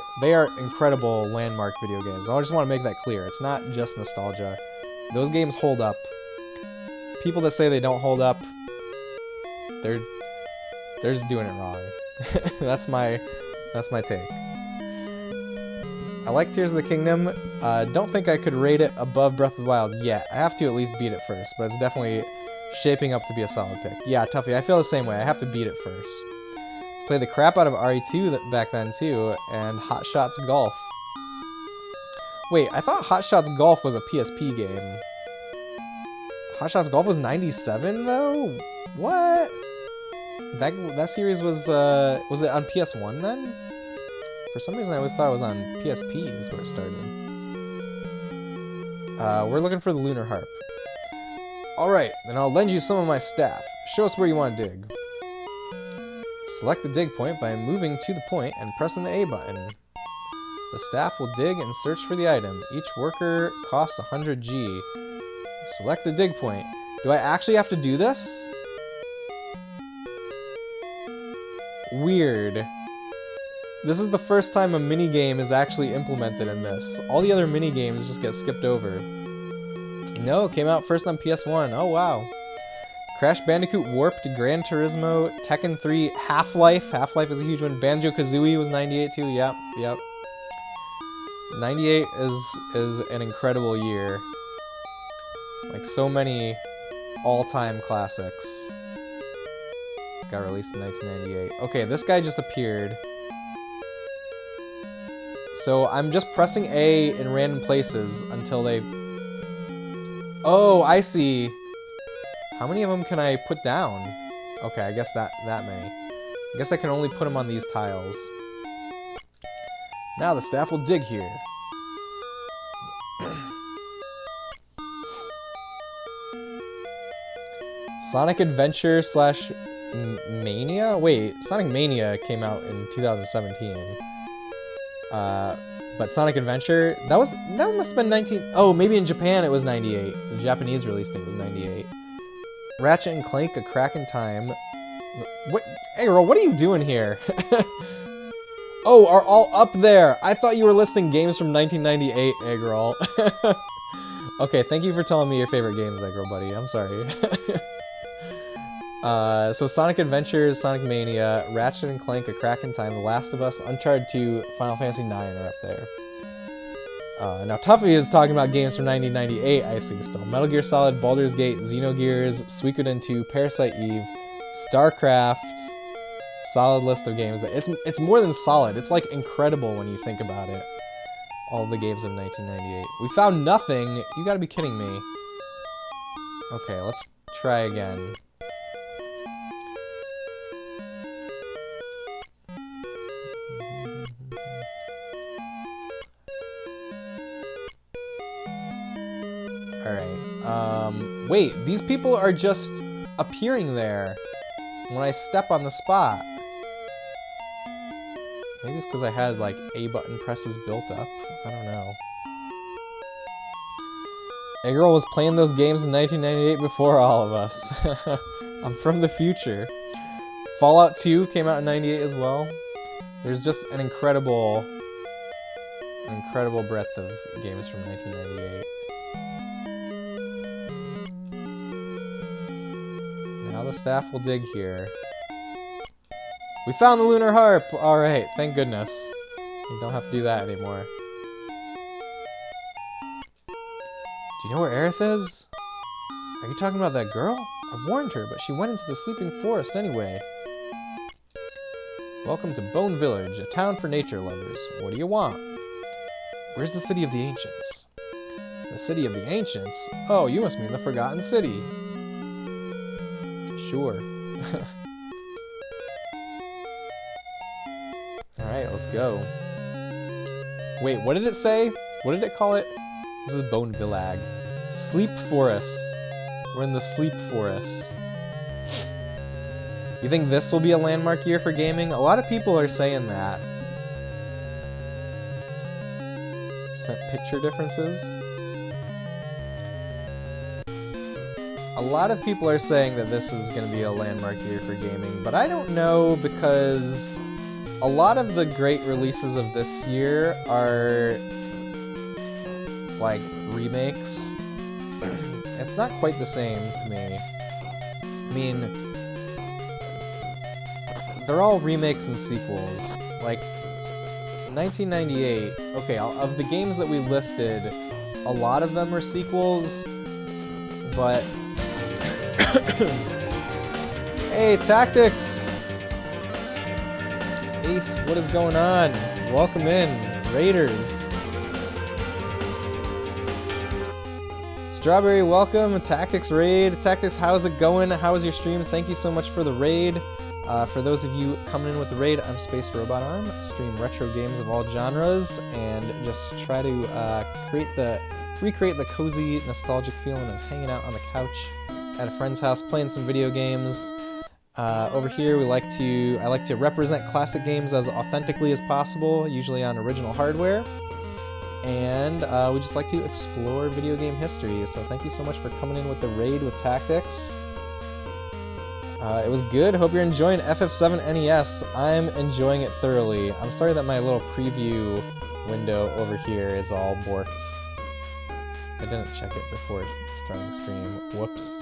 incredible landmark video games. I just want to make that clear. It's not just nostalgia. Those games hold up. People that say they don't hold up, they're just doing it wrong. that's my take. I like Tears of the Kingdom. Don't think I could rate it above Breath of the Wild yet. I have to at least beat it first, but it's definitely shaping up to be a solid pick. Yeah, Tuffy, I feel the same way. I have to beat it first. Played the crap out of RE2 back then too, and Hot Shots Golf. Wait, I thought Hot Shots Golf was a PSP game. Hot Shots Golf was 97 though? What? That series was it on PS1 then? For some reason I always thought it was on PSP is where it started. We're looking for the Lunar Harp. Alright, then I'll lend you some of my staff. Show us where you want to dig. Select the dig point by moving to the point and pressing the A button. The staff will dig and search for the item. Each worker costs 100 G. Select the dig point. Do I actually have to do this? Weird. This is the first time a minigame is actually implemented in this. All the other minigames just get skipped over. No, it came out first on PS1. Oh, wow. Crash Bandicoot Warped, Gran Turismo, Tekken 3, Half-Life. Half-Life is a huge one. Banjo-Kazooie was 98 too. Yep. 98 is an incredible year. Like so many all-time classics got released in 1998. Okay, this guy just appeared. So I'm just pressing A in random places until they... Oh, I see. How many of them can I put down? Okay, I guess that many. I guess I can only put them on these tiles. Now the staff will dig here. Sonic Adventure slash Mania? Wait, Sonic Mania came out in 2017. But Sonic Adventure, that must have been 19... Oh, maybe in Japan it was 98. The Japanese release date was 98. Ratchet and Clank, A Crack in Time. What? Hey, girl, what are you doing here? Oh, are all up there. I thought you were listing games from 1998, Eggroll. Okay, thank you for telling me your favorite games, Eggroll, buddy. I'm sorry. So Sonic Adventures, Sonic Mania, Ratchet and Clank, A Crack in Time, The Last of Us, Uncharted 2, Final Fantasy 9 are up there. Now Tuffy is talking about games from 1998, I see still. Metal Gear Solid, Baldur's Gate, Xenogears, Suikoden 2, Parasite Eve, StarCraft. Solid list of games. It's more than solid. It's like incredible when you think about it. All the games of 1998. We found nothing. You gotta be kidding me. Okay, let's try again. Alright, wait, these people are just appearing there when I step on the spot. Maybe it's because I had, like, A button presses built up. I don't know. A-Girl was playing those games in 1998 before all of us. I'm from the future. Fallout 2 came out in 98 as well. There's just an incredible breadth of games from 1998. Now the staff will dig here. We found the Lunar Harp! Alright, thank goodness. You don't have to do that anymore. Do you know where Aerith is? Are you talking about that girl? I warned her, but she went into the sleeping forest anyway. Welcome to Bone Village, a town for nature lovers. What do you want? Where's the City of the Ancients? The City of the Ancients? Oh, you must mean the Forgotten City. Sure. Alright, let's go. Wait, what did it say? What did it call it? This is Bone Villag. Sleep Forests. We're in the Sleep Forests. You think this will be a landmark year for gaming? A lot of people are saying that. Sent picture differences. A lot of people are saying that this is going to be a landmark year for gaming, but I don't know, because a lot of the great releases of this year are like remakes. It's not quite the same to me. I mean, they're all remakes and sequels. Like 1998, okay, of the games that we listed, a lot of them are sequels, but hey, Tactics! Ace, what is going on? Welcome in, Raiders. Strawberry, welcome. Tactics Raid. Tactics, how's it going? How was your stream? Thank you so much for the raid. For those of you coming in with the raid, I'm Space Robot Arm. I stream retro games of all genres and just try to recreate the cozy, nostalgic feeling of hanging out on the couch at a friend's house playing some video games. Over here, I like to represent classic games as authentically as possible, usually on original hardware. And we just like to explore video game history. So thank you so much for coming in with the raid with Tactics. It was good. Hope you're enjoying FF7 NES. I'm enjoying it thoroughly. I'm sorry that my little preview window over here is all borked. I didn't check it before starting the stream. Whoops.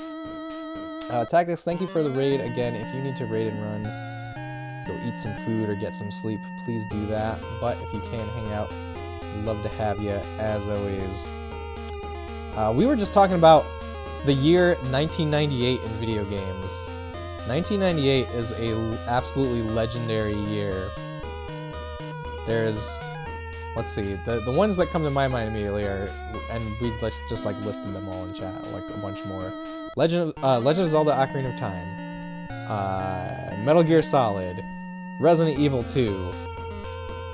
Tactics, thank you for the raid. Again, if you need to raid and run, go eat some food or get some sleep, please do that. But if you can hang out, love to have you, as always. We were just talking about the year 1998 in video games. 1998 is a absolutely legendary year. There's, let's see, the ones that come to my mind immediately are, and we just like listed them all in chat, like a bunch more. Legend of Zelda: Ocarina of Time, Metal Gear Solid, Resident Evil 2,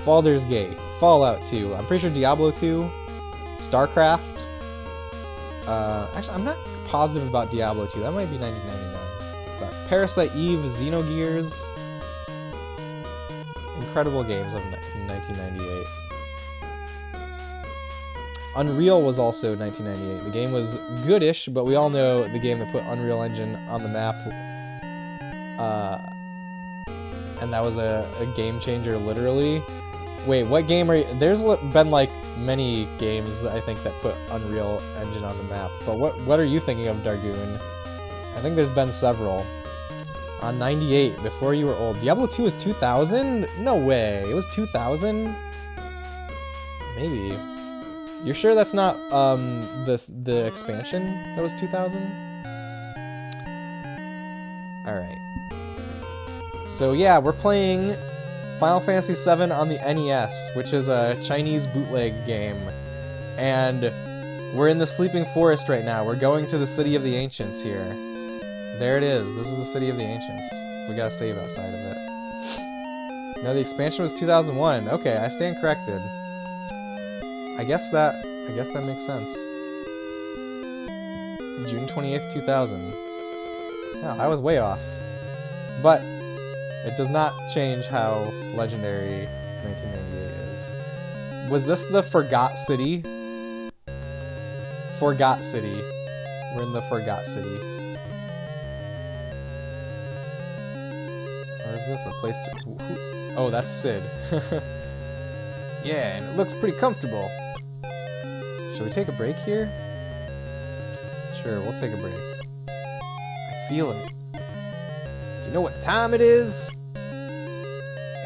Baldur's Gate, Fallout 2, I'm pretty sure Diablo 2, StarCraft. Actually, I'm not positive about Diablo 2, that might be 1999. But Parasite Eve, Xenogears, incredible games of 1998. Unreal was also 1998. The game was goodish, but we all know the game that put Unreal Engine on the map. And that was a game changer, literally. Wait, what game are you... There's been, like, many games that I think that put Unreal Engine on the map. But what are you thinking of, Dargoon? I think there's been several. 98, before you were old. Diablo 2 was 2000? No way. It was 2000? Maybe. You're sure that's not the expansion that was 2000? Alright. So yeah, we're playing Final Fantasy VII on the NES, which is a Chinese bootleg game. And we're in the Sleeping Forest right now. We're going to the City of the Ancients here. There it is. This is the City of the Ancients. We gotta save outside of it. No, the expansion was 2001. Okay, I stand corrected. I guess that makes sense. June 28th, 2000. No, I was way off. But it does not change how legendary 1998 is. Was this the Forgot City? Forgot City. We're in the Forgot City. Or is this a place to... Oh, that's Sid. Yeah, and it looks pretty comfortable. Should we take a break here? Sure, we'll take a break. I feel it. Do you know what time it is?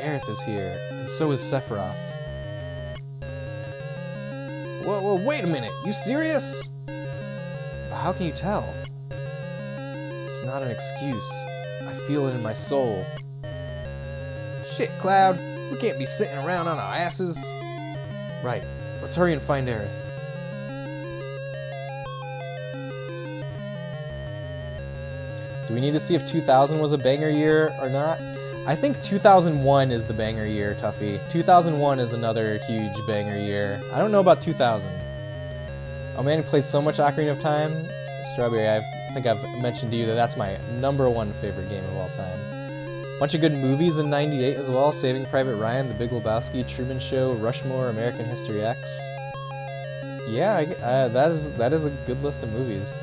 Aerith is here, and so is Sephiroth. Whoa, wait a minute. You serious? How can you tell? It's not an excuse. I feel it in my soul. Shit, Cloud. We can't be sitting around on our asses. Right. Let's hurry and find Aerith. Do we need to see if 2000 was a banger year or not? I think 2001 is the banger year, Tuffy. 2001 is another huge banger year. I don't know about 2000. Oh man, I played so much Ocarina of Time. Strawberry, I think I've mentioned to you that that's my #1 favorite game of all time. Bunch of good movies in '98 as well. Saving Private Ryan, The Big Lebowski, Truman Show, Rushmore, American History X. Yeah, that is a good list of movies.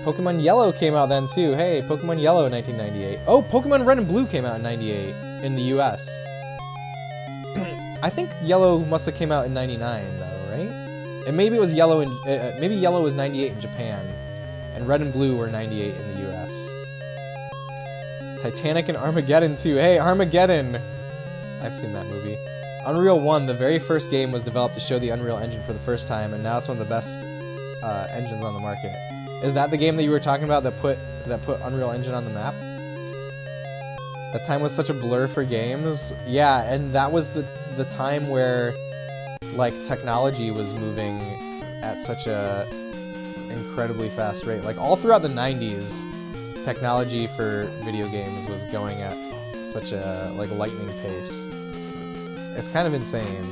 Pokemon Yellow came out then too. Hey, Pokemon Yellow in 1998. Oh, Pokemon Red and Blue came out in '98 in the US. I think Yellow must have came out in '99 though, right? And maybe it was Yellow in maybe Yellow was '98 in Japan, and Red and Blue were '98 in the US. Titanic and Armageddon too. Hey, Armageddon! I've seen that movie. Unreal 1, the very first game, was developed to show the Unreal Engine for the first time, and now it's one of the best engines on the market. Is that the game that you were talking about that put Unreal Engine on the map? That time was such a blur for games. Yeah, and that was the time where like technology was moving at such a incredibly fast rate. Like all throughout the 90s, technology for video games was going at such a like lightning pace. It's kind of insane.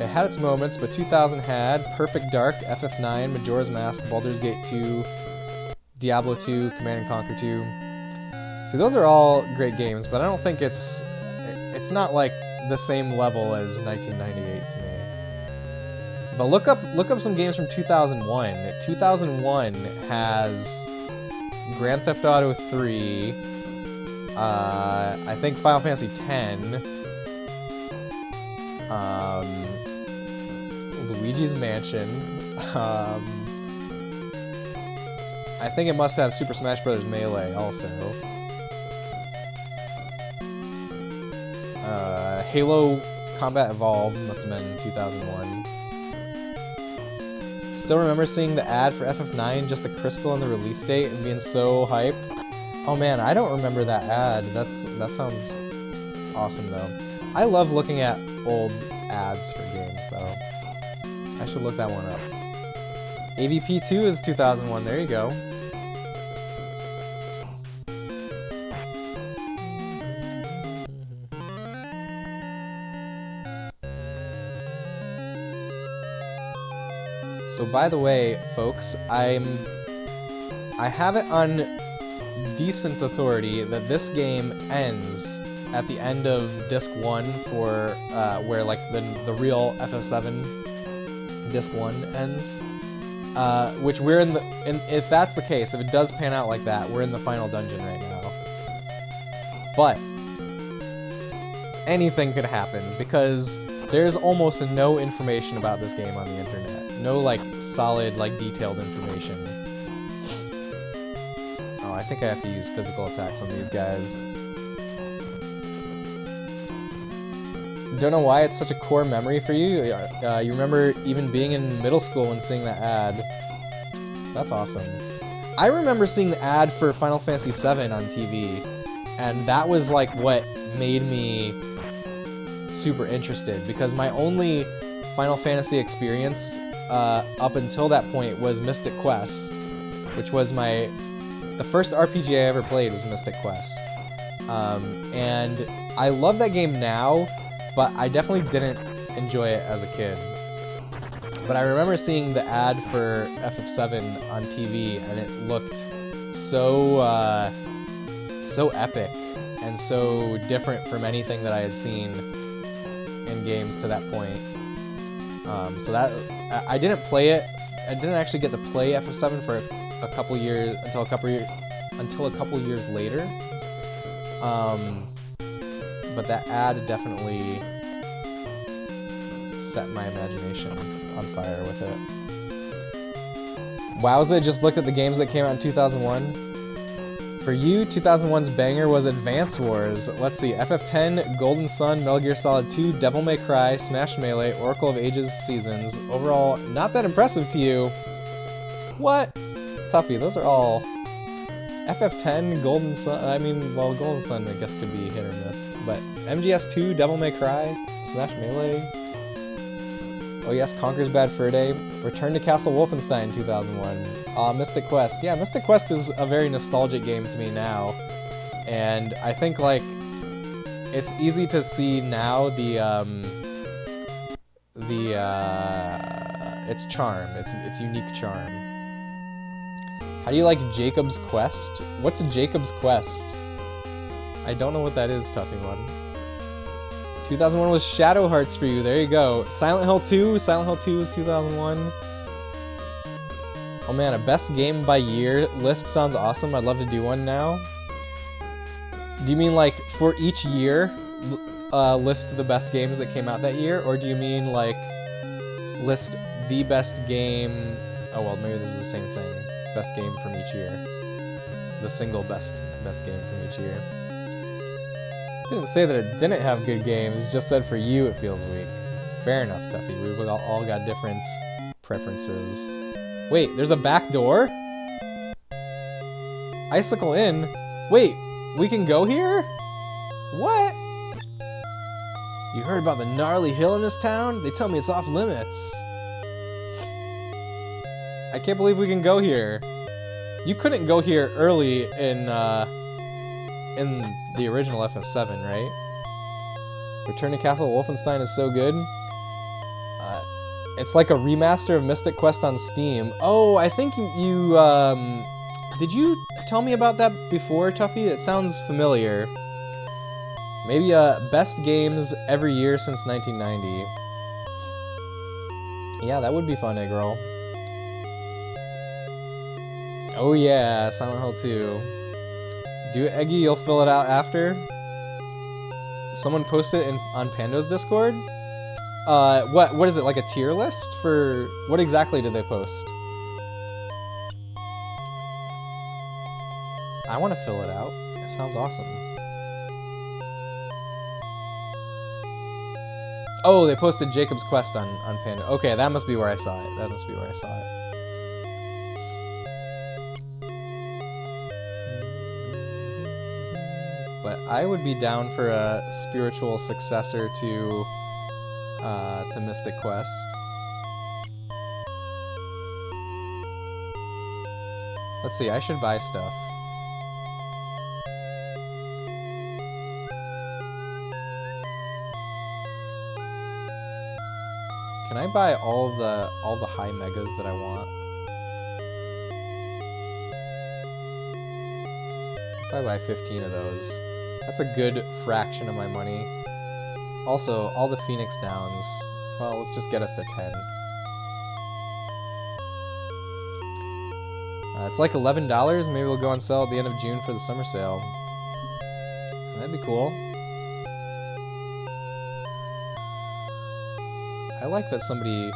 It had its moments, but 2000 had Perfect Dark, FF9, Majora's Mask, Baldur's Gate 2, Diablo 2, Command & Conquer 2. See, those are all great games, but I don't think it's not like the same level as 1998 to me. But look up some games from 2001. 2001 has Grand Theft Auto 3, I think Final Fantasy X, Luigi's Mansion, I think it must have Super Smash Bros. Melee also. Halo Combat Evolved must have been 2001. Still remember seeing the ad for FF9, just the crystal and the release date, and being so hype. Oh man, I don't remember that ad. That sounds awesome though. I love looking at old ads for games though. I should look that one up. AVP 2 is 2001, there you go. So by the way, folks, I have it on decent authority that this game ends at the end of disc 1 for where like the real FF7 disc 1 ends. Which we're in if that's the case, if it does pan out like that, we're in the final dungeon right now. But anything could happen because there's almost no information about this game on the internet. No like solid, like detailed information. Oh, I think I have to use physical attacks on these guys. Don't know why it's such a core memory for you. You remember even being in middle school and seeing that ad. That's awesome. I remember seeing the ad for Final Fantasy VII on TV, and that was like what made me super interested, because my only Final Fantasy experience up until that point was Mystic Quest, which was the first RPG I ever played was Mystic Quest. And I love that game now, but I definitely didn't enjoy it as a kid. But I remember seeing the ad for FF7 on TV, and it looked so epic and so different from anything that I had seen in games to that point. So that I didn't play it. I didn't actually get to play FF7 for a couple years until a couple years later. But that ad definitely set my imagination on fire with it. Wowza, just looked at the games that came out in 2001. For you, 2001's banger was Advance Wars. Let's see, FF10, Golden Sun, Metal Gear Solid 2, Devil May Cry, Smash Melee, Oracle of Ages Seasons. Overall, not that impressive to you. What? Tuffy, those are all... FF10, Golden Sun, I mean, well, Golden Sun I guess could be hit or miss. But MGS2, Devil May Cry, Smash Melee... Oh yes, Conker's Bad Fur Day. Return to Castle Wolfenstein 2001. Mystic Quest. Yeah, Mystic Quest is a very nostalgic game to me now. And I think, like, it's easy to see now its charm, its unique charm. How do you like Jacob's Quest? What's Jacob's Quest? I don't know what that is, Tuffy One. 2001 was Shadow Hearts for you. There you go. Silent Hill 2. Silent Hill 2 was 2001. Oh man, a best game by year list sounds awesome. I'd love to do one now. Do you mean like for each year, list the best games that came out that year, or do you mean like list the best game? Oh well, maybe this is the same thing. Best game from each year. The single best game from each year. Didn't say that it didn't have good games, just said for you it feels weak. Fair enough, Tuffy. We've all got different preferences. Wait, there's a back door? Icicle Inn? Wait, we can go here? What? You heard about the gnarly hill in this town? They tell me it's off limits. I can't believe we can go here. You couldn't go here early in the original FF7, right? Return to Castle Wolfenstein is so good. It's like a remaster of Mystic Quest on Steam. Oh, I think you did you tell me about that before, Tuffy? It sounds familiar. Maybe best games every year since 1990. Yeah, that would be fun, eh, girl? Oh yeah, Silent Hill 2. Do it, Eggy, you'll fill it out after. Someone posted it on Pando's Discord. What is it, like a tier list for what exactly did they post? I want to fill it out. It sounds awesome. Oh, they posted Jacob's Quest on Panda. Okay, that must be where I saw it. That must be where I saw it. But I would be down for a spiritual successor to Mystic Quest. Let's see, I should buy stuff. Can I buy all the high megas that I want? If I buy 15 of those, that's a good fraction of my money. Also, all the Phoenix Downs. Well, let's just get us to 10. It's like $11. Maybe we'll go on sale at the end of June for the summer sale. That'd be cool. I like that somebody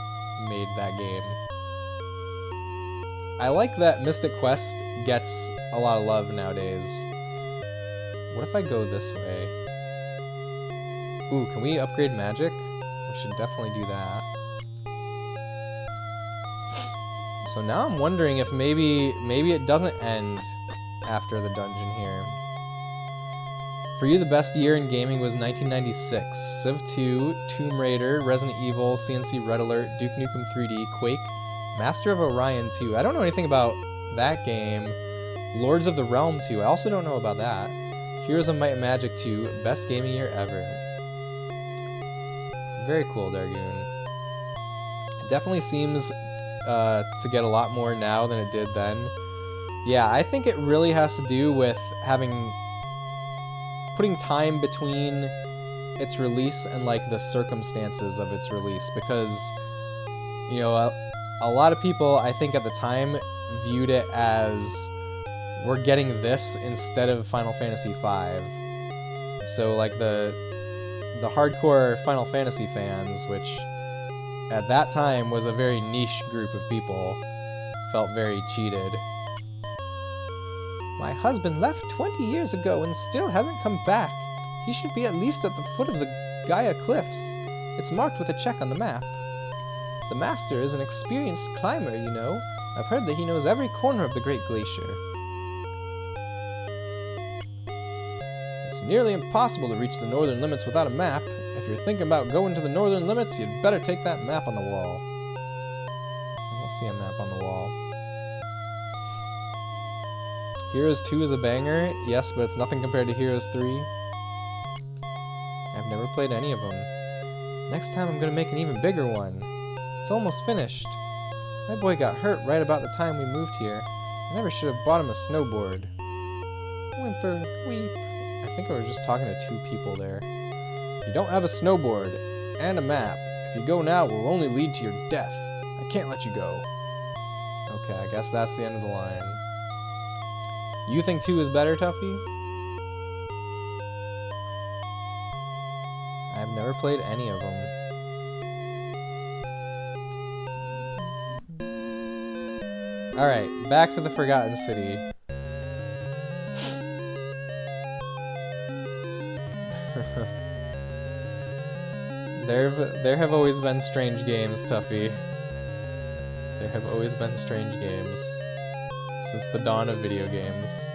made that game. I like that Mystic Quest gets a lot of love nowadays. What if I go this way? Ooh, can we upgrade magic? We should definitely do that. So now I'm wondering if maybe it doesn't end after the dungeon here. For you, the best year in gaming was 1996. Civ 2, Tomb Raider, Resident Evil, CNC Red Alert, Duke Nukem 3D, Quake, Master of Orion 2. I don't know anything about that game. Lords of the Realm 2. I also don't know about that. Heroes of Might and Magic 2, best gaming year ever. Very cool, Dargoon. It definitely seems to get a lot more now than it did then. Yeah, I think it really has to do with putting time between its release and like the circumstances of its release, because you know a lot of people I think at the time viewed it as we're getting this instead of Final Fantasy V. So like the hardcore Final Fantasy fans, which at that time was a very niche group of people, felt very cheated. My husband left 20 years ago and still hasn't come back. He should be at least at the foot of the Gaia Cliffs. It's marked with a check on the map. The Master is an experienced climber, you know. I've heard that he knows every corner of the Great Glacier. It's nearly impossible to reach the northern limits without a map. If you're thinking about going to the northern limits, you'd better take that map on the wall. I don't see a map on the wall. Heroes 2 is a banger, yes, but it's nothing compared to Heroes 3. I've never played any of them. Next time I'm gonna make an even bigger one. It's almost finished. My boy got hurt right about the time we moved here. I never should have bought him a snowboard. Whimper, weep. I think I was just talking to 2 people there. You don't have a snowboard and a map. If you go now, it will only lead to your death. I can't let you go. Okay, I guess that's the end of the line. You think 2 is better, Tuffy? I've never played any of them. Alright, back to the Forgotten City. There have always been strange games, Tuffy. There have always been strange games. Since the dawn of video games.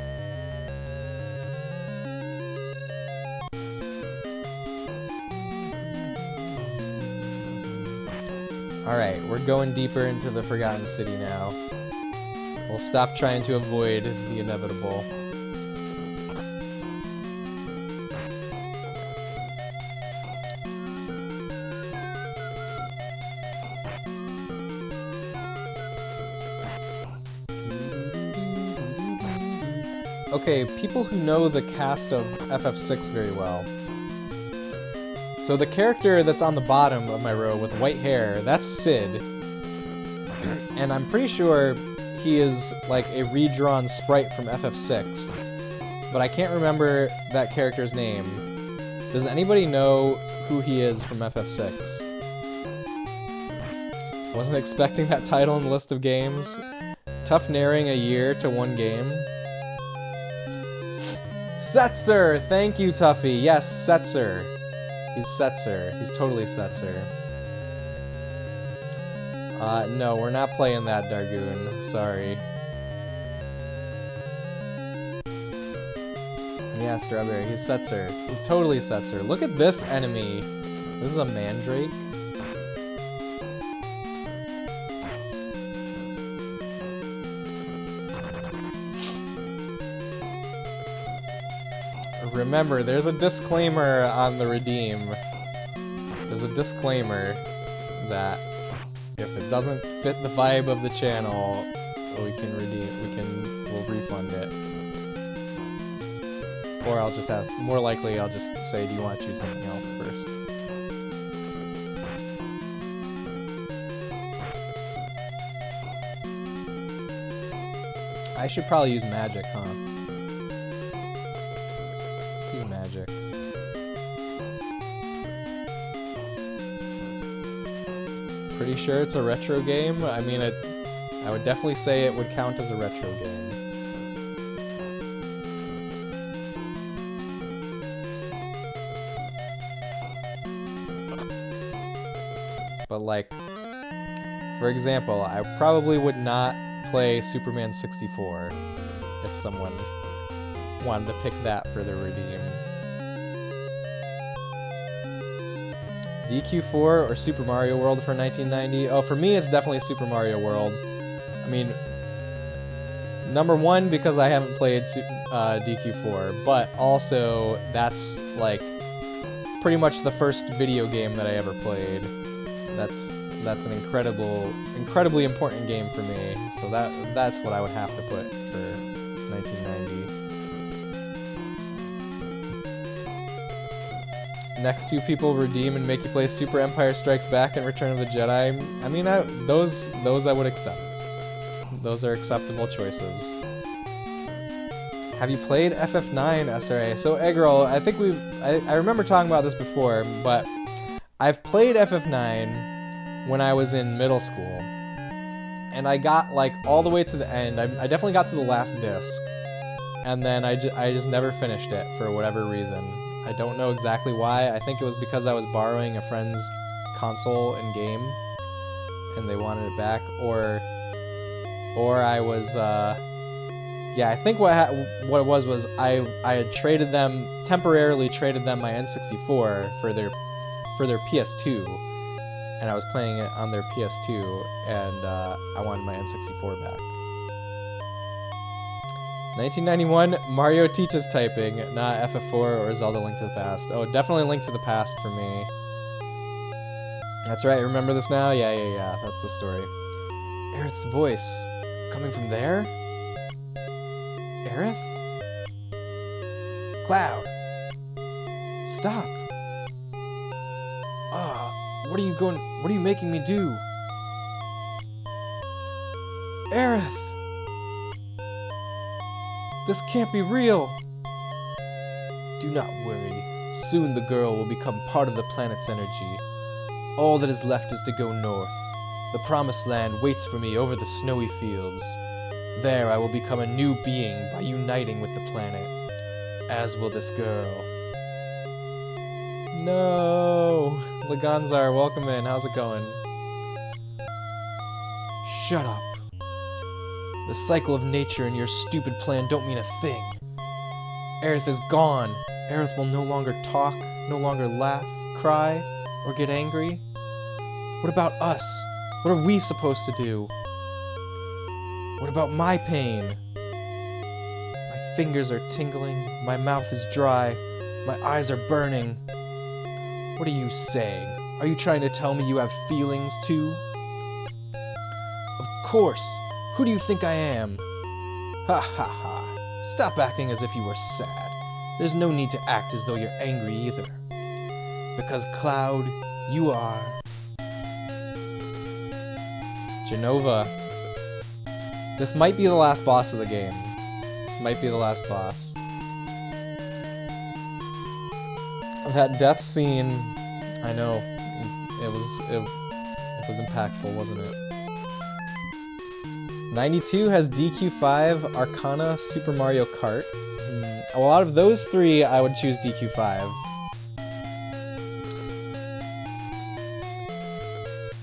Alright, we're going deeper into the Forgotten City now. We'll stop trying to avoid the inevitable. Okay, people who know the cast of FF6 very well. So the character that's on the bottom of my row with white hair, that's Sid. And I'm pretty sure he is like a redrawn sprite from FF6. But I can't remember that character's name. Does anybody know who he is from FF6? Wasn't expecting that title in the list of games. Tough narrowing a year to one game. Setzer! Thank you, Tuffy. Yes, Setzer. He's Setzer. He's totally Setzer. No, we're not playing that, Dargoon. Sorry. Yeah, Strawberry. He's Setzer. He's totally Setzer. Look at this enemy. This is a Mandrake. Remember, there's a disclaimer on the redeem. There's a disclaimer that if it doesn't fit the vibe of the channel, we'll refund it. Or I'll just ask, more likely I'll just say, do you want to choose something else first? I should probably use magic, huh? Magic. Pretty sure it's a retro game. I mean, I would definitely say it would count as a retro game. But like, for example, I probably would not play Superman 64 if someone wanted to pick that for their redeem. DQ4 or Super Mario World for 1990? Oh, for me it's definitely Super Mario World. I mean, number one, because I haven't played DQ4, but also that's like pretty much the first video game that I ever played. That's an incredibly important game for me. So that's what I would have to put for 1990. Next 2 people redeem and make you play Super Empire Strikes Back and Return of the Jedi. I mean, those I would accept. Those are acceptable choices. Have you played FF9 SRA? So Eggroll, I think I remember talking about this before, but I've played FF9 when I was in middle school, and I got like all the way to the end. I definitely got to the last disc, and then I just never finished it for whatever reason. I don't know exactly why. I think it was because I was borrowing a friend's console and game, and they wanted it back, or I was, yeah, I think what it was I had temporarily traded them my N64 for their for their PS2, and I was playing it on their PS2, and I wanted my N64 back. 1991, Mario teaches typing, not FF4 or Zelda Link to the Past. Oh, definitely Link to the Past for me. That's right, remember this now? Yeah, that's the story. Aerith's voice, coming from there? Aerith? Cloud! Stop! What are you making me do? Aerith! This can't be real! Do not worry. Soon the girl will become part of the planet's energy. All that is left is to go north. The promised land waits for me over the snowy fields. There I will become a new being by uniting with the planet. As will this girl. No! Laganzar, welcome in. How's it going? Shut up. The cycle of nature and your stupid plan don't mean a thing. Aerith is gone. Aerith will no longer talk, no longer laugh, cry, or get angry. What about us? What are we supposed to do? What about my pain? My fingers are tingling, my mouth is dry, my eyes are burning. What are you saying? Are you trying to tell me you have feelings too? Of course! Who do you think I am? Ha ha ha. Stop acting as if you were sad. There's no need to act as though you're angry either. Because Cloud, you are... Genova. This might be the last boss of the game. This might be the last boss. That death scene, I know, it was impactful, wasn't it? 92 has DQ5, Arcana, Super Mario Kart. Well, out of those three, I would choose DQ5.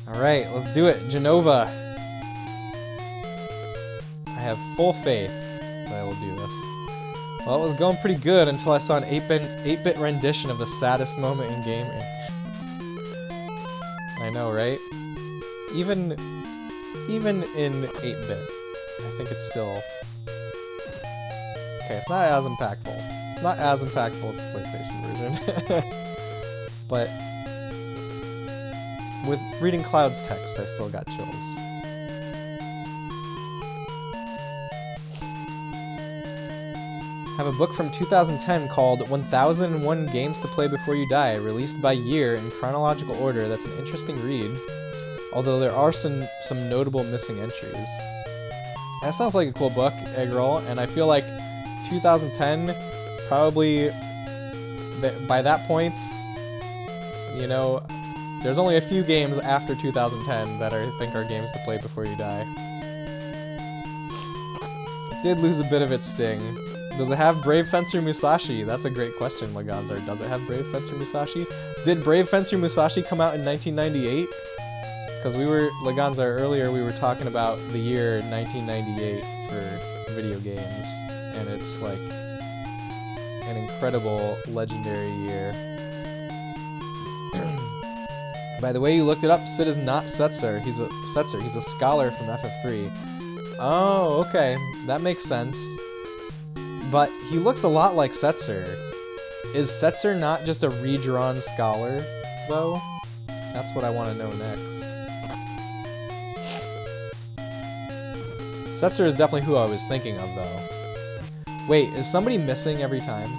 Alright, let's do it. Genova. I have full faith that I will do this. Well, it was going pretty good until I saw an 8-bit rendition of the saddest moment in gaming. I know, right? Even in 8-bit, I think it's still... Okay, it's not as impactful. It's not as impactful as the PlayStation version. But with reading Cloud's text, I still got chills. I have a book from 2010 called 1001 Games to Play Before You Die, released by year in chronological order. That's an interesting read, although there are some notable missing entries. That sounds like a cool book, Eggroll, and I feel like 2010, probably, by that point, you know, there's only a few games after 2010 that I think are games to play before you die. It did lose a bit of its sting. Does it have Brave Fencer Musashi? That's a great question, Laganzar. Does it have Brave Fencer Musashi? Did Brave Fencer Musashi come out in 1998? Because Laganzar, earlier we were talking about the year 1998 for video games, and it's like an incredible, legendary year. By the way, you looked it up, Sid is not Setzer. He's a scholar from FF3. Oh, okay. That makes sense. But he looks a lot like Setzer. Is Setzer not just a redrawn scholar, though? That's what I want to know next. Setzer is definitely who I was thinking of, though. Wait, is somebody missing every time?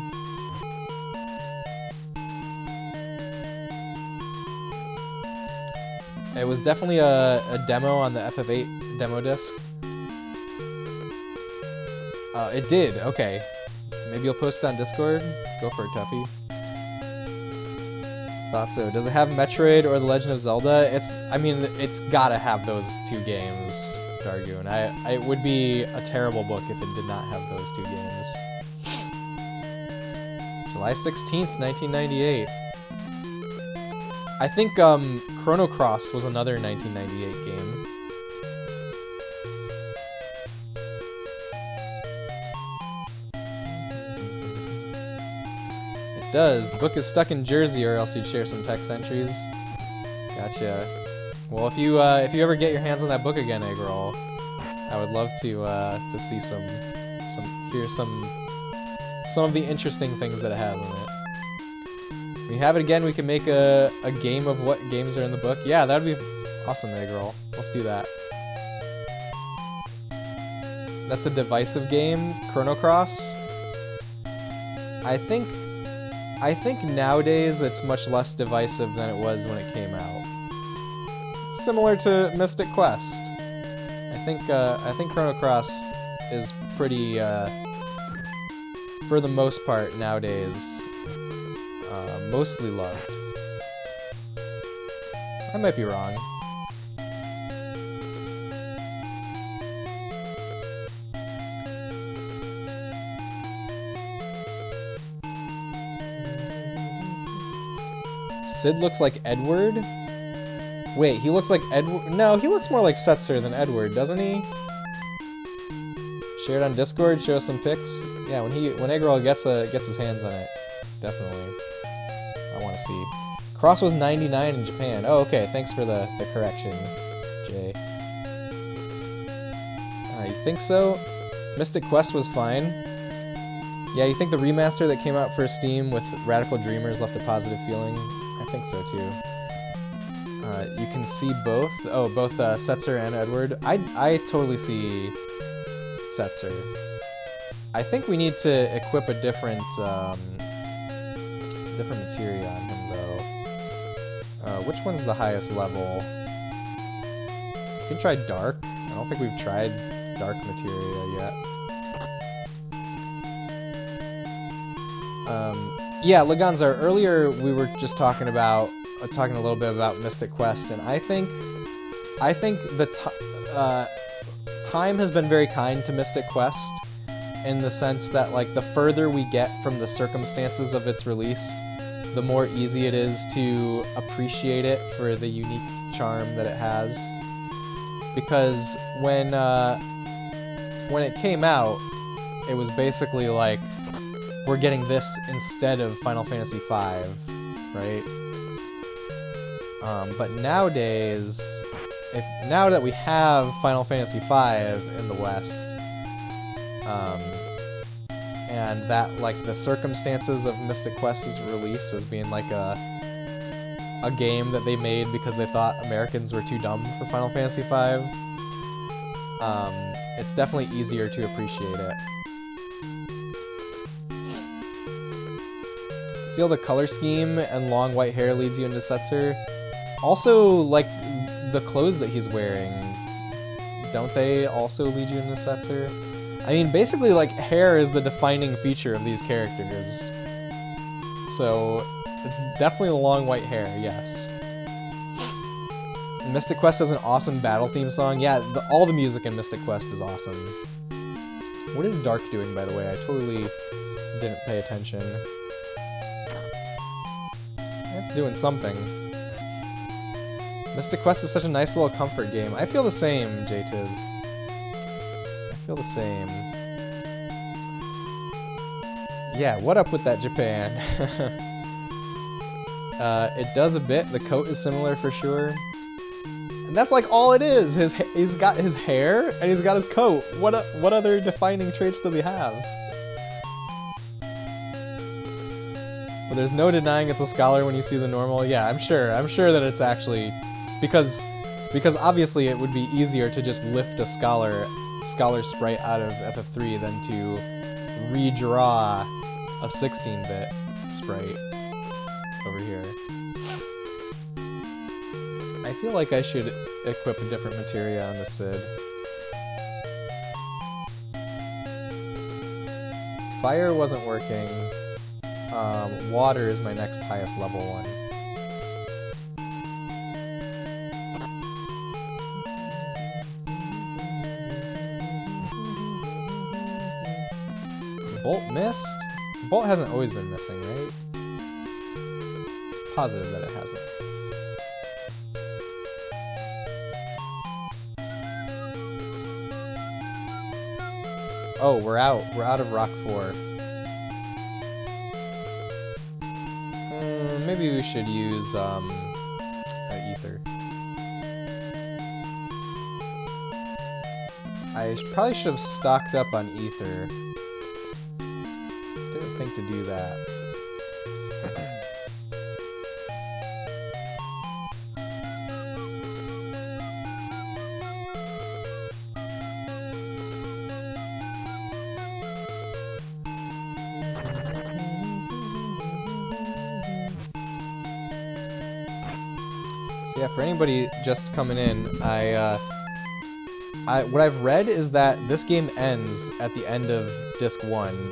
It was definitely a demo on the FF8 demo disc. It did, okay. Maybe you'll post it on Discord? Go for it, Tuffy. Thought so. Does it have Metroid or The Legend of Zelda? It's gotta have those two games, Dargoon. It would be a terrible book if it did not have those two games. July 16th, 1998. I think, Chrono Cross was another 1998 game. does. The book is stuck in Jersey, or else you'd share some text entries. Gotcha. Well, if you ever get your hands on that book again, Egg Roll, I would love to see hear some of the interesting things that it has in it. If we have it again, we can make a game of what games are in the book. Yeah, that would be awesome, Egg Roll. Let's do that. That's a divisive game, Chrono Cross. I think nowadays it's much less divisive than it was when it came out. Similar to Mystic Quest. I think Chrono Cross is pretty, for the most part nowadays, mostly loved. I might be wrong. Sid looks like Edward? Wait, he looks like Edward? No, he looks more like Setzer than Edward, doesn't he? Share it on Discord, show us some pics. Yeah, when Egg Roll gets his hands on it, definitely. I want to see. Cross was 99 in Japan. Oh, okay, thanks for the correction, Jay. You think so? Mystic Quest was fine. Yeah, you think the remaster that came out for Steam with Radical Dreamers left a positive feeling? I think so too. You can see both. Oh, both Setzer and Edward. I totally see Setzer. I think we need to equip a different materia on him though. Which one's the highest level? We can try Dark. I don't think we've tried Dark materia yet. Yeah, Laganzar, earlier we were just talking a little bit about Mystic Quest, and I think the time has been very kind to Mystic Quest in the sense that, like, the further we get from the circumstances of its release, the more easy it is to appreciate it for the unique charm that it has. Because when it came out, it was basically like, we're getting this instead of Final Fantasy V, right? But nowadays, now that we have Final Fantasy V in the West, and that, like, the circumstances of Mystic Quest's release as being like a game that they made because they thought Americans were too dumb for Final Fantasy V, it's definitely easier to appreciate it. Feel the color scheme and long white hair leads you into Setzer. Also, like, the clothes that he's wearing, don't they also lead you into Setzer? I mean, basically, like, hair is the defining feature of these characters. So, it's definitely the long white hair, yes. Mystic Quest has an awesome battle theme song. Yeah, all the music in Mystic Quest is awesome. What is Dark doing, by the way? I totally didn't pay attention. It's doing something. Mystic Quest is such a nice little comfort game. I feel the same, J-Tiz. I feel the same. Yeah, what up with that Japan? It does a bit. The coat is similar for sure. And that's like all it is. He's got his hair and he's got his coat. What other defining traits does he have? But there's no denying it's a scholar when you see the normal. Yeah, I'm sure that it's actually because obviously it would be easier to just lift a scholar sprite out of FF3 than to redraw a 16-bit sprite over here. I feel like I should equip a different materia on the Cid. Fire wasn't working. Water is my next highest level one. Bolt missed? Bolt hasn't always been missing, right? Positive that it hasn't. Oh, we're out. We're out of Rock 4. maybe we should use ether. I probably should have stocked up on ether. Didn't think to do that. So yeah, for anybody just coming in, what I've read is that this game ends at the end of Disc 1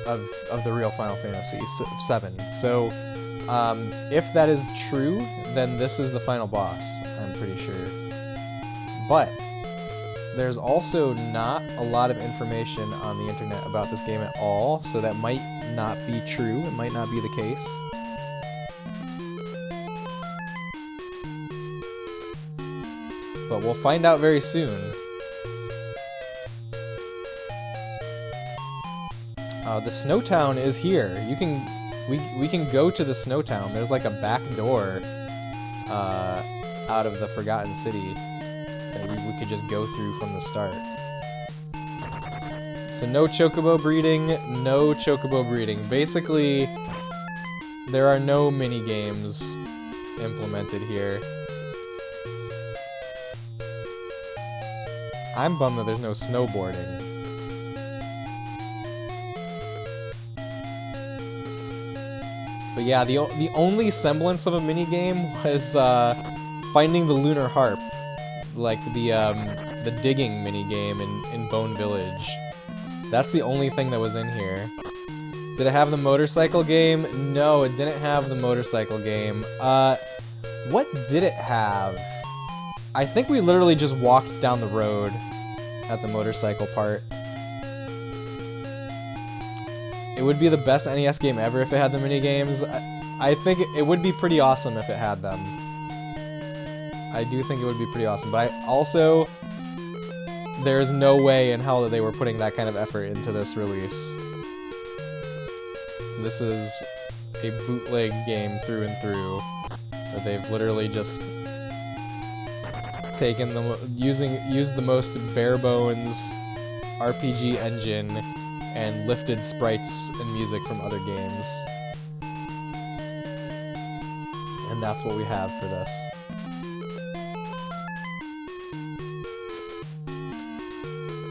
of the real Final Fantasy VII. So, if that is true, then this is the final boss, I'm pretty sure. But, there's also not a lot of information on the internet about this game at all, so that might not be true, it might not be the case. But we'll find out very soon. The Snow Town is here. We can go to the Snow Town. There's like a back door out of the Forgotten City that we could just go through from the start. So no chocobo breeding, no chocobo breeding. Basically, there are no mini games implemented here. I'm bummed that there's no snowboarding. But yeah, the only semblance of a minigame was finding the lunar harp, like the digging minigame in Bone Village. That's the only thing that was in here. Did it have the motorcycle game? No, it didn't have the motorcycle game. What did it have? I think we literally just walked down the road at the motorcycle part. It would be the best NES game ever if it had the minigames. I think it would be pretty awesome if it had them. I do think it would be pretty awesome, but I also... There's no way in hell that they were putting that kind of effort into this release. This is a bootleg game through and through. That they've literally just... taken used the most bare bones RPG engine and lifted sprites and music from other games. And that's what we have for this.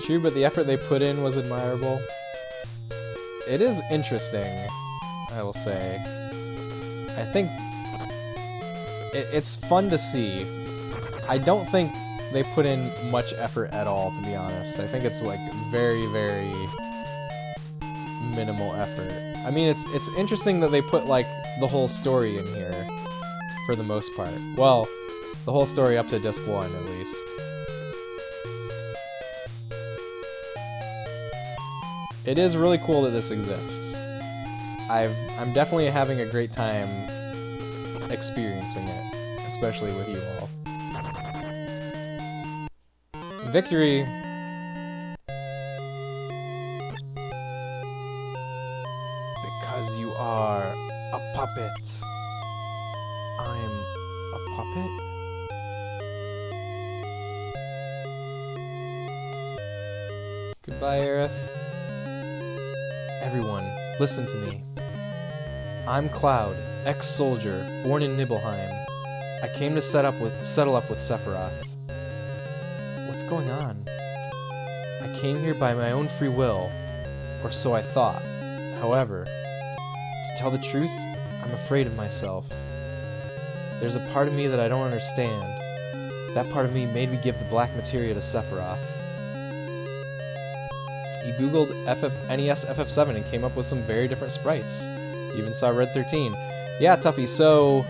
True, but the effort they put in was admirable. It is interesting, I will say. I think it's fun to see. I don't think they put in much effort at all, to be honest. I think it's like very, very minimal effort. I mean, it's interesting that they put like the whole story in here for the most part. Well, the whole story up to Disc 1 at least. It is really cool that this exists. I'm definitely having a great time experiencing it, especially with you all. Victory! Because you are a puppet. I'm a puppet? Goodbye, Aerith. Everyone, listen to me. I'm Cloud, ex-soldier, born in Nibelheim. I came to settle up with Sephiroth. What's going on? I came here by my own free will, or so I thought. However, to tell the truth, I'm afraid of myself. There's a part of me that I don't understand. That part of me made me give the black materia to Sephiroth. You googled NES FF7 and came up with some very different sprites. You even saw Red 13. Yeah, Tuffy, so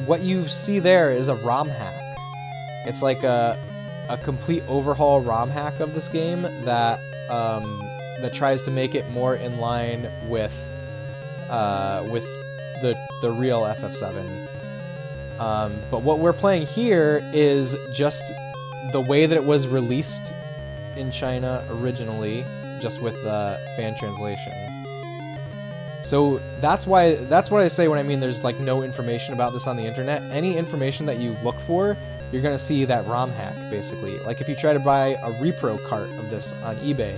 what you see there is a ROM hack. It's like a complete overhaul ROM hack of this game that that tries to make it more in line with the real FF7. But what we're playing here is just the way that it was released in China originally, just with fan translation. So that's what I say when I mean there's like no information about this on the internet. Any information that you look for, you're gonna see that ROM hack basically. Like if you try to buy a repro cart of this on eBay,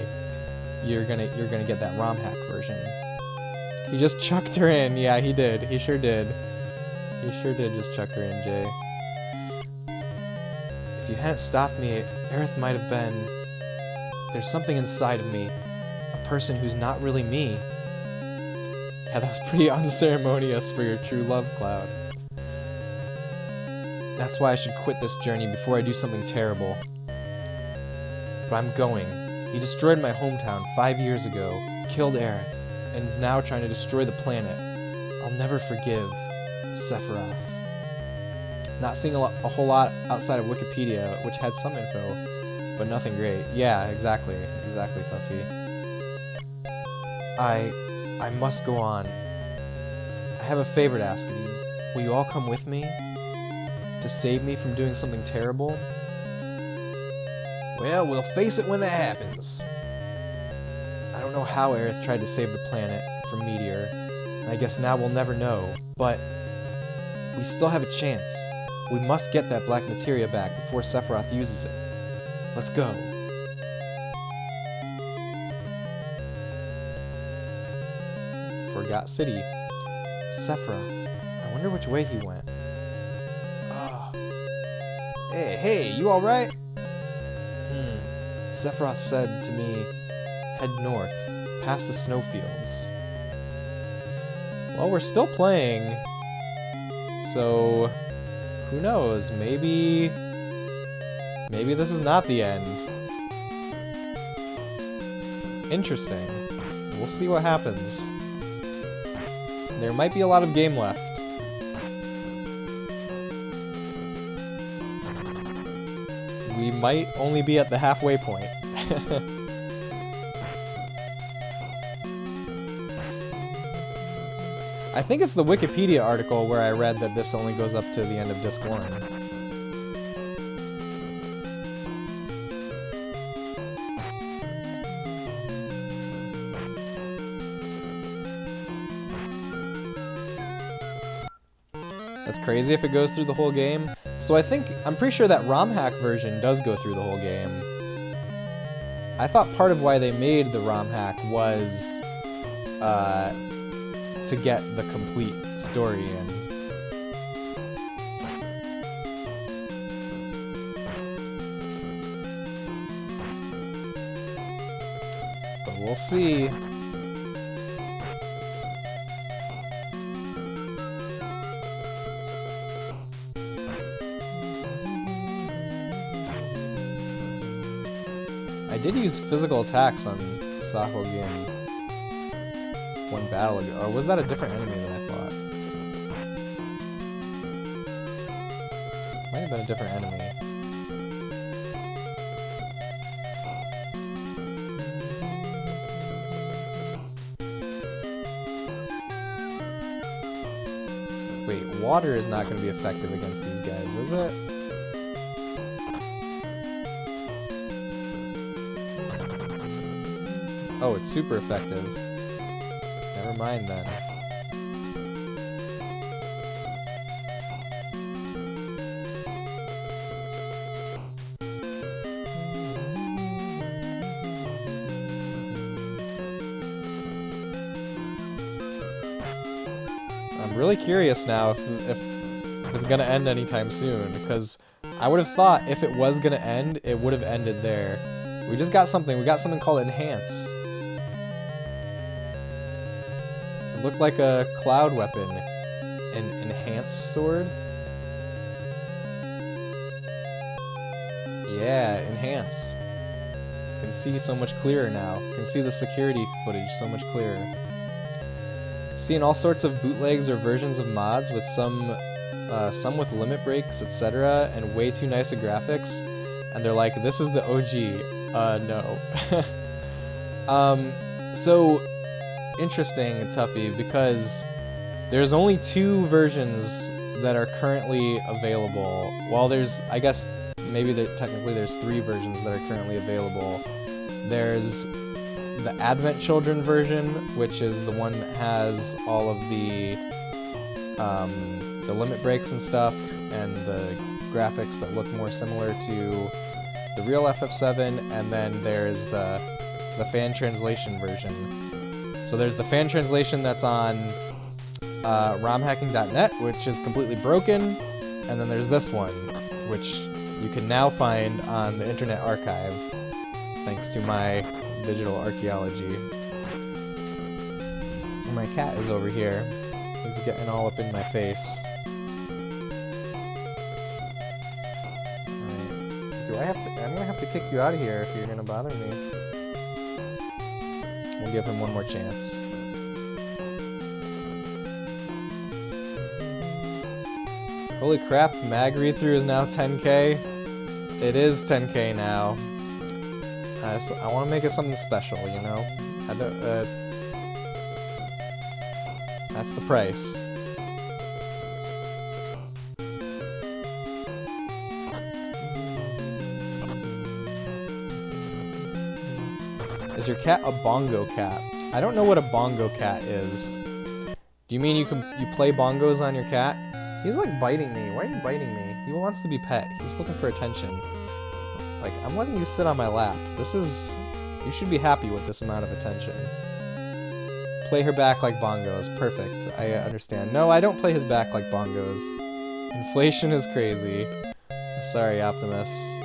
you're gonna get that ROM hack version. He just chucked her in. Yeah, he did. He sure did. He sure did just chuck her in, Jay. If you hadn't stopped me, Aerith might have been... There's something inside of me. A person who's not really me. Yeah, that was pretty unceremonious for your true love, Cloud. That's why I should quit this journey before I do something terrible. But I'm going. He destroyed my hometown 5 years ago, killed Aerith, and is now trying to destroy the planet. I'll never forgive Sephiroth. Not seeing a whole lot outside of Wikipedia, which had some info, but nothing great. Yeah, exactly, Tuffy. I must go on. I have a favor to ask of you. Will you all come with me? To save me from doing something terrible? Well, we'll face it when that happens. I don't know how Aerith tried to save the planet from Meteor, and I guess now we'll never know, but we still have a chance. We must get that black materia back before Sephiroth uses it. Let's go. Forgot City. Sephiroth. I wonder which way he went. Ah. Hey, you alright? Sephiroth said to me, head north, past the snowfields. Well, we're still playing, so who knows? Maybe this is not the end. Interesting. We'll see what happens. There might be a lot of game left. We might only be at the halfway point. I think it's the Wikipedia article where I read that this only goes up to the end of Disc 1. That's crazy if it goes through the whole game. So I'm pretty sure that ROM hack version does go through the whole game. I thought part of why they made the ROM hack was to get the complete story in. But we'll see. I did use physical attacks on Sahogin one battle ago. Or was that a different enemy than I thought? Might have been a different enemy. Wait, water is not going to be effective against these guys, is it? Oh, it's super effective. Never mind then. I'm really curious now if it's gonna end anytime soon, because I would have thought if it was gonna end, it would have ended there. We just got something. We got something called Enhance. It looked like a cloud weapon. An Enhance sword? Yeah, Enhance. Can see so much clearer now. Can see the security footage so much clearer. Seeing all sorts of bootlegs or versions of mods with some with limit breaks, etc., and way too nice of graphics, and they're like, this is the OG. No. So interesting, Tuffy, because there's only 2 versions that are currently available. Well, there's, I guess, maybe technically there's 3 versions that are currently available. There's the Advent Children version, which is the one that has all of the limit breaks and stuff, and the graphics that look more similar to the real FF7, and then there's the fan translation version. So there's the fan translation that's on romhacking.net, which is completely broken, and then there's this one, which you can now find on the Internet Archive, thanks to my digital archaeology. And my cat is over here. He's getting all up in my face. Alright. I'm gonna have to kick you out of here if you're gonna bother me. We'll give him one more chance. Holy crap, mag read-through is now 10k. It is 10k now. So I want to make it something special, you know? I don't, that's the price. Is your cat a bongo cat? I don't know what a bongo cat is. Do you mean you play bongos on your cat? He's like biting me. Why are you biting me? He wants to be pet. He's looking for attention. Like, I'm letting you sit on my lap. You should be happy with this amount of attention. Play her back like bongos. Perfect. I understand. No, I don't play his back like bongos. Inflation is crazy. Sorry, Optimus.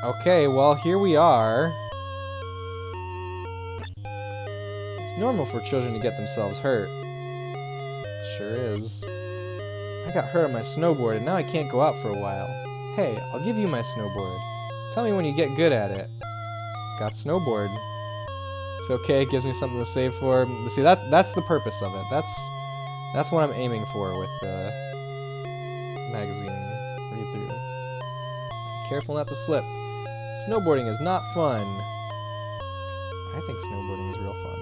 Okay, well, here we are. It's normal for children to get themselves hurt. Sure is. I got hurt on my snowboard and now I can't go out for a while. Hey, I'll give you my snowboard. Tell me when you get good at it. Got snowboard. It's okay, it gives me something to save for. See, that's the purpose of it. That's what I'm aiming for with the magazine read-through. Careful not to slip. Snowboarding is not fun. I think snowboarding is real fun.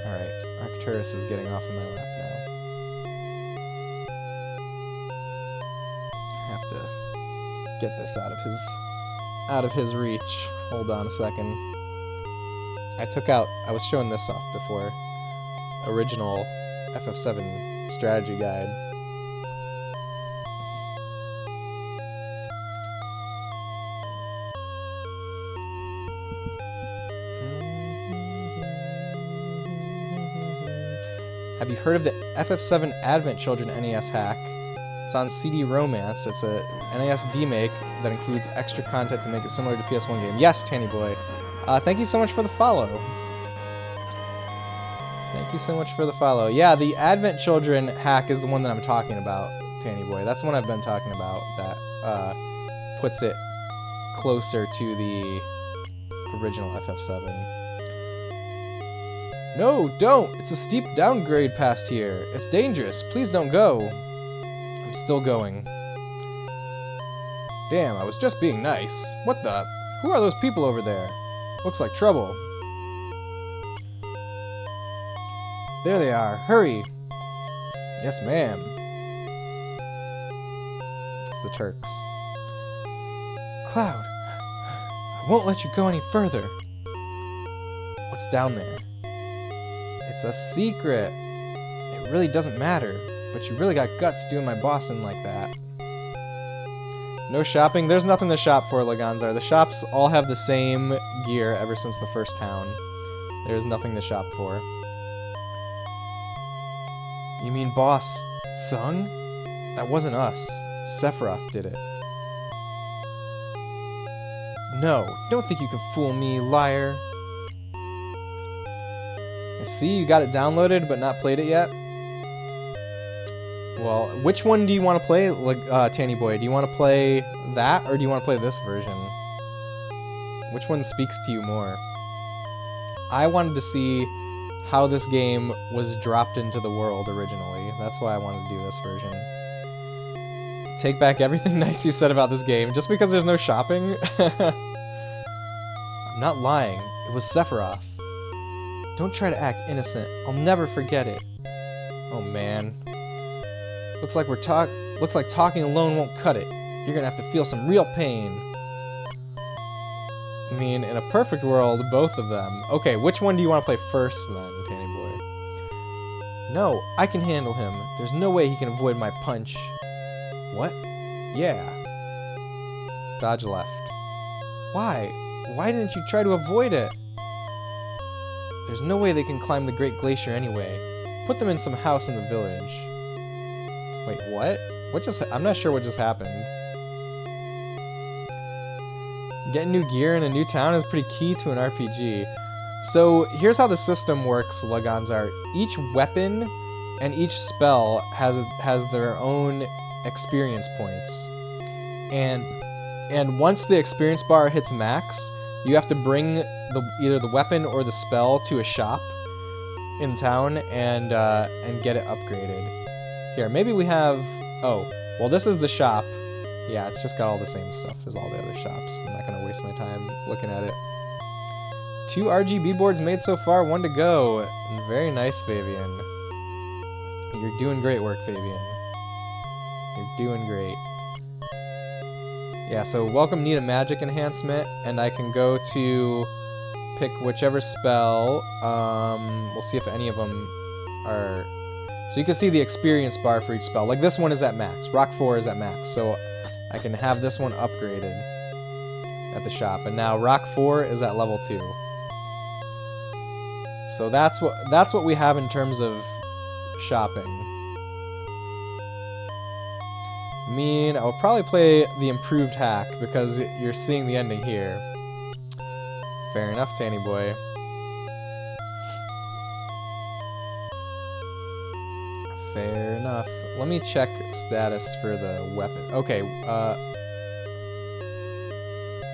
Alright, Arcturus is getting off of my lap now. I have to get this out of his reach. Hold on a second. I was showing this off before. Original FF7 strategy guide. Have you heard of the FF7 Advent Children NES hack? It's on CD Romance. It's a NES demake that includes extra content to make it similar to PS1 game. Yes, Tanny Boy. Thank you so much for the follow. Thank you so much for the follow. Yeah, the Advent Children hack is the one that I'm talking about, Tanny Boy. That's the one I've been talking about that puts it closer to the original FF7. No, don't! It's a steep downgrade past here. It's dangerous. Please don't go. I'm still going. Damn, I was just being nice. What the? Who are those people over there? Looks like trouble. There they are. Hurry! Yes, ma'am. It's the Turks. Cloud! I won't let you go any further. What's down there? It's a secret. It really doesn't matter, but you really got guts doing my boss in like that. No shopping? There's nothing to shop for, Laganzar. The shops all have the same gear ever since the first town. There's nothing to shop for. You mean boss Tsung? That wasn't us. Sephiroth did it. No, don't think you can fool me, liar. See, you got it downloaded but not played it yet? Well, which one do you want to play, Tanny Boy? Do you want to play that, or do you want to play this version? Which one speaks to you more? I wanted to see how this game was dropped into the world originally. That's why I wanted to do this version. Take back everything nice you said about this game, just because there's no shopping? I'm not lying. It was Sephiroth. Don't try to act innocent. I'll never forget it. Oh man. Looks like Looks like talking alone won't cut it. You're gonna have to feel some real pain. I mean, in a perfect world, both of them. Okay, which one do you want to play first then, Tanny Boy? No, I can handle him. There's no way he can avoid my punch. What? Yeah. Dodge left. Why? Why didn't you try to avoid it? There's no way they can climb the Great Glacier anyway. Put them in some house in the village. Wait, what? I'm not sure what just happened. Getting new gear in a new town is pretty key to an RPG. So here's how the system works, Laganzar. Each weapon and each spell has their own experience points. And once the experience bar hits max, you have to bring either the weapon or the spell to a shop in town and get it upgraded. Here, maybe we have... Oh, well, this is the shop. Yeah, it's just got all the same stuff as all the other shops. I'm not going to waste my time looking at it. 2 RGB boards made so far, 1 to go. Very nice, Fabian. You're doing great work, Fabian. You're doing great. Yeah, so welcome need a magic enhancement, and I can go to pick whichever spell. We'll see if any of them are... So you can see the experience bar for each spell. Like this one is at max. Rock 4 is at max, so I can have this one upgraded at the shop. And now Rock 4 is at level 2. So that's what we have in terms of shopping. I mean, I'll probably play the improved hack because you're seeing the ending here. Fair enough, Tanny Boy. Fair enough. Let me check status for the weapon. Okay,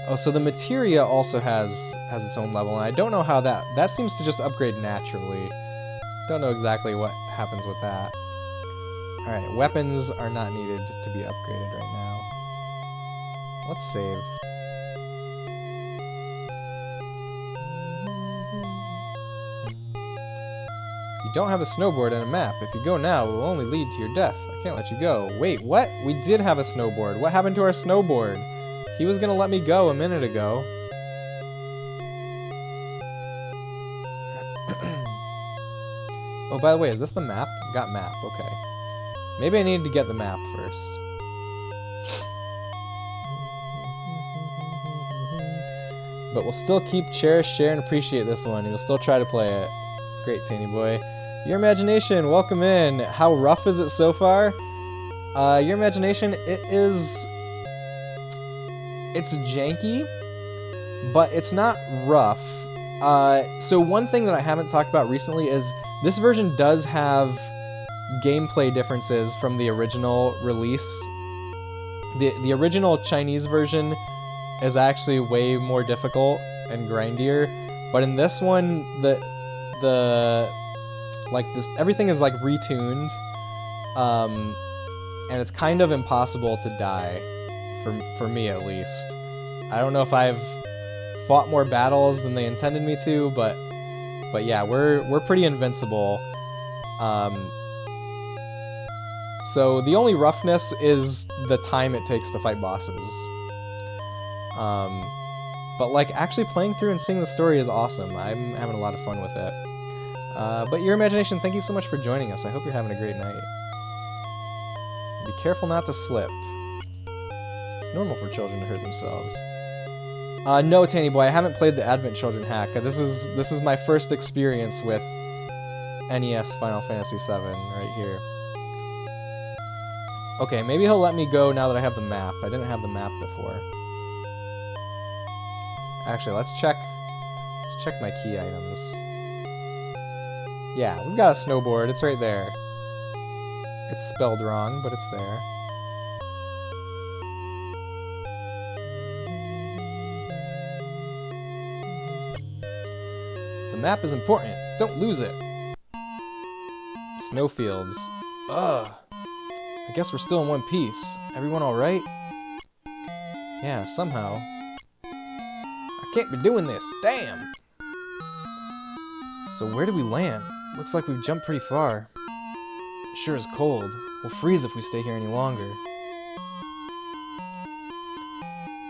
oh, so the materia also has its own level, and I don't know how that seems to just upgrade naturally. Don't know exactly what happens with that. Alright, weapons are not needed to be upgraded right now. Let's save. You don't have a snowboard and a map. If you go now, it will only lead to your death. I can't let you go. Wait, what? We did have a snowboard. What happened to our snowboard? He was gonna let me go a minute ago. Oh, by the way, is this the map? Got map, okay. Maybe I need to get the map first. But we'll still keep, cherish, share, and appreciate this one. We'll still try to play it. Great, Tanny Boy. Your Imagination, welcome in. How rough is it so far? Your Imagination, it's janky, but it's not rough. So one thing that I haven't talked about recently is this version does have gameplay differences from the original release. The original Chinese version is actually way more difficult and grindier, but in this one, everything is like retuned, and it's kind of impossible to die, for me at least. I don't know if I've fought more battles than they intended me to, but yeah, we're pretty invincible. So the only roughness is the time it takes to fight bosses. But like actually playing through and seeing the story is awesome. I'm having a lot of fun with it. But Your Imagination, thank you so much for joining us. I hope you're having a great night. Be careful not to slip. It's normal for children to hurt themselves. No, Tanny Boy, I haven't played the Advent Children hack. This is my first experience with NES Final Fantasy VII right here. Okay, maybe he'll let me go now that I have the map. I didn't have the map before. Actually, let's check my key items. Yeah, we've got a snowboard. It's right there. It's spelled wrong, but it's there. The map is important. Don't lose it. Snowfields. Ugh. I guess we're still in one piece. Everyone alright? Yeah, somehow. I can't be doing this. Damn! So where do we land? Looks like we've jumped pretty far. Sure is cold. We'll freeze if we stay here any longer.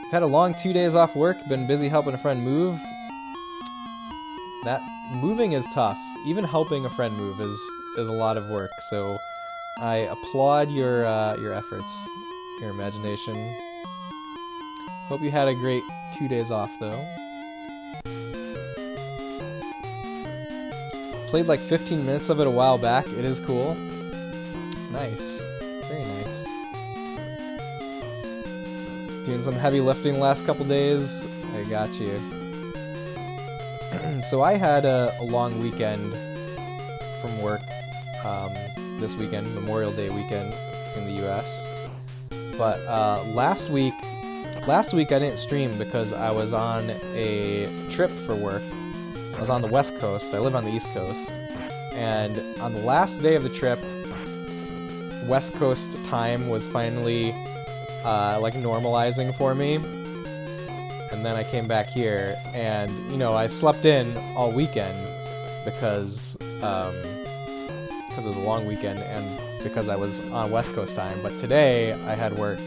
I've had a long 2 days off work, been busy helping a friend move. That moving is tough. Even helping a friend move is a lot of work, so I applaud your efforts, your imagination. Hope you had a great 2 days off, though. Played like 15 minutes of it a while back. It is cool. Nice. Very nice. Doing some heavy lifting last couple days. I got you. So I had a long weekend from work this weekend, Memorial Day weekend in the US. But last week I didn't stream because I was on a trip for work. I was on the West Coast. I live on the East Coast. And on the last day of the trip, West Coast time was finally like normalizing for me. And then I came back here, and you know, I slept in all weekend because it was a long weekend and because I was on West Coast time. But today I had work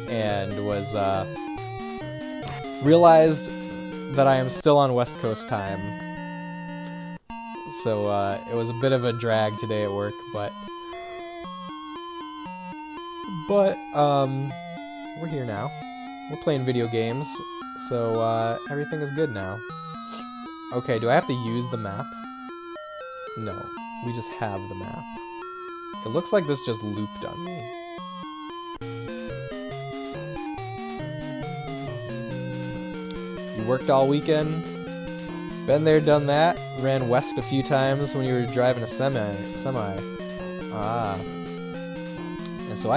and was realized that I am still on West Coast time. So it was a bit of a drag today at work, but we're here now. We're playing video games, so everything is good now. Okay, do I have to use the map? No, we just have the map. It looks like this just looped on me. You worked all weekend? Been there, done that. Ran west a few times when you were driving a semi. Ah. And so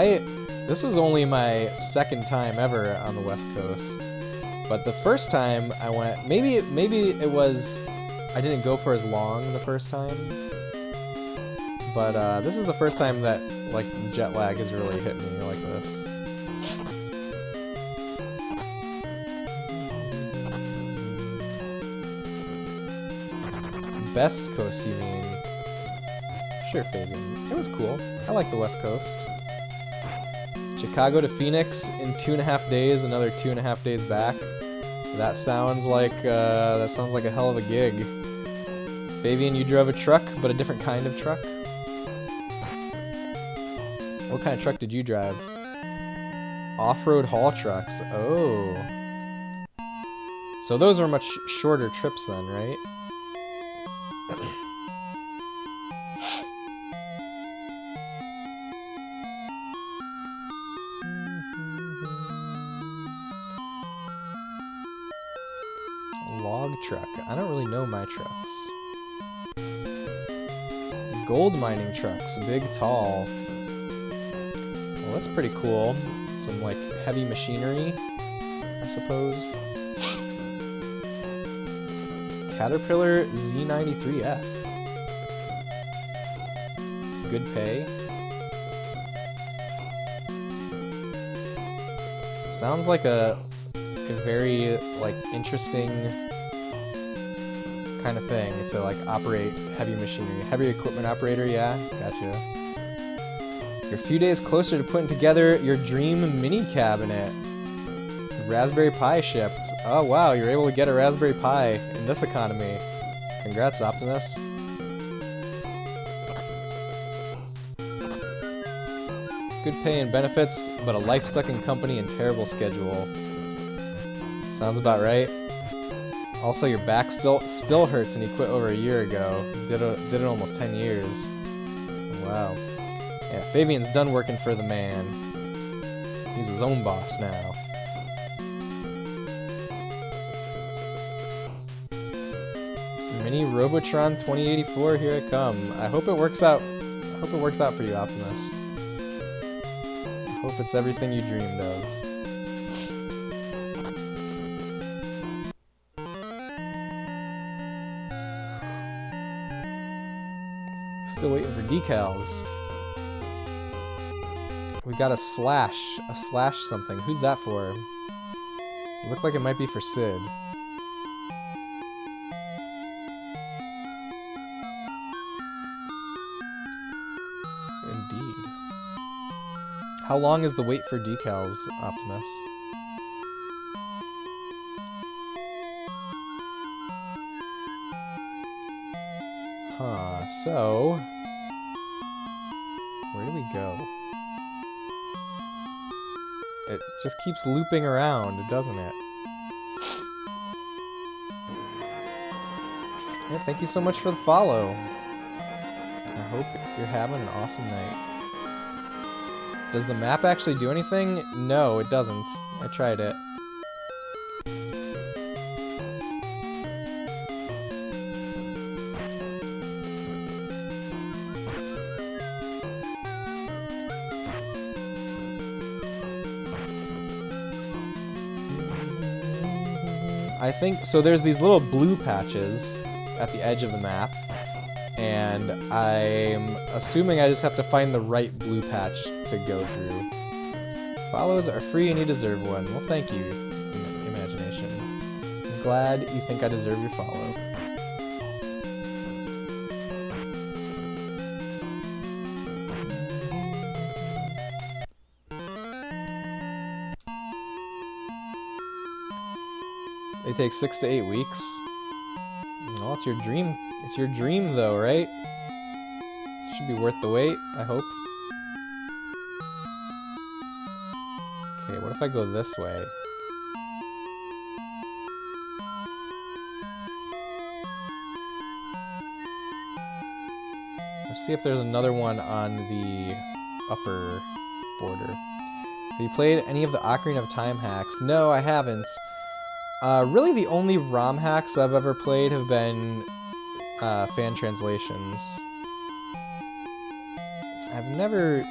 this was only my second time ever on the West Coast. But the first time I went, maybe it was, I didn't go for as long the first time. But this is the first time that like jet lag has really hit me like this. Best Coast, you mean? Sure, Fabian. It was cool. I like the West Coast. Chicago to Phoenix in 2.5 days, another 2.5 days back. That sounds like a hell of a gig. Fabian, you drove a truck, but a different kind of truck. What kind of truck did you drive? Off-road haul trucks. Oh. So those were much shorter trips then, right? Log truck. I don't really know my trucks. Gold mining trucks. Big, tall. Well, that's pretty cool. Some, like, heavy machinery, I suppose. Caterpillar Z93F. Good pay. Sounds like a very, like, interesting kind of thing to, like, operate heavy machinery. Heavy equipment operator, yeah, gotcha. You're a few days closer to putting together your dream mini cabinet. Raspberry Pi shipped. Oh wow, you're able to get a Raspberry Pi in this economy. Congrats, Optimus. Good pay and benefits, but a life-sucking company and terrible schedule. Sounds about right. Also, your back still hurts and you quit over a year ago. Did it almost 10 years. Wow. Yeah, Fabian's done working for the man. He's his own boss now. Mini Robotron 2084, here I come. I hope it works out. I hope it works out for you, Optimus. I hope it's everything you dreamed of. Still waiting for decals. We got a slash something. Who's that for? It looked like it might be for Sid. Indeed. How long is the wait for decals, Optimus? Huh, so... where do we go? It just keeps looping around, doesn't it? Yeah, thank you so much for the follow. I hope you're having an awesome night. Does the map actually do anything? No, it doesn't. I tried it. I think, so there's these little blue patches at the edge of the map, and I'm assuming I just have to find the right blue patch to go through. Follows are free and you deserve one. Well, thank you, Imagination. I'm glad you think I deserve your follow. They take 6 to 8 weeks. Well, it's your dream. It's your dream, though, right? Should be worth the wait, I hope. Okay, what if I go this way? Let's see if there's another one on the upper border. Have you played any of the Ocarina of Time hacks? No, I haven't. Really the only ROM hacks I've ever played have been fan translations. I've never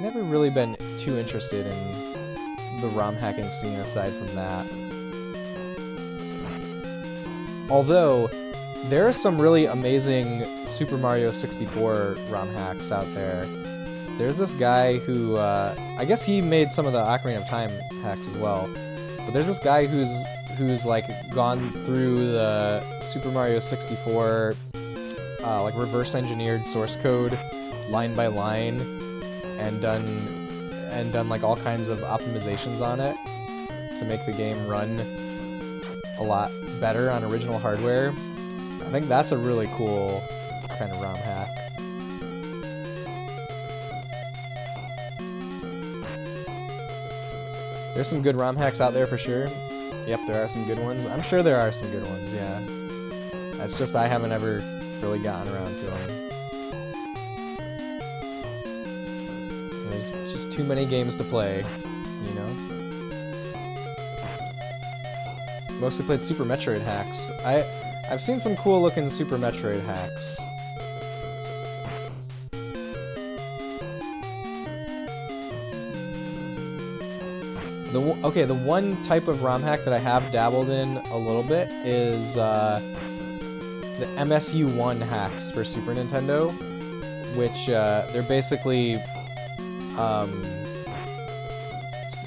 really been too interested in the ROM hacking scene aside from that. Although, there are some really amazing Super Mario 64 ROM hacks out there. There's this guy who, I guess he made some of the Ocarina of Time hacks as well. But there's this guy who's like gone through the Super Mario 64 like reverse engineered source code line by line and done like all kinds of optimizations on it to make the game run a lot better on original hardware. I think that's a really cool kind of ROM hack. There's some good ROM hacks out there for sure. Yep, there are some good ones. I'm sure there are some good ones, yeah. That's just I haven't ever really gotten around to them. There's just too many games to play, you know? Mostly played Super Metroid hacks. I've seen some cool looking Super Metroid hacks. Okay, the one type of ROM hack that I have dabbled in a little bit is the MSU1 hacks for Super Nintendo, which they're basically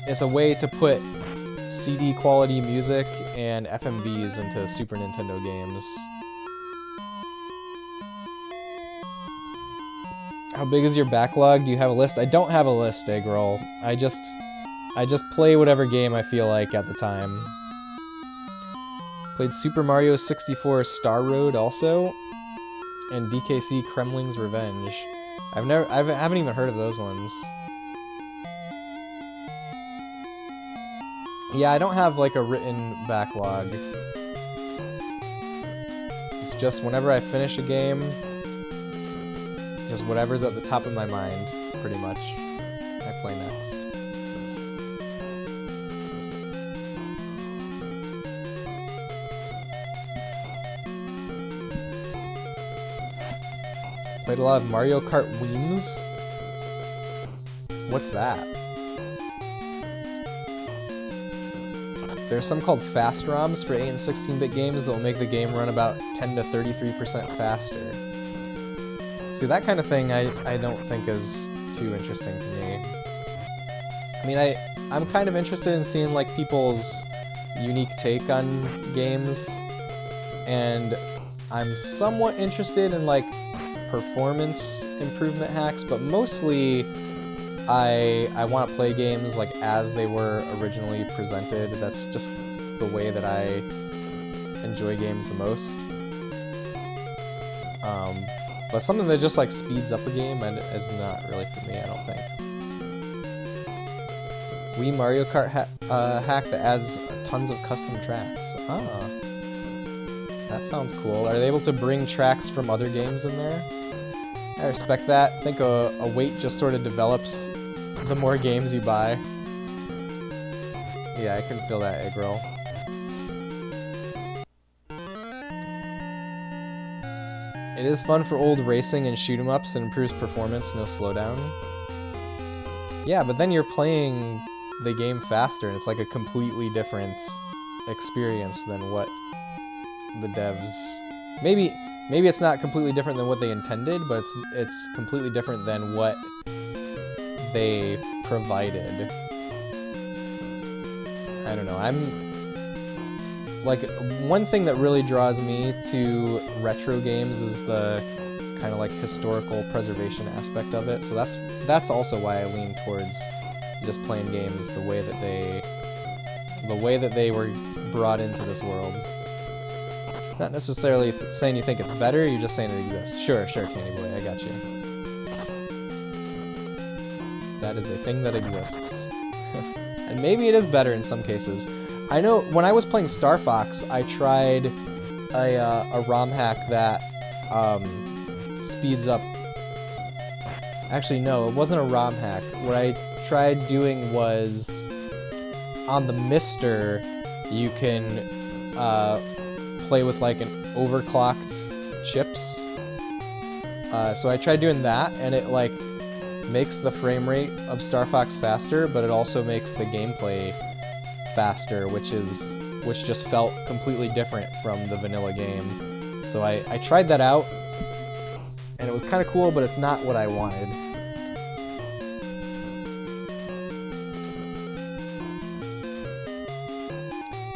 it's a way to put CD quality music and FMVs into Super Nintendo games. How big is your backlog? Do you have a list? I don't have a list, Eggroll. I just play whatever game I feel like at the time. Played Super Mario 64 Star Road also, and DKC Kremling's Revenge. I haven't even heard of those ones. Yeah, I don't have like a written backlog. It's just whenever I finish a game, just whatever's at the top of my mind, pretty much, I play next. Played a lot of Mario Kart Wiims. What's that? There's some called fast ROMs for 8 and 16-bit games that will make the game run about 10 to 33% faster. See, that kind of thing I don't think is too interesting to me. I mean, I'm kind of interested in seeing like people's unique take on games, and I'm somewhat interested in like performance improvement hacks, but mostly I want to play games like as they were originally presented. That's just the way that I enjoy games the most. But something that just like speeds up a game and is not really for me, I don't think. Wii Mario Kart hack that adds tons of custom tracks. Ah, that sounds cool. Are they able to bring tracks from other games in there? I respect that. I think a weight just sort of develops the more games you buy. Yeah, I can feel that, egg roll. It is fun for old racing and shoot 'em ups and improves performance, no slowdown. Yeah, but then you're playing the game faster and it's like a completely different experience than what the devs... Maybe it's not completely different than what they intended, but it's completely different than what they provided. I don't know, like, one thing that really draws me to retro games is the kind of like historical preservation aspect of it. So that's also why I lean towards just playing games the way that they were brought into this world. Not necessarily saying you think it's better, you're just saying it exists. Sure, Candy Boy, I got you. That is a thing that exists. And maybe it is better in some cases. I know when I was playing Star Fox, I tried a ROM hack that speeds up. Actually, no, it wasn't a ROM hack. What I tried doing was on the Mister, you can play with like an overclocked chips. So I tried doing that, and it like makes the frame rate of Star Fox faster, but it also makes the gameplay faster, which just felt completely different from the vanilla game. So I tried that out, and it was kind of cool, but it's not what I wanted.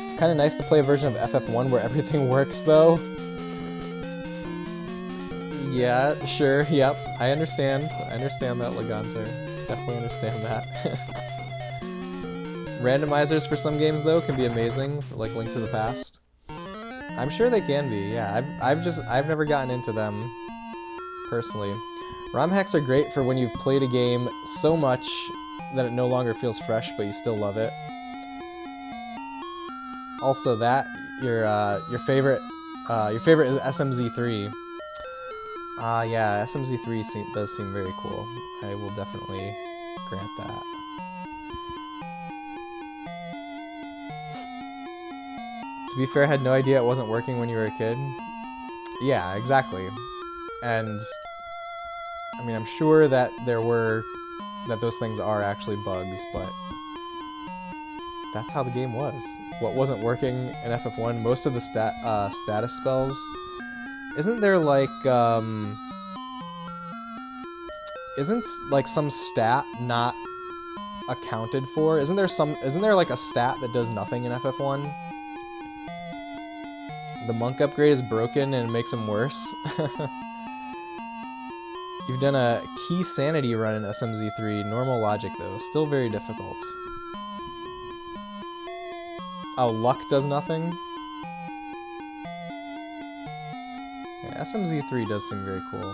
It's kind of nice to play a version of FF1 where everything works, though. Yeah, sure, yep, I understand that, Laganzer. Definitely understand that. Randomizers for some games, though, can be amazing, like Link to the Past. I'm sure they can be, yeah. I've never gotten into them, personally. ROM hacks are great for when you've played a game so much that it no longer feels fresh, but you still love it. Also, that your favorite is SMZ3. Yeah, SMZ3 does seem very cool. I will definitely grant that. To be fair, I had no idea it wasn't working when you were a kid. Yeah, exactly. And I mean, I'm sure that those things are actually bugs, but that's how the game was. What wasn't working in FF1, most of the status spells. Isn't there like isn't like some stat not accounted for? Isn't there like a stat that does nothing in FF1? The monk upgrade is broken and it makes him worse. You've done a key sanity run in SMZ3. Normal logic though, still very difficult. Oh, luck does nothing? Yeah, SMZ3 does seem very cool.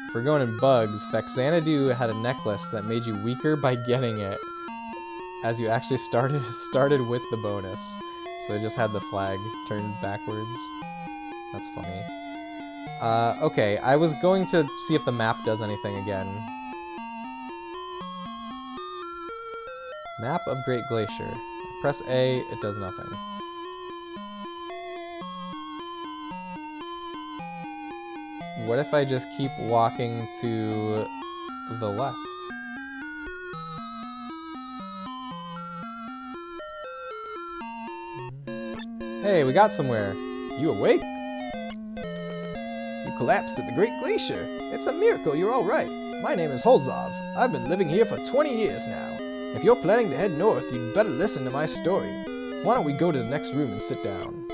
If we're going in bugs, Faxanadu had a necklace that made you weaker by getting it, as you actually started with the bonus. So they just had the flag turned backwards. That's funny. Okay, I was going to see if the map does anything again. Map of Great Glacier. Press A, it does nothing. What if I just keep walking to the left? Hey, we got somewhere. You awake? You collapsed at the Great Glacier. It's a miracle you're all right. My name is Holzov. I've been living here for 20 years now. If you're planning to head north, you'd better listen to my story. Why don't we go to the next room and sit down?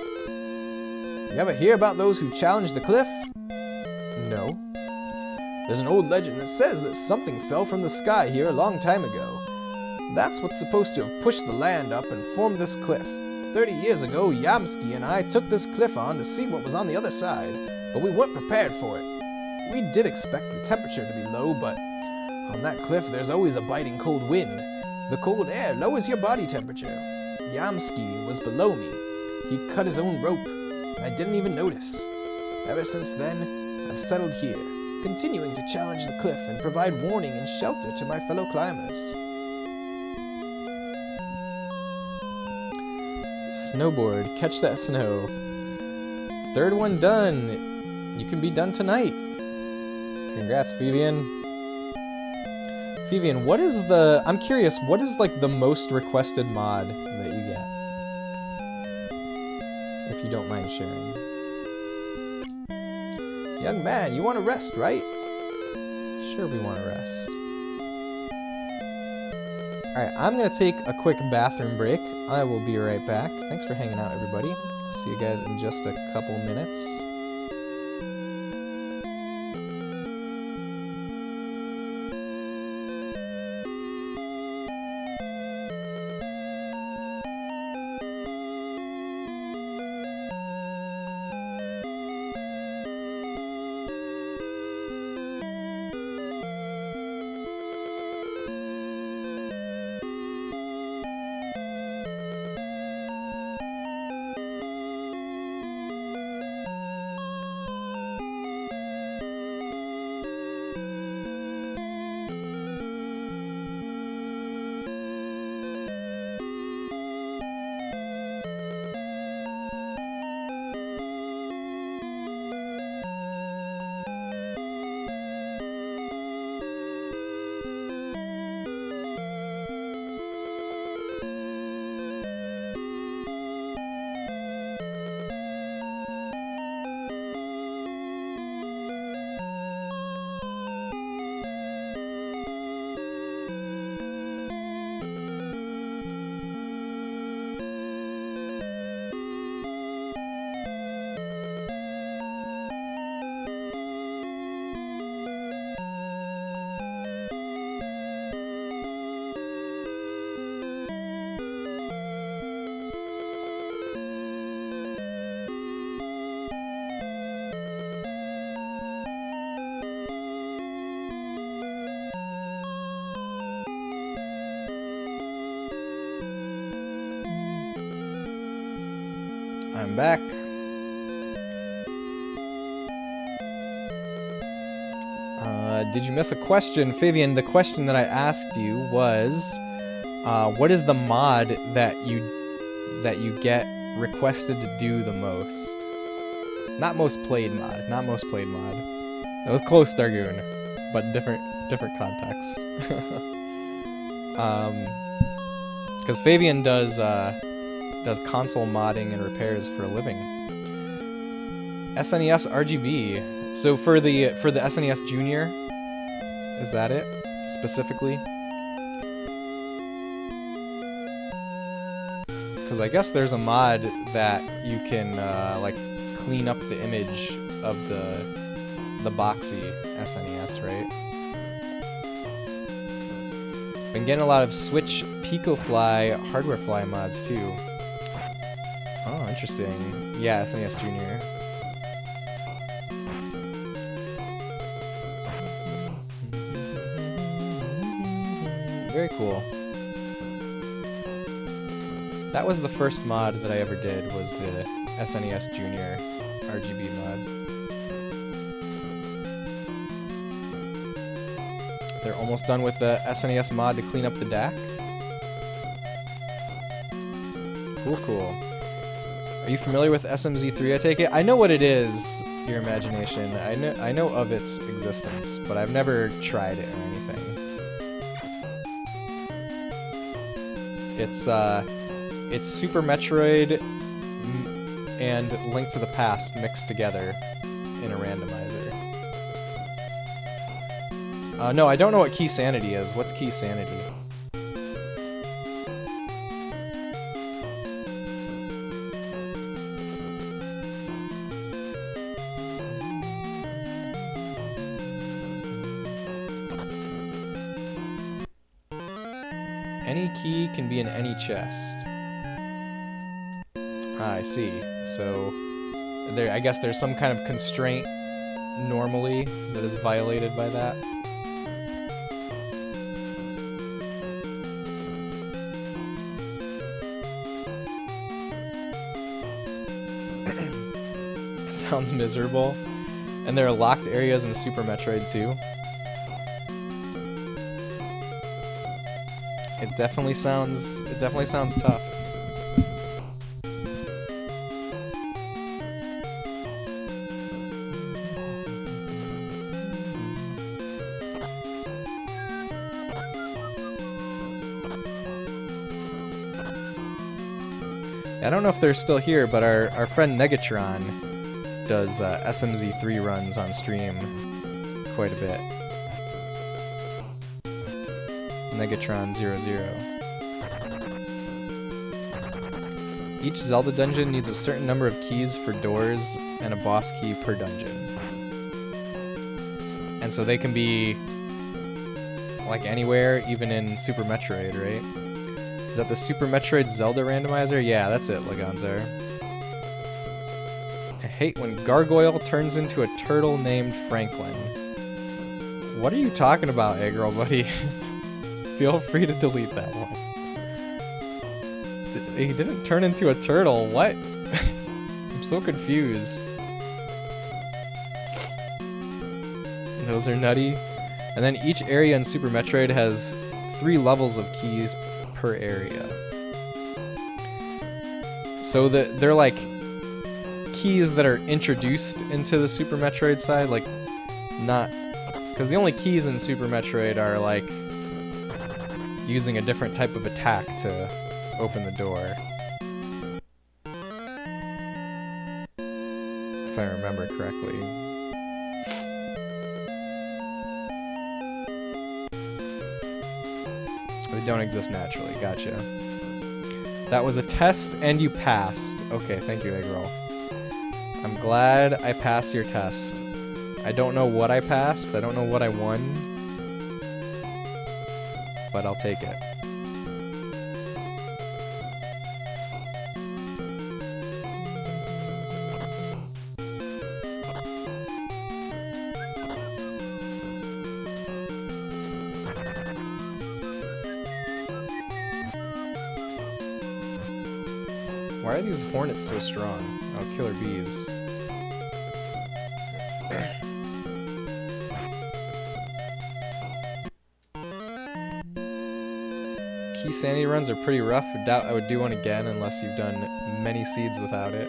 You ever hear about those who challenged the cliff? No. There's an old legend that says that something fell from the sky here a long time ago. That's what's supposed to have pushed the land up and formed this cliff. 30 years ago, Yamski and I took this cliff on to see what was on the other side, but we weren't prepared for it. We did expect the temperature to be low, but on that cliff there's always a biting cold wind. The cold air lowers your body temperature. Yamski was below me. He cut his own rope. I didn't even notice. Ever since then, I've settled here, continuing to challenge the cliff and provide warning and shelter to my fellow climbers. Snowboard, catch that snow. Third one done. You can be done tonight. Congrats, Vivian. Vivian, what is the... I'm curious, what is like the most requested mod that you get? If you don't mind sharing. Young man, you want to rest, right? Sure, we want to rest. Alright, I'm going to take a quick bathroom break. I will be right back. Thanks for hanging out, everybody. See you guys in just a couple minutes. I'm back. Did you miss a question? Fabian, the question that I asked you was, what is the mod that you get requested to do the most? Not most played mod, not most played mod. That was close, Dargoon, but different context. Because Fabian does console modding and repairs for a living. SNES RGB. So for the SNES Junior, is that it specifically? Because I guess there's a mod that you can like clean up the image of the boxy SNES, right? Been getting a lot of Switch Picofly hardware fly mods too. Oh, interesting. Yeah, SNES Junior. Very cool. That was the first mod that I ever did, was the SNES Junior RGB mod. They're almost done with the SNES mod to clean up the DAC. Cool. Are you familiar with SMZ3, I take it? I know what it is, your imagination. I know of its existence, but I've never tried it or anything. It's Super Metroid and Link to the Past mixed together in a randomizer. No, I don't know what Key Sanity is. What's Key Sanity? Any key can be in any chest. Ah, I see. So, I guess there's some kind of constraint normally that is violated by that. Sounds miserable. And there are locked areas in Super Metroid too. It definitely sounds tough. I don't know if they're still here, but our friend Negatron does SMZ3 runs on stream quite a bit. Negatron00. Each Zelda dungeon needs a certain number of keys for doors and a boss key per dungeon. And so they can be like anywhere, even in Super Metroid, right? Is that the Super Metroid Zelda randomizer? Yeah, that's it, Laganzar. I hate when Gargoyle turns into a turtle named Franklin. What are you talking about, Eggroll, buddy? Feel free to delete that one. He didn't turn into a turtle, what? I'm so confused. Those are nutty. And then each area in Super Metroid has 3 levels of keys per area. So they're like keys that are introduced into the Super Metroid side, like not... Because the only keys in Super Metroid are like using a different type of attack to open the door. If I remember correctly. They don't exist naturally, gotcha. That was a test and you passed. Okay, thank you, Eggroll. I'm glad I passed your test. I don't know what I passed, I don't know what I won, but I'll take it. Why are these hornets so strong? Oh, killer bees. Key sanity runs are pretty rough. I doubt I would do one again unless you've done many seeds without it.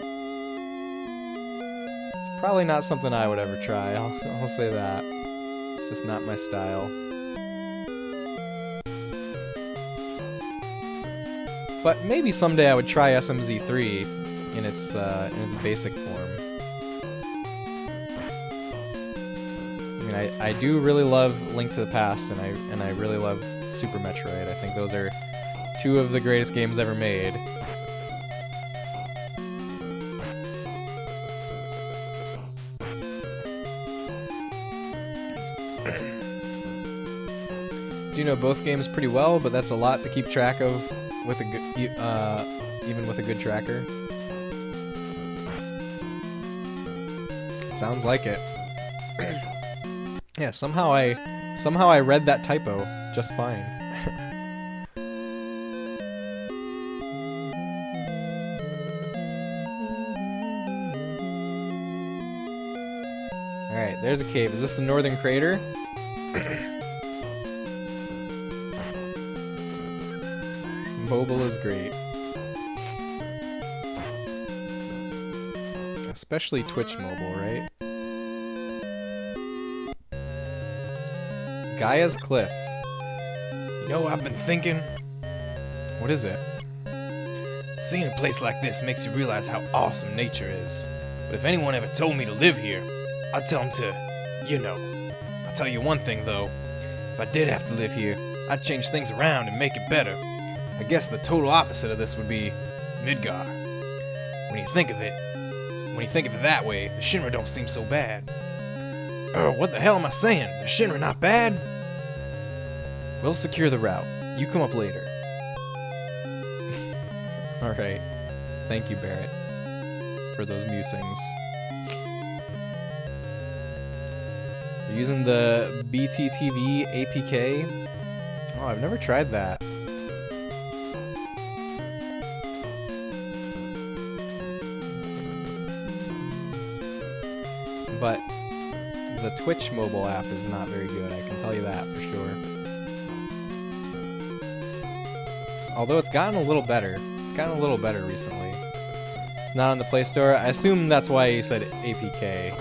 It's probably not something I would ever try, I'll say that. It's just not my style. But maybe someday I would try SMZ3 in its basic form. I mean, I do really love Link to the Past, and I really love Super Metroid. I think those are 2 of the greatest games ever made. Do know both games pretty well, but that's a lot to keep track of with a good, even with a good tracker. Sounds like it. Yeah, somehow I read that typo just fine. All right, there's a cave. Is this the Northern Crater? Mobile is great. Especially Twitch mobile, right? Gaia's Cliff. You know, I've been thinking, What is it? seeing a place like this makes you realize how awesome nature is. But if anyone ever told me to live here, I'd tell them to, you know. I'll tell you one thing though, if I did have to live here, I'd change things around and make it better. I guess the total opposite of this would be Midgar. When you think of it that way, the Shinra don't seem so bad. What the hell am I saying? The Shinra not bad? We'll secure the route. You come up later. Alright. Thank you, Barrett, for those musings. You're using the BTTV APK? Oh, I've never tried that. But the Twitch mobile app is not very good, I can tell you that for sure. Although it's gotten a little better. It's gotten a little better recently. It's not on the Play Store. I assume that's why he said APK.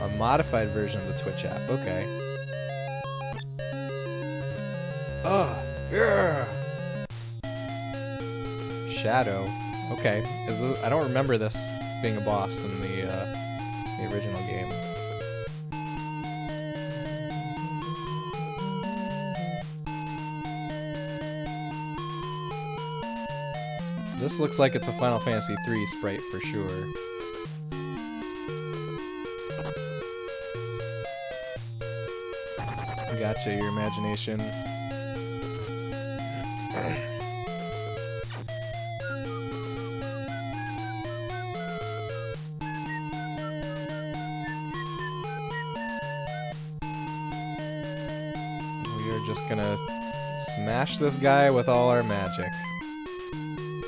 A modified version of the Twitch app, okay. Yeah. Shadow. Okay. I don't remember this being a boss in the original game. This looks like it's a Final Fantasy III sprite for sure. Gotcha, your imagination. We are just gonna smash this guy with all our magic.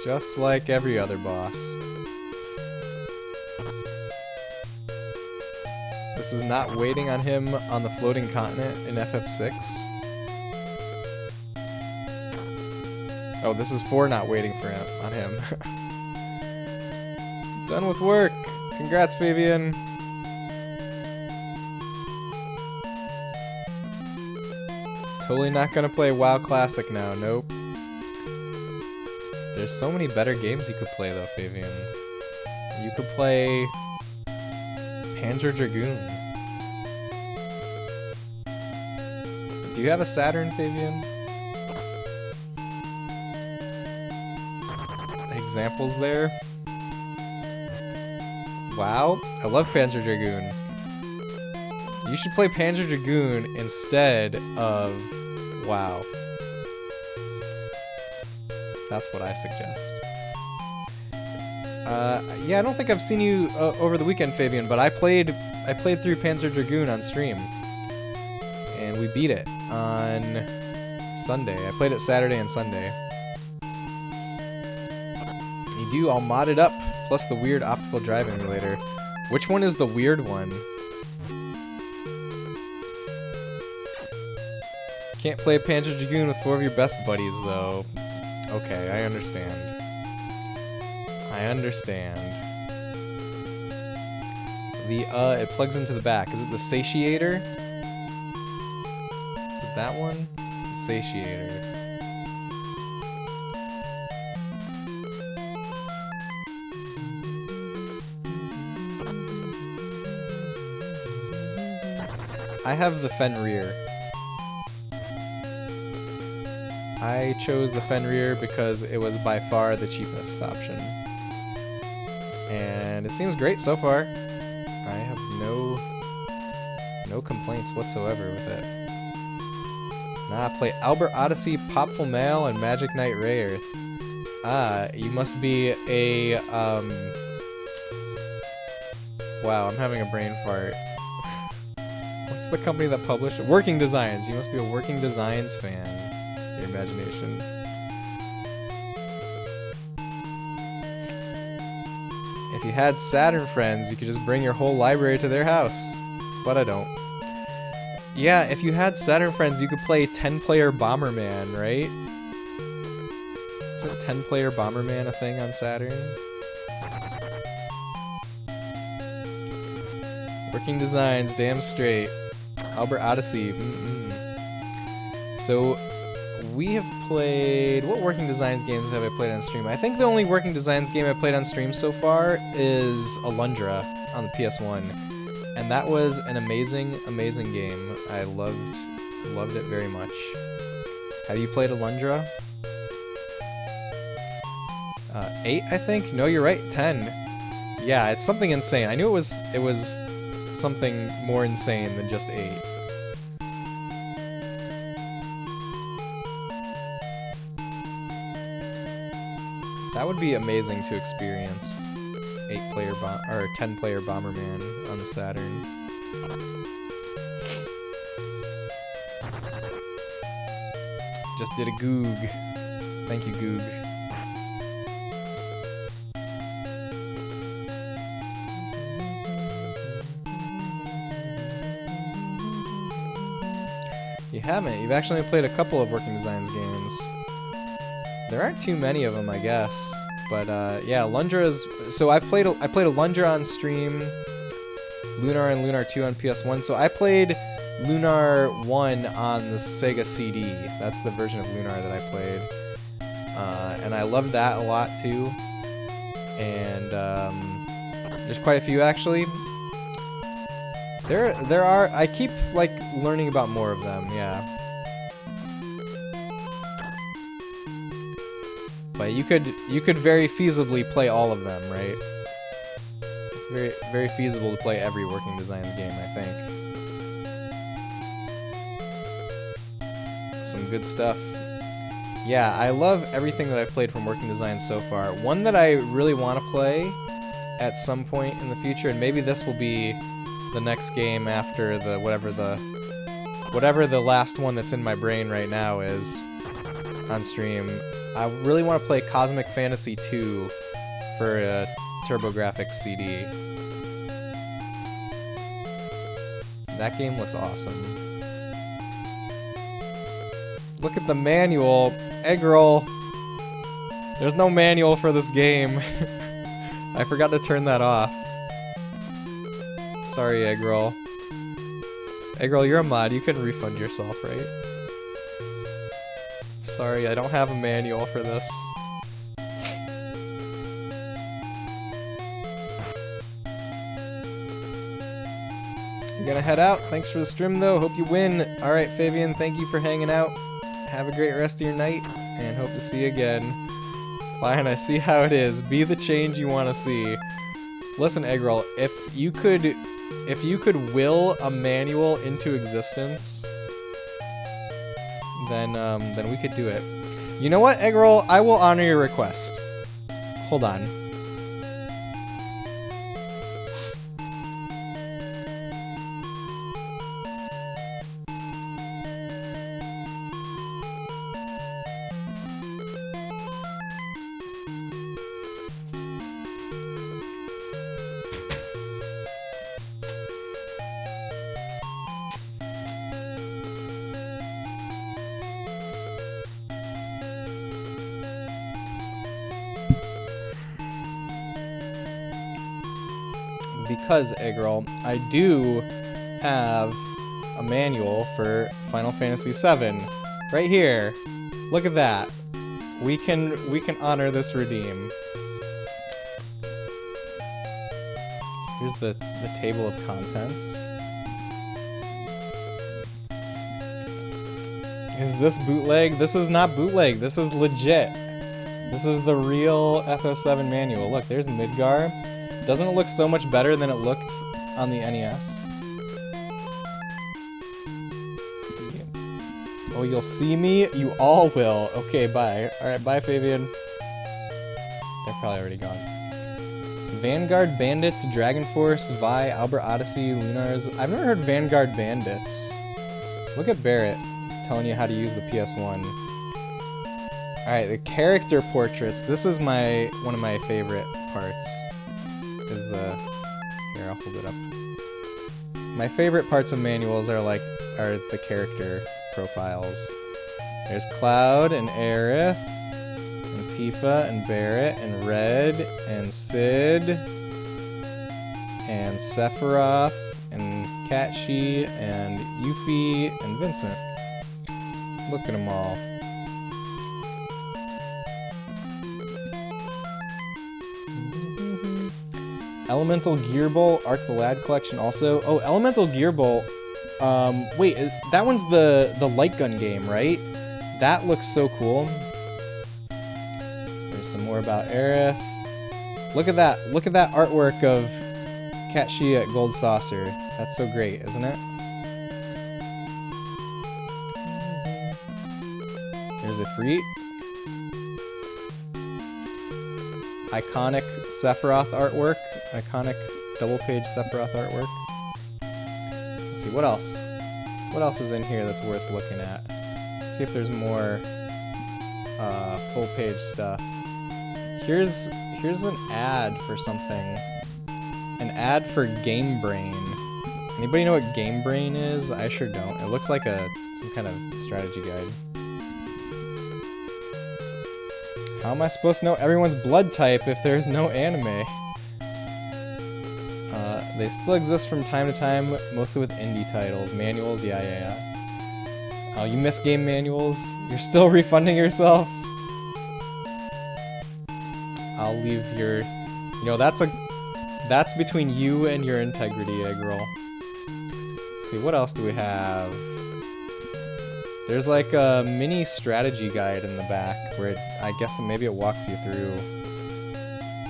Just like every other boss. This is not waiting on him on the floating continent in FF6. Oh, this is for not waiting for him on him. Done with work. Congrats, Fabian. Totally not gonna play WoW Classic now. Nope. There's so many better games you could play though, Fabian. You could play Panzer Dragoon. Do you have a Saturn, Fabian? Examples there? Wow, I love Panzer Dragoon. You should play Panzer Dragoon instead of WoW. That's what I suggest. Yeah, I don't think I've seen you over the weekend, Fabian, but I played through Panzer Dragoon on stream. And we beat it on Sunday. I played it Saturday and Sunday. You do all modded up, plus the weird optical drive emulator. Which one is the weird one? Can't play Panzer Dragoon with 4 of your best buddies, though. Okay, I understand. I understand. It plugs into the back. Is it the Satiator? Is it that one? The Satiator. I have the Fenrir. I chose the Fenrir because it was by far the cheapest option. And it seems great so far. I have no complaints whatsoever with it. Nah, play Albert Odyssey, Popful Mail, and Magic Knight Rayearth. Ah, you must be a, Wow, I'm having a brain fart. What's the company that published it? Working Designs. You must be a Working Designs fan. Your imagination. If you had Saturn friends, you could just bring your whole library to their house. But I don't. Yeah, if you had Saturn friends, you could play 10-player Bomberman, right? Isn't 10-player Bomberman a thing on Saturn? Working Designs, damn straight. Albert Odyssey. So, we have played... What Working Designs games have I played on stream? I think the only Working Designs game I played on stream so far is Alundra on the PS1. And that was an amazing, amazing game. I loved it very much. Have you played Alundra? 8, I think? No, you're right, 10. Yeah, it's something insane. I knew it was something more insane than just 8. That would be amazing to experience 8-player or 10-player Bomberman on the Saturn. Just did a goog. Thank you, goog. You haven't. You've actually played a couple of Working Designs games. There aren't too many of them, I guess. But yeah, Lundra's. So I played a Lundra on stream, Lunar and Lunar 2 on PS1. So I played Lunar 1 on the Sega CD. That's the version of Lunar that I played, and I loved that a lot too. And there's quite a few actually. There are. I keep like learning about more of them. Yeah. But you could very feasibly play all of them, right? It's very feasible to play every Working Designs game, I think. Some good stuff. Yeah, I love everything that I've played from Working Designs so far. One that I really want to play at some point in the future, and maybe this will be the next game after the whatever the last one that's in my brain right now is on stream. I really want to play Cosmic Fantasy 2 for a TurboGrafx CD. That game looks awesome. Look at the manual. Egg roll. There's no manual for this game. I forgot to turn that off. Sorry, Egg roll. Egg roll, you're a mod. You can refund yourself, right? Sorry, I don't have a manual for this. I'm gonna head out. Thanks for the stream, though. Hope you win. Alright, Fabian, thank you for hanging out. Have a great rest of your night, and hope to see you again. Fine, I see how it is. Be the change you want to see. Listen, Eggroll, if you could will a manual into existence, then we could do it. You know what, Eggroll? I will honor your request. Hold on. Because, Eggroll, I do have a manual for Final Fantasy VII. Right here. Look at that. We can honor this redeem. Here's the table of contents. Is this bootleg? This is not bootleg. This is legit. This is the real FF7 manual. Look, there's Midgar. Doesn't it look so much better than it looked on the NES? Oh, you'll see me? You all will. Okay, bye. Alright, bye, Fabian. They're probably already gone. Vanguard Bandits, Dragon Force, Vi, Albert Odyssey, Lunars. I've never heard Vanguard Bandits. Look at Barrett telling you how to use the PS1. Alright, the character portraits. This is one of my favorite parts. Is the... Here, I'll hold it up. My favorite parts of manuals are the character profiles. There's Cloud and Aerith, and Tifa and Barrett and Red and Sid and Sephiroth and Katshi and Yuffie and Vincent. Look at them all. Elemental Gear Bolt, Arc the Lad Collection also. Oh, Elemental Gear Bolt. Wait, that one's the light gun game, right? That looks so cool. There's some more about Aerith. Look at that. Look at that artwork of Catchy at Gold Saucer. That's so great, isn't it? Here's a Ifrit. Iconic Sephiroth artwork. Iconic double-page Sephiroth artwork. Let's see, what else? What else is in here that's worth looking at? Let's see if there's more full-page stuff. Here's an ad for something. An ad for Game Brain. Anybody know what Game Brain is? I sure don't. It looks like some kind of strategy guide. How am I supposed to know everyone's blood type if there's no anime? They still exist from time to time, mostly with indie titles. Manuals, yeah. Oh, you miss game manuals? You're still refunding yourself? I'll leave your... You know, that's between you and your integrity, egg roll. Let's see, what else do we have? There's like a mini strategy guide in the back where I guess maybe it walks you through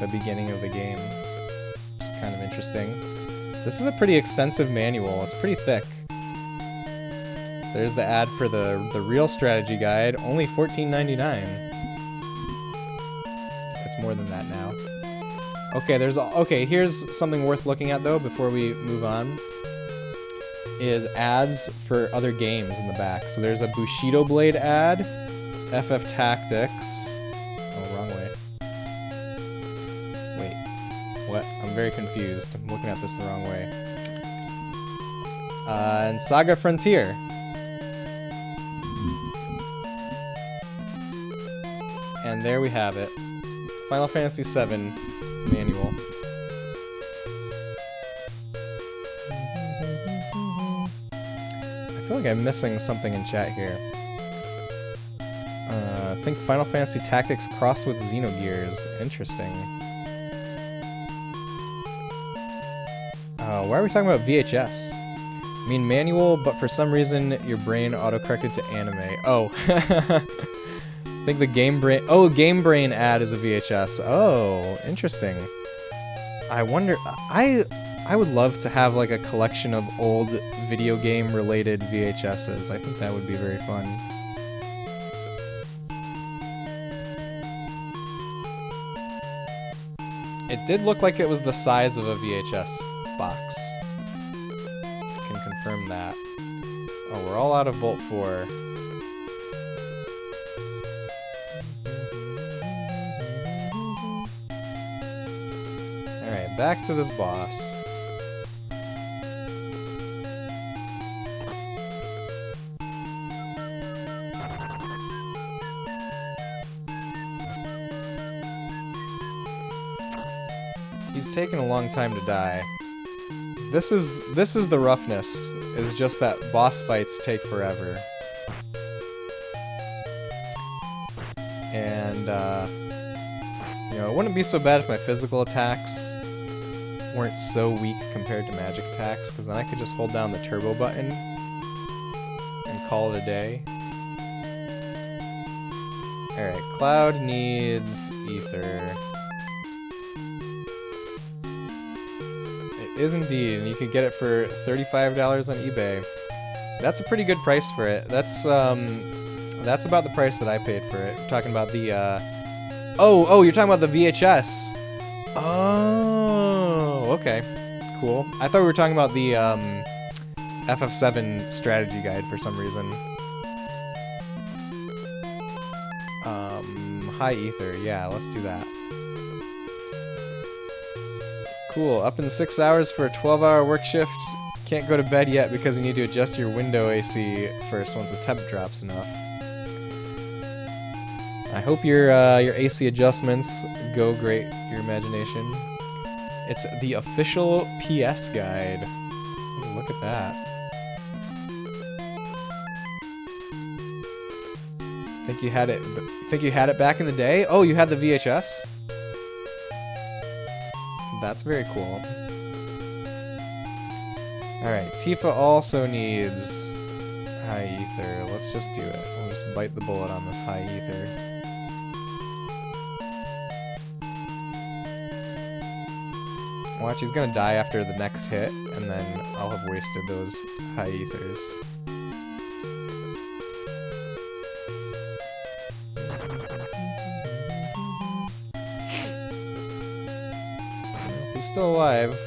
the beginning of the game. Which is kind of interesting. This is a pretty extensive manual. It's pretty thick. There's the ad for the real strategy guide, only $14.99. It's more than that now. Okay, here's something worth looking at though before we move on. Is ads for other games in the back. So there's a Bushido Blade ad, FF Tactics. Oh, wrong way. Wait, what? I'm very confused. I'm looking at this the wrong way. And Saga Frontier. And there we have it. Final Fantasy VII manual. I feel like I'm missing something in chat here. I think Final Fantasy Tactics crossed with Xenogears. Interesting. Why are we talking about VHS? I mean manual, but for some reason your brain autocorrected to anime. Oh. I think the Game Brain... Oh, Game Brain ad is a VHS. Oh, interesting. I wonder... I would love to have like a collection of old video game related VHSs. I think that would be very fun. It did look like it was the size of a VHS box. I can confirm that. Oh, we're all out of Bolt 4. Alright, back to this boss. He's taking a long time to die. This is the roughness, is just that boss fights take forever. And, you know, it wouldn't be so bad if my physical attacks weren't so weak compared to magic attacks, because then I could just hold down the turbo button and call it a day. Alright, Cloud needs Ether. It is indeed, and you could get it for $35 on eBay. That's a pretty good price for it. That's about the price that I paid for it. We're talking about the, Oh, you're talking about the VHS! Oh, okay. Cool. I thought we were talking about the, FF7 strategy guide for some reason. High Ether, yeah, let's do that. Cool, up in 6 hours for a 12-hour work shift. Can't go to bed yet because you need to adjust your window AC first once the temp drops enough. I hope your AC adjustments go great, your imagination. It's the official PS guide. Ooh, look at that. Think you had it back in the day? Oh, you had the VHS? That's very cool. Alright, Tifa also needs High Ether. Let's just do it. We'll just bite the bullet on this High Ether. Watch, he's gonna die after the next hit, and then I'll have wasted those high ethers. He's still alive.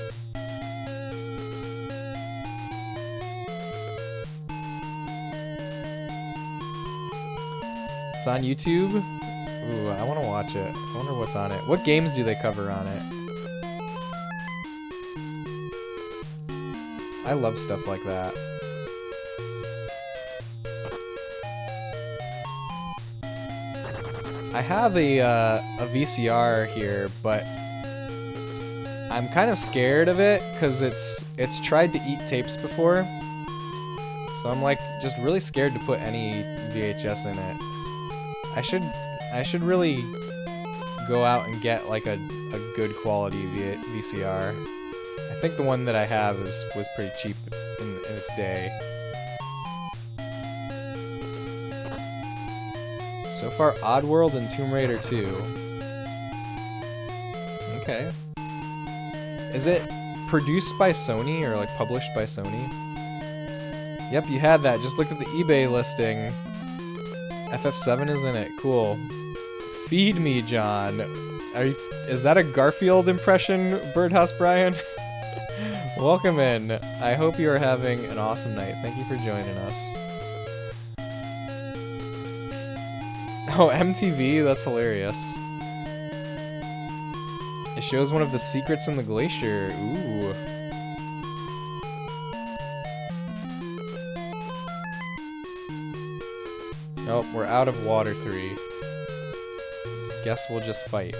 It's on YouTube? Ooh, I want to watch it. I wonder what's on it. What games do they cover on it? I love stuff like that. I have a VCR here, but I'm kind of scared of it because it's tried to eat tapes before. So I'm like just really scared to put any VHS in it. I should really go out and get like a good quality VCR. I think the one that I have was pretty cheap in its day. So far, Oddworld and Tomb Raider 2. Okay. Is it produced by Sony or like published by Sony? Yep, you had that. Just looked at the eBay listing. FF7 is in it. Cool. Feed me, John. Is that a Garfield impression, Birdhouse Brian? Welcome in. I hope you are having an awesome night. Thank you for joining us. Oh, MTV? That's hilarious. It shows one of the secrets in the glacier. Ooh. Oh, we're out of water 3. Guess we'll just fight.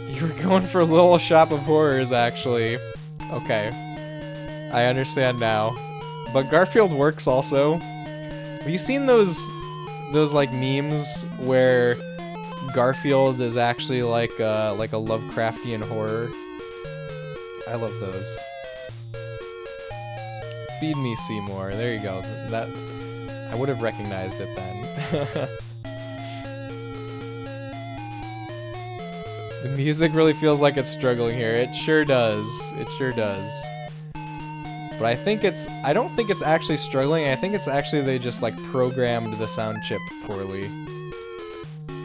You were going for Little Shop of Horrors, actually. Okay. I understand now. But Garfield works also. Have you seen those like memes where Garfield is actually like a Lovecraftian horror? I love those. Feed me, Seymour. There you go. That I would have recognized it then. The music really feels like it's struggling here. It sure does. It sure does. But I don't think it's actually struggling. I think it's actually they just like programmed the sound chip poorly.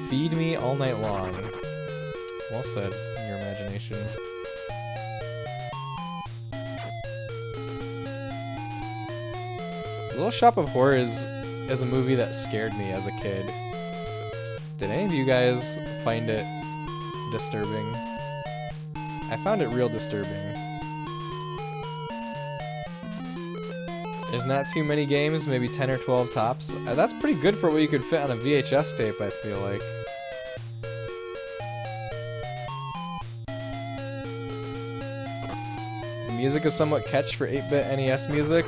Feed me all night long. Well said in your imagination. Little Shop of Horrors is a movie that scared me as a kid. Did any of you guys find it disturbing? I found it real disturbing. There's not too many games, maybe 10 or 12 tops. That's pretty good for what you could fit on a VHS tape, I feel like. The music is somewhat catch for 8-bit NES music.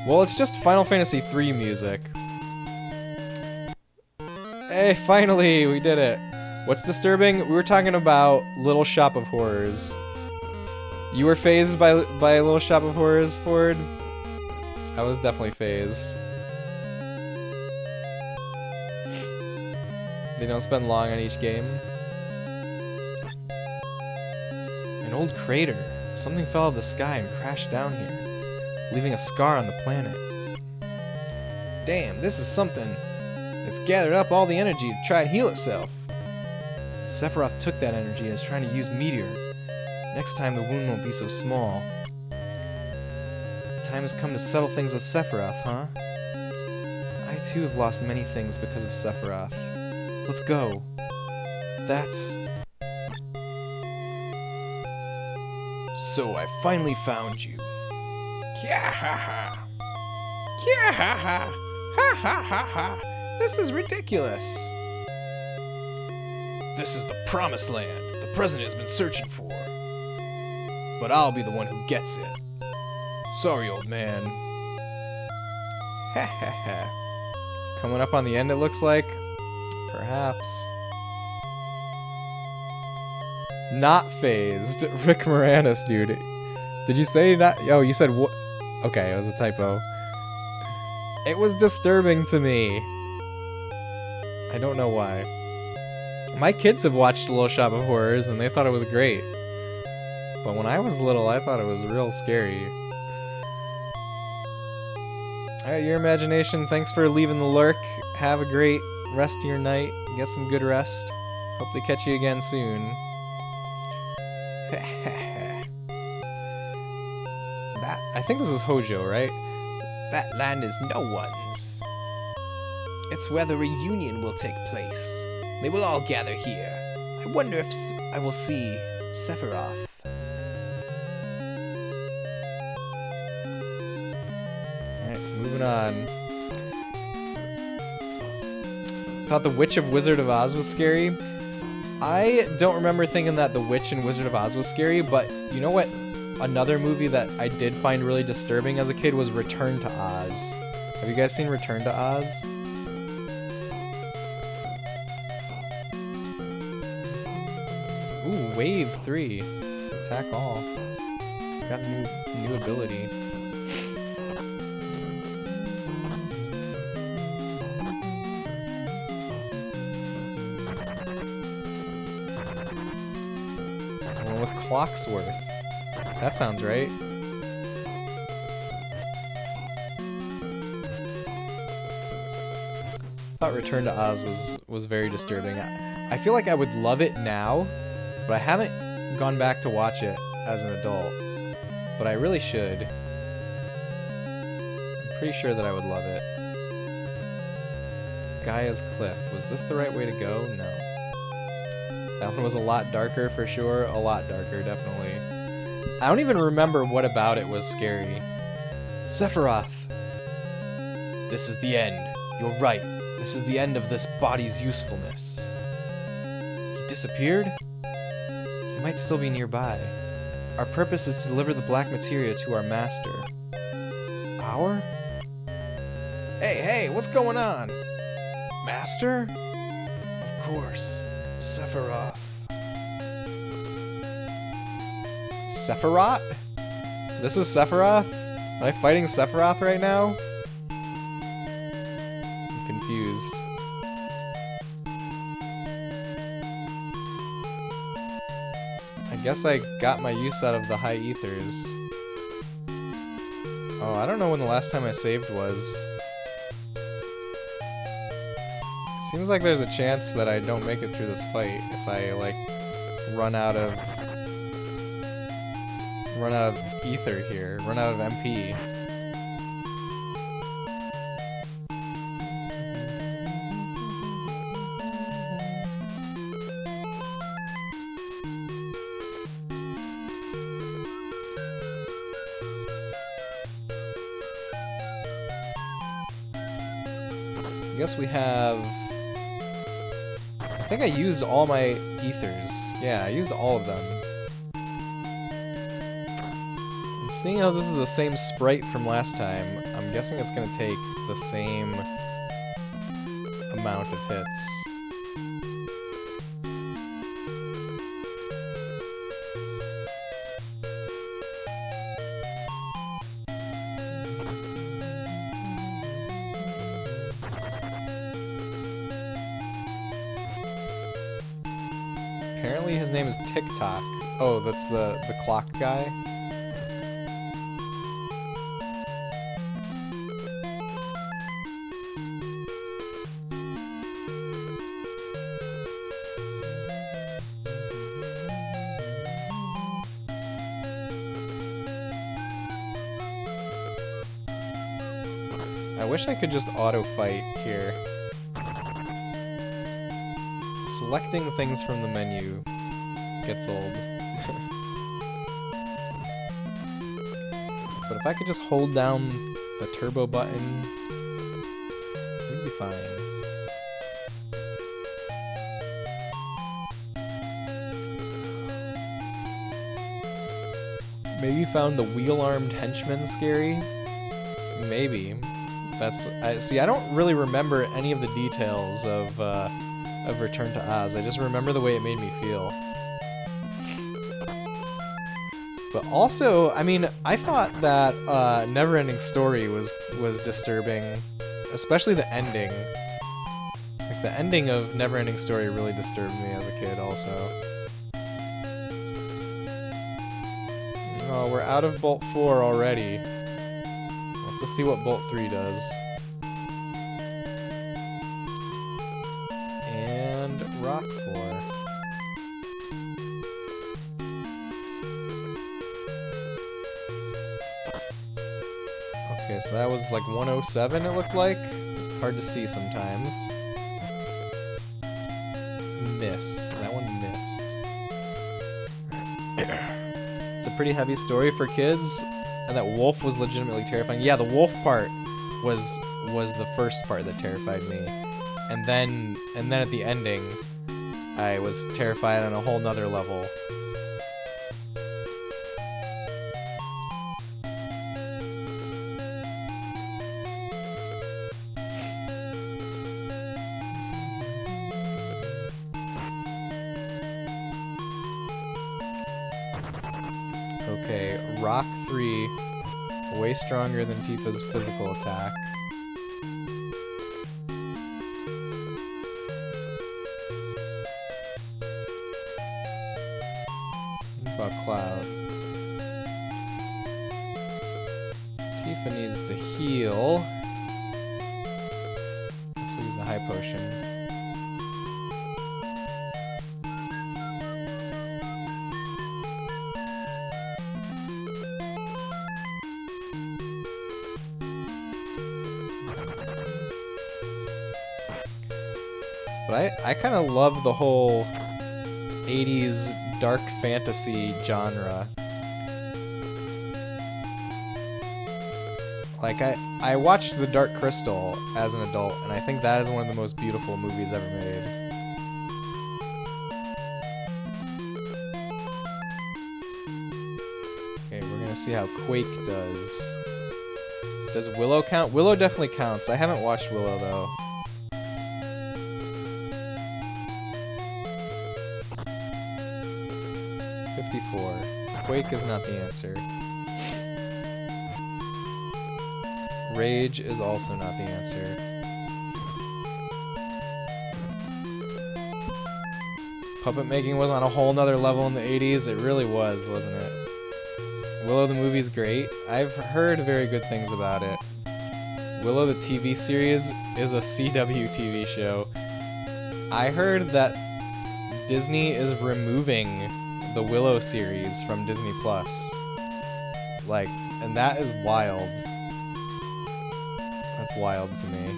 Well, it's just Final Fantasy III music. Hey, finally, we did it. What's disturbing? We were talking about Little Shop of Horrors. You were phased by Little Shop of Horrors, Ford? I was definitely phased. They don't spend long on each game. An old crater. Something fell out of the sky and crashed down here, leaving a scar on the planet. Damn, this is something. It's gathered up all the energy to try and heal itself. Sephiroth took that energy and is trying to use Meteor. Next time the wound won't be so small. Time has come to settle things with Sephiroth, huh? I too have lost many things because of Sephiroth. Let's go. That's... So I finally found you. Kya-ha-ha! Kya-ha-ha! Ha-ha-ha-ha! This is ridiculous! This is the promised land the president has been searching for. But I'll be the one who gets it. Sorry, old man. Ha ha ha. Coming up on the end, it looks like. Perhaps. Not phased. Rick Moranis, dude. Did you say not? Oh, you said what? Okay, it was a typo. It was disturbing to me. I don't know why. My kids have watched Little Shop of Horrors and they thought it was great. But when I was little, I thought it was real scary. Alright, your imagination, thanks for leaving the lurk. Have a great rest of your night. Get some good rest. Hope to catch you again soon. I think this is Hojo, right? That land is no one's. It's where the reunion will take place. They will all gather here. I wonder if I will see Sephiroth. Alright, moving on. Thought the Witch of Wizard of Oz was scary. I don't remember thinking that the Witch in Wizard of Oz was scary, but you know what? Another movie that I did find really disturbing as a kid was Return to Oz. Have you guys seen Return to Oz? Ooh, Wave 3. Attack all. Got a new ability. One with Clocksworth. That sounds right. Thought Return to Oz was very disturbing. I feel like I would love it now, but I haven't gone back to watch it as an adult. But I really should. I'm pretty sure that I would love it. Gaia's Cliff. Was this the right way to go? No. That one was a lot darker for sure. A lot darker, definitely. I don't even remember what about it was scary. Sephiroth! This is the end. You're right. This is the end of this body's usefulness. He disappeared? He might still be nearby. Our purpose is to deliver the black materia to our master. Our? Hey, what's going on? Master? Of course, Sephiroth. Sephiroth? This is Sephiroth? Am I fighting Sephiroth right now? I'm confused. I guess I got my use out of the high ethers. Oh, I don't know when the last time I saved was. Seems like there's a chance that I don't make it through this fight if I, like, run out of ether here, run out of MP. I guess we have... I think I used all my ethers. Yeah, I used all of them. And seeing how this is the same sprite from last time, I'm guessing it's going to take the same amount of hits. Apparently his name is TikTok. Oh, that's the clock guy? I wish I could just auto-fight here. Selecting things from the menu gets old. But if I could just hold down the turbo button, we'd be fine. Maybe you found the wheel-armed henchman scary? Maybe. See, I don't really remember any of the details of Return to Oz. I just remember the way it made me feel. But also, I mean, I thought that Neverending Story was disturbing, especially the ending. Like, the ending of Neverending Story really disturbed me as a kid also. Oh, we're out of Bolt 4 already. We'll have to see what Bolt 3 does. And Rock 4. Okay, so that was like 107 it looked like. It's hard to see sometimes. Miss. That one missed. It's a pretty heavy story for kids, and that wolf was legitimately terrifying. Yeah, the wolf part was the first part that terrified me. And then at the ending, I was terrified on a whole nother level. Okay, Rock 3, way stronger than Tifa's physical attack. What about Cloud? Tifa needs to heal. Guess we'll use the high potion. But I kind of love the whole 80s dark fantasy genre. Like, I watched The Dark Crystal as an adult, and I think that is one of the most beautiful movies ever made. Okay, we're gonna see how Quake does. Does Willow count? Willow definitely counts. I haven't watched Willow, though. Quake is not the answer. Rage is also not the answer. Puppet making was on a whole nother level in the 80s. It really was, wasn't it? Willow the movie's great. I've heard very good things about it. Willow the TV series is a CW TV show. I heard that Disney is removing the Willow series from Disney Plus. Like, and that is wild. That's wild to me.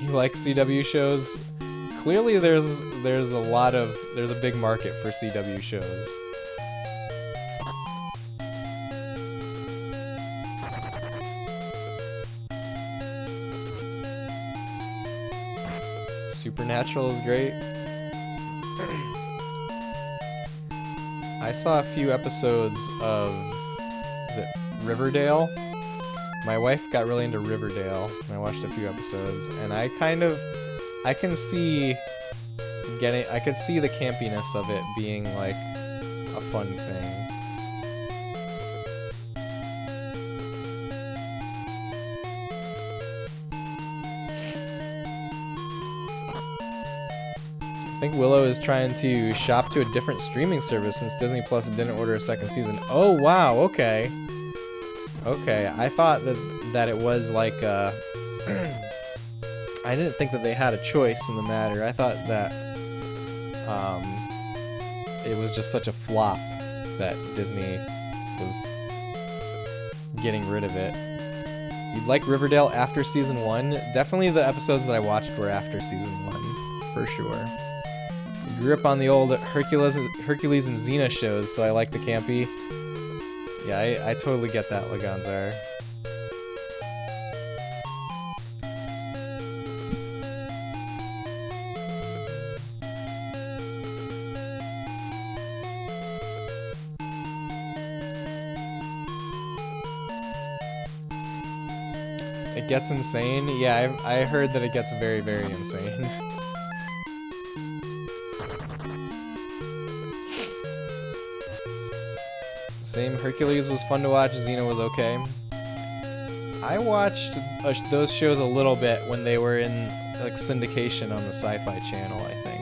You like CW shows? Clearly there's a big market for CW shows. Supernatural is great. I saw a few episodes of, is it Riverdale? My wife got really into Riverdale, and I watched a few episodes, and I could see the campiness of it being like a fun thing. I think Willow is trying to shop to a different streaming service since Disney Plus didn't order a second season. Oh wow, okay. Okay, I thought that it was like I didn't think that they had a choice in the matter. I thought that it was just such a flop that Disney was getting rid of it. You'd like Riverdale after season 1? Definitely the episodes that I watched were after season 1, for sure. I grew up on the old Hercules and Xena shows, so I like the campy. Yeah, I totally get that, Laganzar. It gets insane? Yeah, I heard that it gets very, very insane. Same, Hercules was fun to watch, Xena was okay. I watched those shows a little bit when they were in like syndication on the Sci-Fi Channel, I think.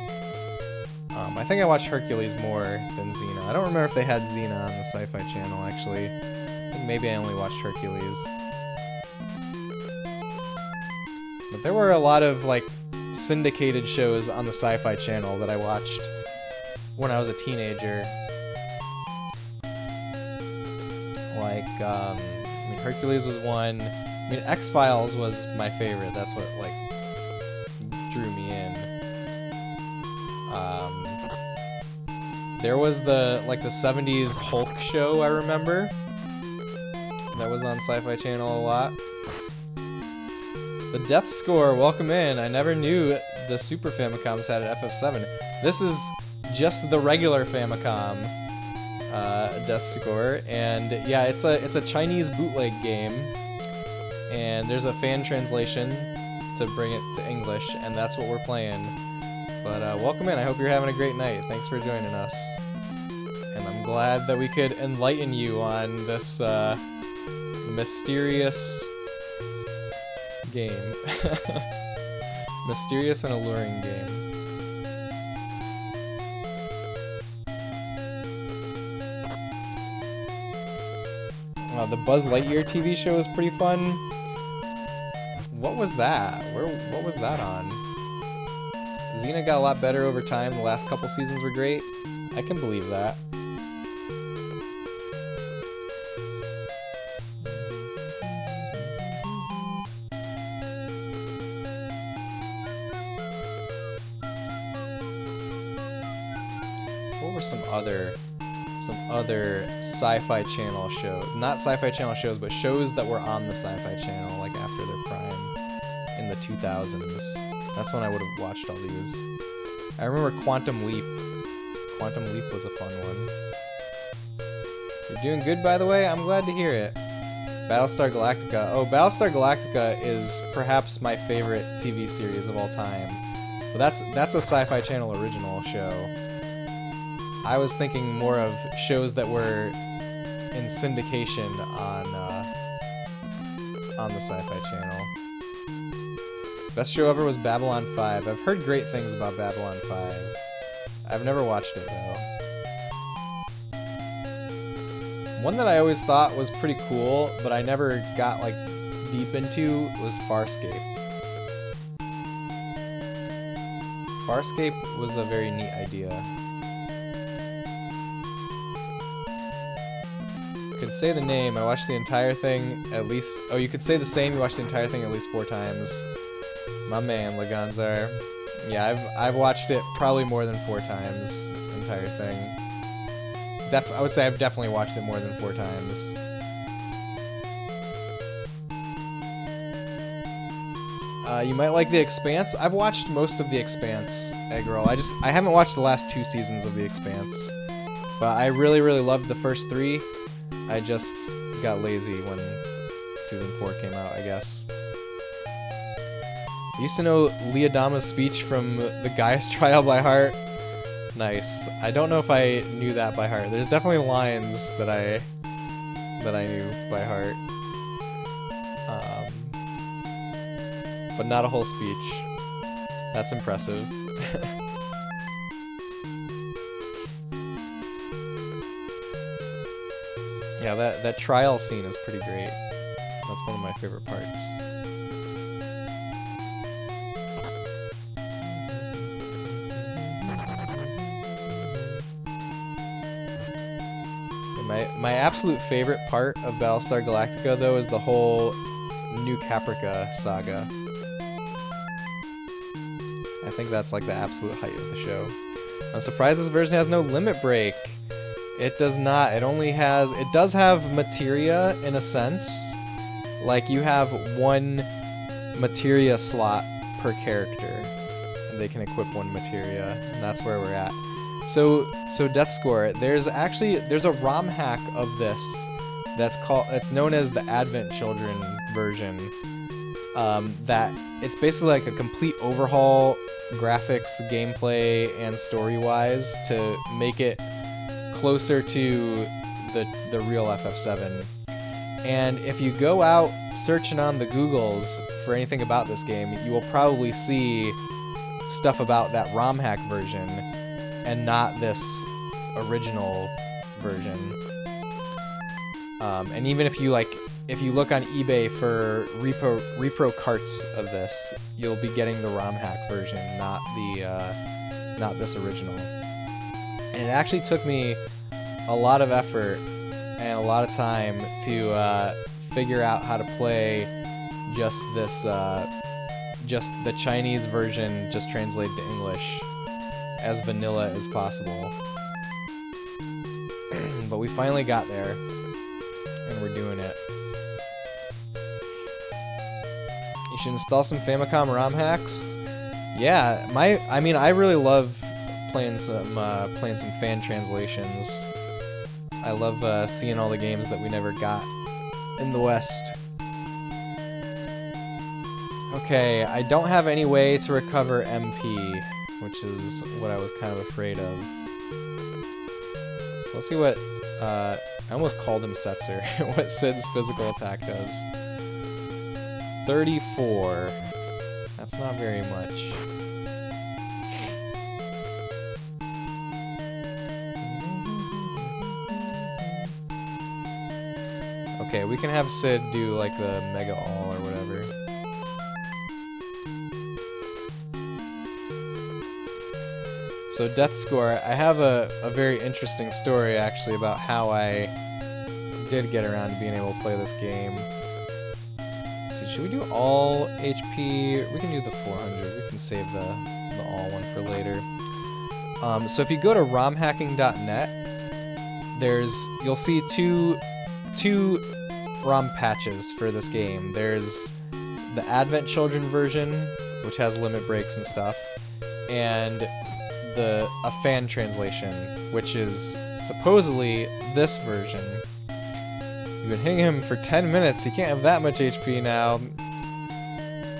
I think I watched Hercules more than Xena. I don't remember if they had Xena on the Sci-Fi Channel, actually. I think maybe I only watched Hercules. But there were a lot of, like, syndicated shows on the Sci-Fi Channel that I watched when I was a teenager. Like, I mean, Hercules was one. I mean, X-Files was my favorite. That's what, like, drew me in. There was the 70s Hulk show, I remember. That was on Sci-Fi Channel a lot. The Death Score, welcome in. I never knew the Super Famicoms had an FF7. This is just the regular Famicom Death Score, and yeah, it's a Chinese bootleg game, and there's a fan translation to bring it to English, and that's what we're playing. But welcome in. I hope you're having a great night. Thanks for joining us, and I'm glad that we could enlighten you on this mysterious game. Mysterious and alluring game. The Buzz Lightyear TV show was pretty fun. What was that? What was that on? Xena got a lot better over time. The last couple seasons were great. I can believe that. What were some other Sci-Fi Channel shows? Not Sci-Fi Channel shows, but shows that were on the Sci-Fi Channel, like after their prime in the 2000s. That's when I would have watched all these. I remember Quantum Leap. Quantum Leap was a fun one. You're doing good, by the way? I'm glad to hear it. Battlestar Galactica. Oh, Battlestar Galactica is perhaps my favorite TV series of all time. But that's a Sci-Fi Channel original show. I was thinking more of shows that were in syndication on the Sci-Fi Channel. Best show ever was Babylon 5. I've heard great things about Babylon 5. I've never watched it, though. One that I always thought was pretty cool, but I never got, like, deep into was Farscape. Farscape was a very neat idea. You could say the name. I watched the entire thing at least... Oh, you could say the same. You watched the entire thing at least 4 times. My man, Laganzar. Yeah, I've watched it probably more than 4 times. The entire thing. I would say I've definitely watched it more than 4 times. You might like The Expanse. I've watched most of The Expanse, Eggroll. I haven't watched the last 2 seasons of The Expanse. But I really, really loved the first 3. I just got lazy when season 4 came out, I guess. I used to know Leodama's speech from the Gaius Trial by heart. Nice. I don't know if I knew that by heart. There's definitely lines that I knew by heart. But not a whole speech. That's impressive. Yeah, that trial scene is pretty great. That's one of my favorite parts. My absolute favorite part of Battlestar Galactica, though, is the whole New Caprica saga. I think that's like the absolute height of the show. I'm surprised this version has no limit break. It does not. It does have materia in a sense. Like, you have 1 materia slot per character, and they can equip 1 materia, and that's where we're at. So Death Score, there's a ROM hack of this it's known as the Advent Children version. That it's basically like a complete overhaul, graphics, gameplay, and story-wise, to make it closer to the real FF7. And if you go out searching on the Googles for anything about this game, you will probably see stuff about that ROM hack version and not this original version. And even if you look on eBay for repro carts of this, you'll be getting the ROM hack version, not this original. And it actually took me a lot of effort and a lot of time to figure out how to play just the Chinese version, just translated to English, as vanilla as possible. But we finally got there, and we're doing it. You should install some Famicom ROM hacks. Yeah, I really love playing some fan translations. I love seeing all the games that we never got in the West. Okay, I don't have any way to recover MP, which is what I was kind of afraid of. So let's see what, I almost called him Setzer, what Sid's physical attack does. 34. That's not very much. Okay, we can have Sid do like the Mega All or whatever. So death score, I have a very interesting story actually about how I did get around to being able to play this game. Let's see, should we do all HP? We can do the 400. We can save the all one for later. So if you go to romhacking.net, you'll see two ROM patches for this game. There's the Advent Children version, which has limit breaks and stuff, and a fan translation, which is supposedly this version. You've been hitting him for 10 minutes. He can't have that much HP now.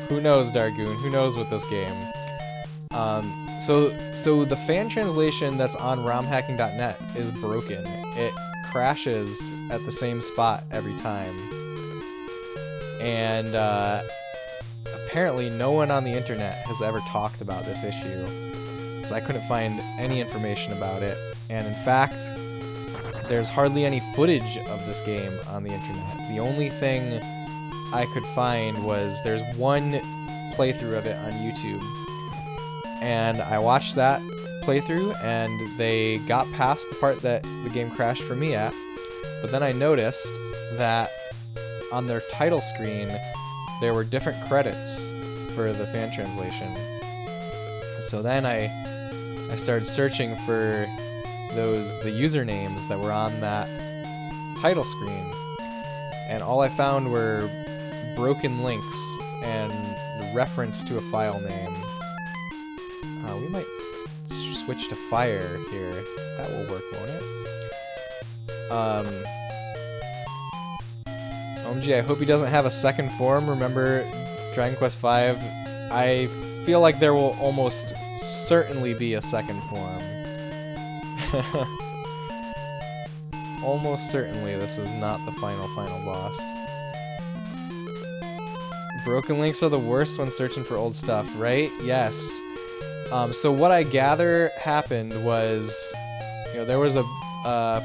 Who knows, Dargoon? Who knows with this game? So the fan translation that's on romhacking.net is broken. It crashes at the same spot every time. And apparently no one on the internet has ever talked about this issue, because I couldn't find any information about it. And in fact, there's hardly any footage of this game on the internet. The only thing I could find was there's one playthrough of it on YouTube. And I watched that playthrough, and they got past the part that the game crashed for me at. But then I noticed that on their title screen, there were different credits for the fan translation. So then I started searching for the usernames that were on that title screen, and all I found were broken links and the reference to a file name. We might switch to Fire here. That will work, won't it? OMG, I hope he doesn't have a second form. Remember Dragon Quest V? I feel like there will almost certainly be a second form. Almost certainly this is not the final boss. Broken links are the worst when searching for old stuff, right? Yes. So what I gather happened was, there was a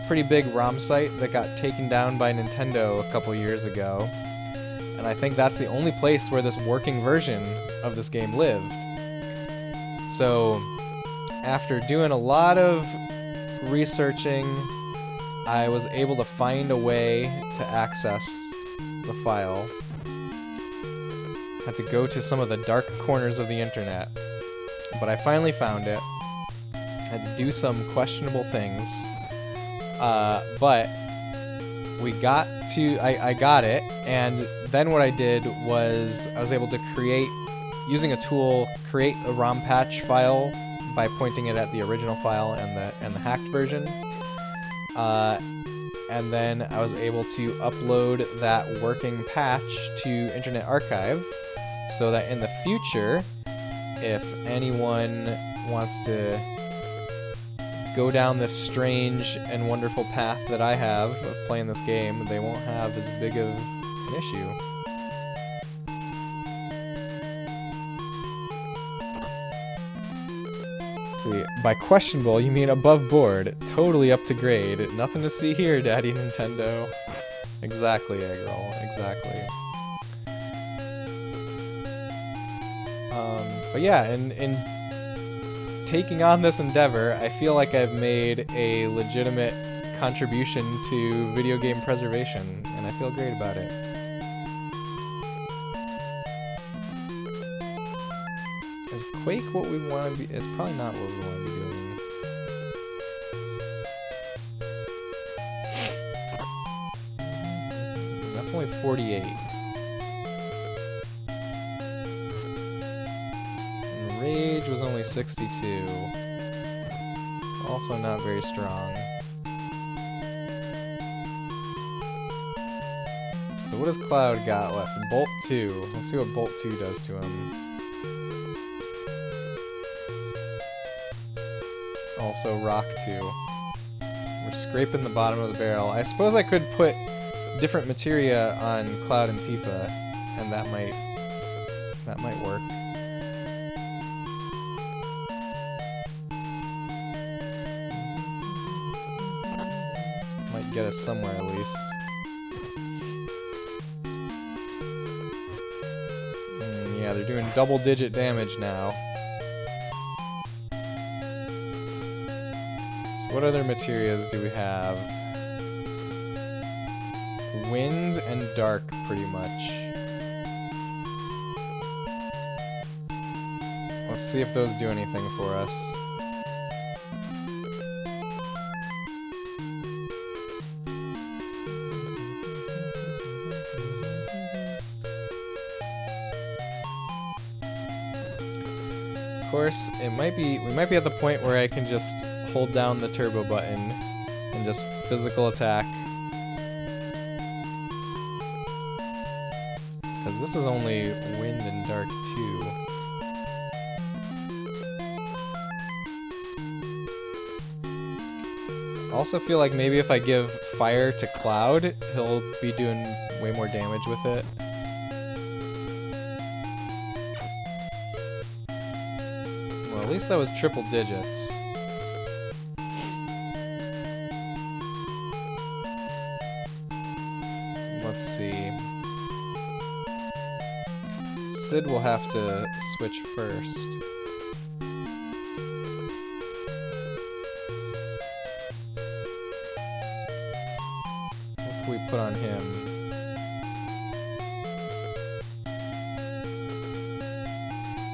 pretty big ROM site that got taken down by Nintendo a couple years ago, and I think that's the only place where this working version of this game lived. So after doing a lot of researching, I was able to find a way to access the file. Had to go to some of the dark corners of the internet, but I finally found it. Had to do some questionable things, but we got to, I got it, and then what I did was I was able to using a tool, create a ROM patch file by pointing it at the original file and the hacked version. And then I was able to upload that working patch to Internet Archive, so that in the future, if anyone wants to go down this strange and wonderful path that I have of playing this game, they won't have as big of an issue. See, by questionable, you mean above board. Totally up to grade. Nothing to see here, Daddy Nintendo. Exactly, Eggroll. Exactly. But yeah, in taking on this endeavor, I feel like I've made a legitimate contribution to video game preservation, and I feel great about it. Is Quake what we want to be? It's probably not what we want to be doing. That's only 48. And Rage was only 62. Also not very strong. So what does Cloud got left? Bolt 2. Let's see what Bolt 2 does to him. Also Rock 2. We're scraping the bottom of the barrel. I suppose I could put different materia on Cloud and Tifa, and that might work. Might get us somewhere at least. Yeah, they're doing double-digit damage now. So what other materials do we have? Wind and dark, pretty much. Let's see if those do anything for us. Of course, we might be at the point where I can just hold down the turbo button and just physical attack. Because this is only wind and dark too. Also feel like maybe if I give fire to Cloud, he'll be doing way more damage with it. Well, at least that was triple digits. Let's see. Sid will have to switch first. What can we put on him?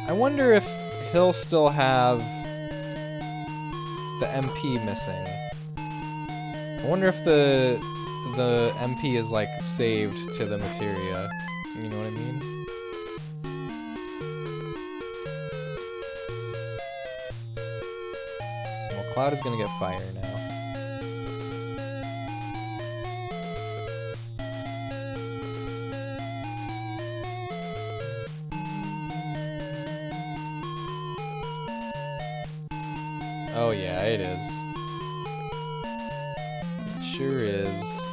I wonder if he'll still have the MP missing. I wonder if the MP is like saved to the materia. You know what I mean? Well, Cloud is gonna get fire now. Oh yeah, it is. It sure is.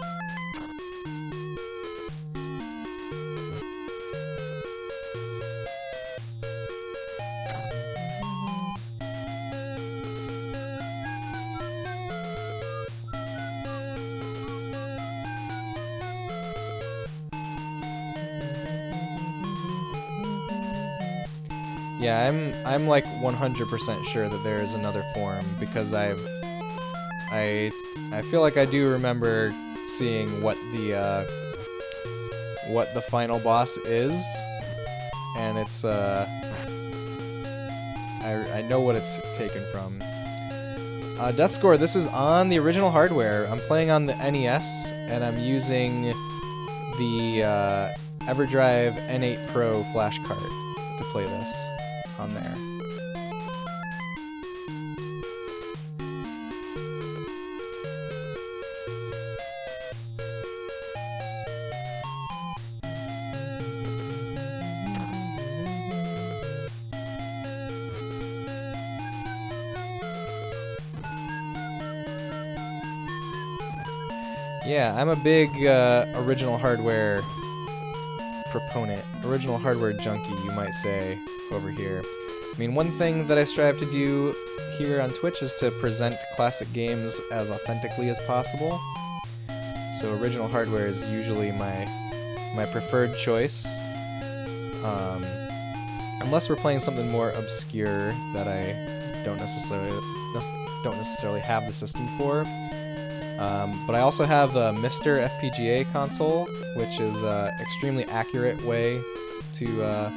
Yeah, I'm like 100% sure that there is another form because I feel like I do remember seeing what the final boss is, and it's I know what it's taken from. Death Score, this is on the original hardware. I'm playing on the NES, and I'm using the EverDrive N8 Pro flash card to play this on there. Yeah, I'm a big original hardware proponent, original hardware junkie, you might say, over here. I mean, one thing that I strive to do here on Twitch is to present classic games as authentically as possible. So original hardware is usually my preferred choice. Unless we're playing something more obscure that I don't necessarily have the system for. But I also have a Mr. FPGA console, which is an extremely accurate way to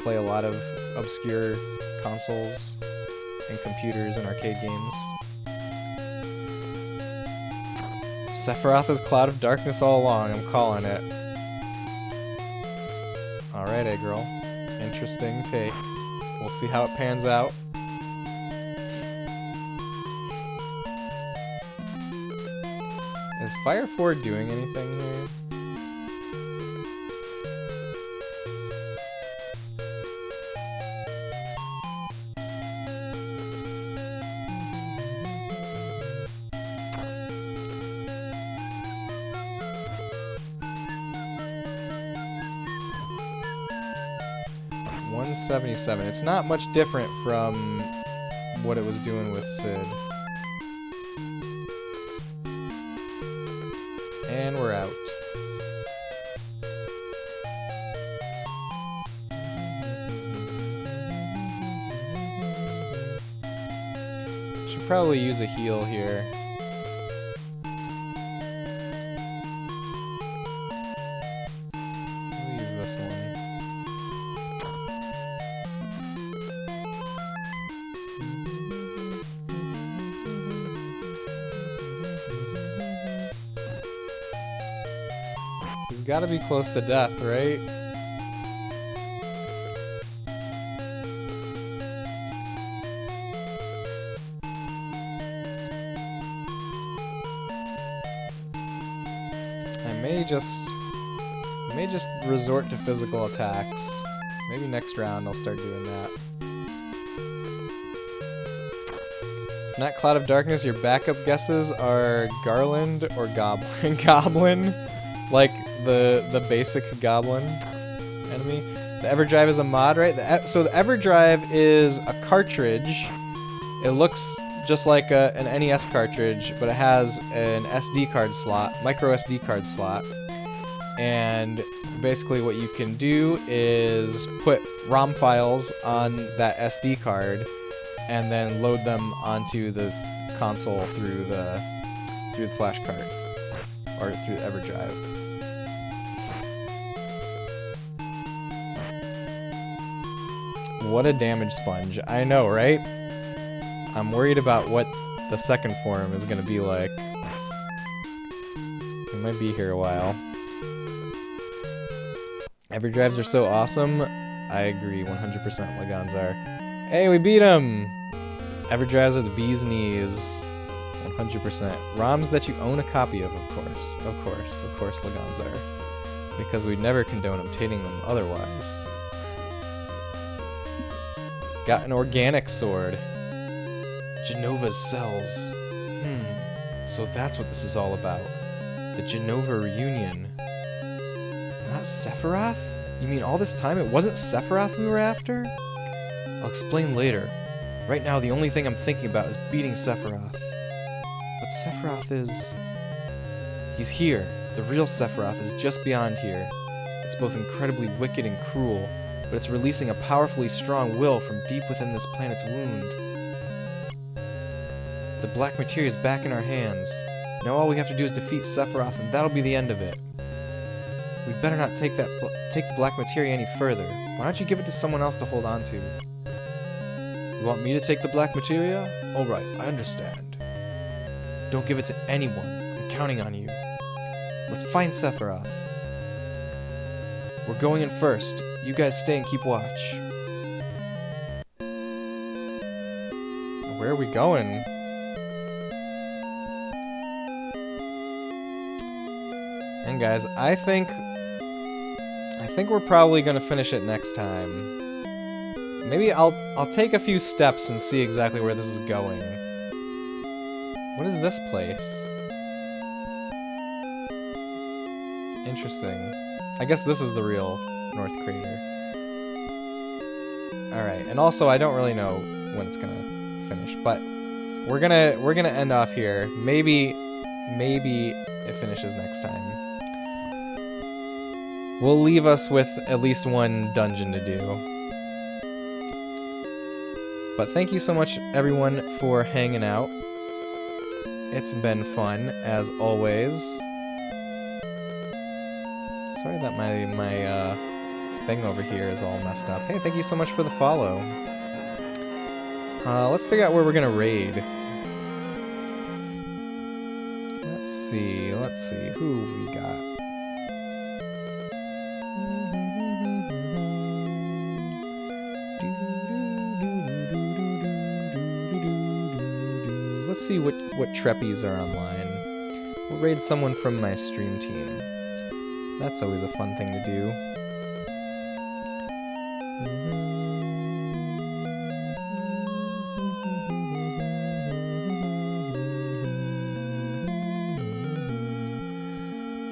play a lot of obscure consoles and computers and arcade games. Sephiroth is Cloud of Darkness all along, I'm calling it. Alright, girl. Interesting take. We'll see how it pans out. Is Fire 4 doing anything here? $177. It's not much different from what it was doing with Sid. And we're out. Should probably use a heal here. We'll use this one. He's gotta be close to death, right? I may just resort to physical attacks. Maybe next round I'll start doing that. If not Cloud of Darkness, your backup guesses are Garland or Goblin. Goblin, like the basic Goblin enemy. The EverDrive is a mod, right? So the EverDrive is a cartridge. It looks just like an NES cartridge, but it has an SD card slot, micro SD card slot. And basically what you can do is put ROM files on that SD card and then load them onto the console through the flash card or through the EverDrive. What a damage sponge. I know, right? I'm worried about what the second form is going to be like. It might be here a while. EverDrives are so awesome. I agree 100%, Laganzar. Hey, we beat him! EverDrives are the bee's knees. 100%. ROMs that you own a copy of course. Of course, Laganzar. Because we'd never condone obtaining them otherwise. Got an organic sword. Genova's cells. So that's what this is all about. The Genova reunion. Not Sephiroth? You mean all this time it wasn't Sephiroth we were after? I'll explain later. Right now the only thing I'm thinking about is beating Sephiroth. But Sephiroth is... He's here. The real Sephiroth is just beyond here. It's both incredibly wicked and cruel, but it's releasing a powerfully strong will from deep within this planet's wound. The black materia is back in our hands. Now all we have to do is defeat Sephiroth and that'll be the end of it. We'd better not take the black materia any further. Why don't you give it to someone else to hold on to? You want me to take the black materia? Alright, I understand. Don't give it to anyone. I'm counting on you. Let's find Sephiroth. We're going in first. You guys stay and keep watch. Where are we going? And guys, I think we're probably gonna finish it next time. Maybe I'll take a few steps and see exactly where this is going. What is this place? Interesting. I guess this is the real North Crater. Alright, and also I don't really know when it's gonna finish, but we're gonna end off here. Maybe it finishes next time. We'll leave us with at least one dungeon to do. But thank you so much, everyone, for hanging out. It's been fun, as always. Sorry that my thing over here is all messed up. Hey, thank you so much for the follow. Let's figure out where we're gonna raid. Let's see, who we got. Let's see what treppies are online. We'll raid someone from my stream team. That's always a fun thing to do.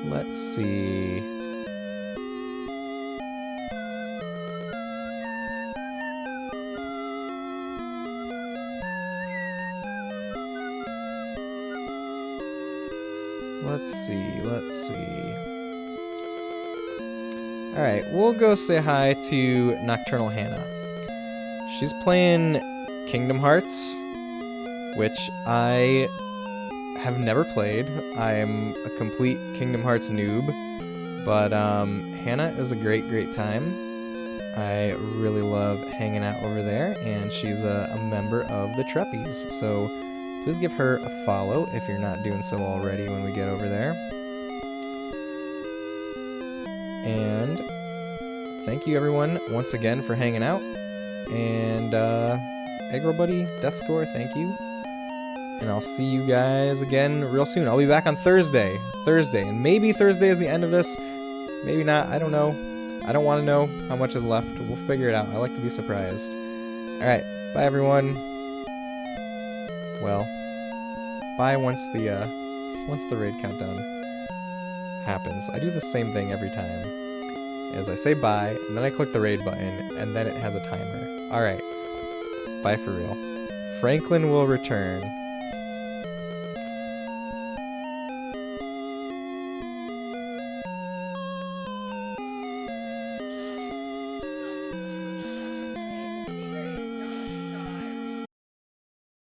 Let's see. Let's see. Alright, we'll go say hi to Nocturnal Hannah. She's playing Kingdom Hearts, which I have never played. I'm a complete Kingdom Hearts noob, but Hannah is a great time. I really love hanging out over there, and she's a member of the Treppies, so please give her a follow if you're not doing so already when we get over there. And thank you everyone once again for hanging out. And Egro Buddy, Death Score, thank you. And I'll see you guys again real soon. I'll be back on Thursday. And maybe Thursday is the end of this. Maybe not, I don't know. I don't want to know how much is left. We'll figure it out. I like to be surprised. Alright, bye everyone. Well, bye once the raid countdown happens. I do the same thing every time. Is I say bye, and then I click the raid button, and then it has a timer. Alright. Bye for real. Franklin will return.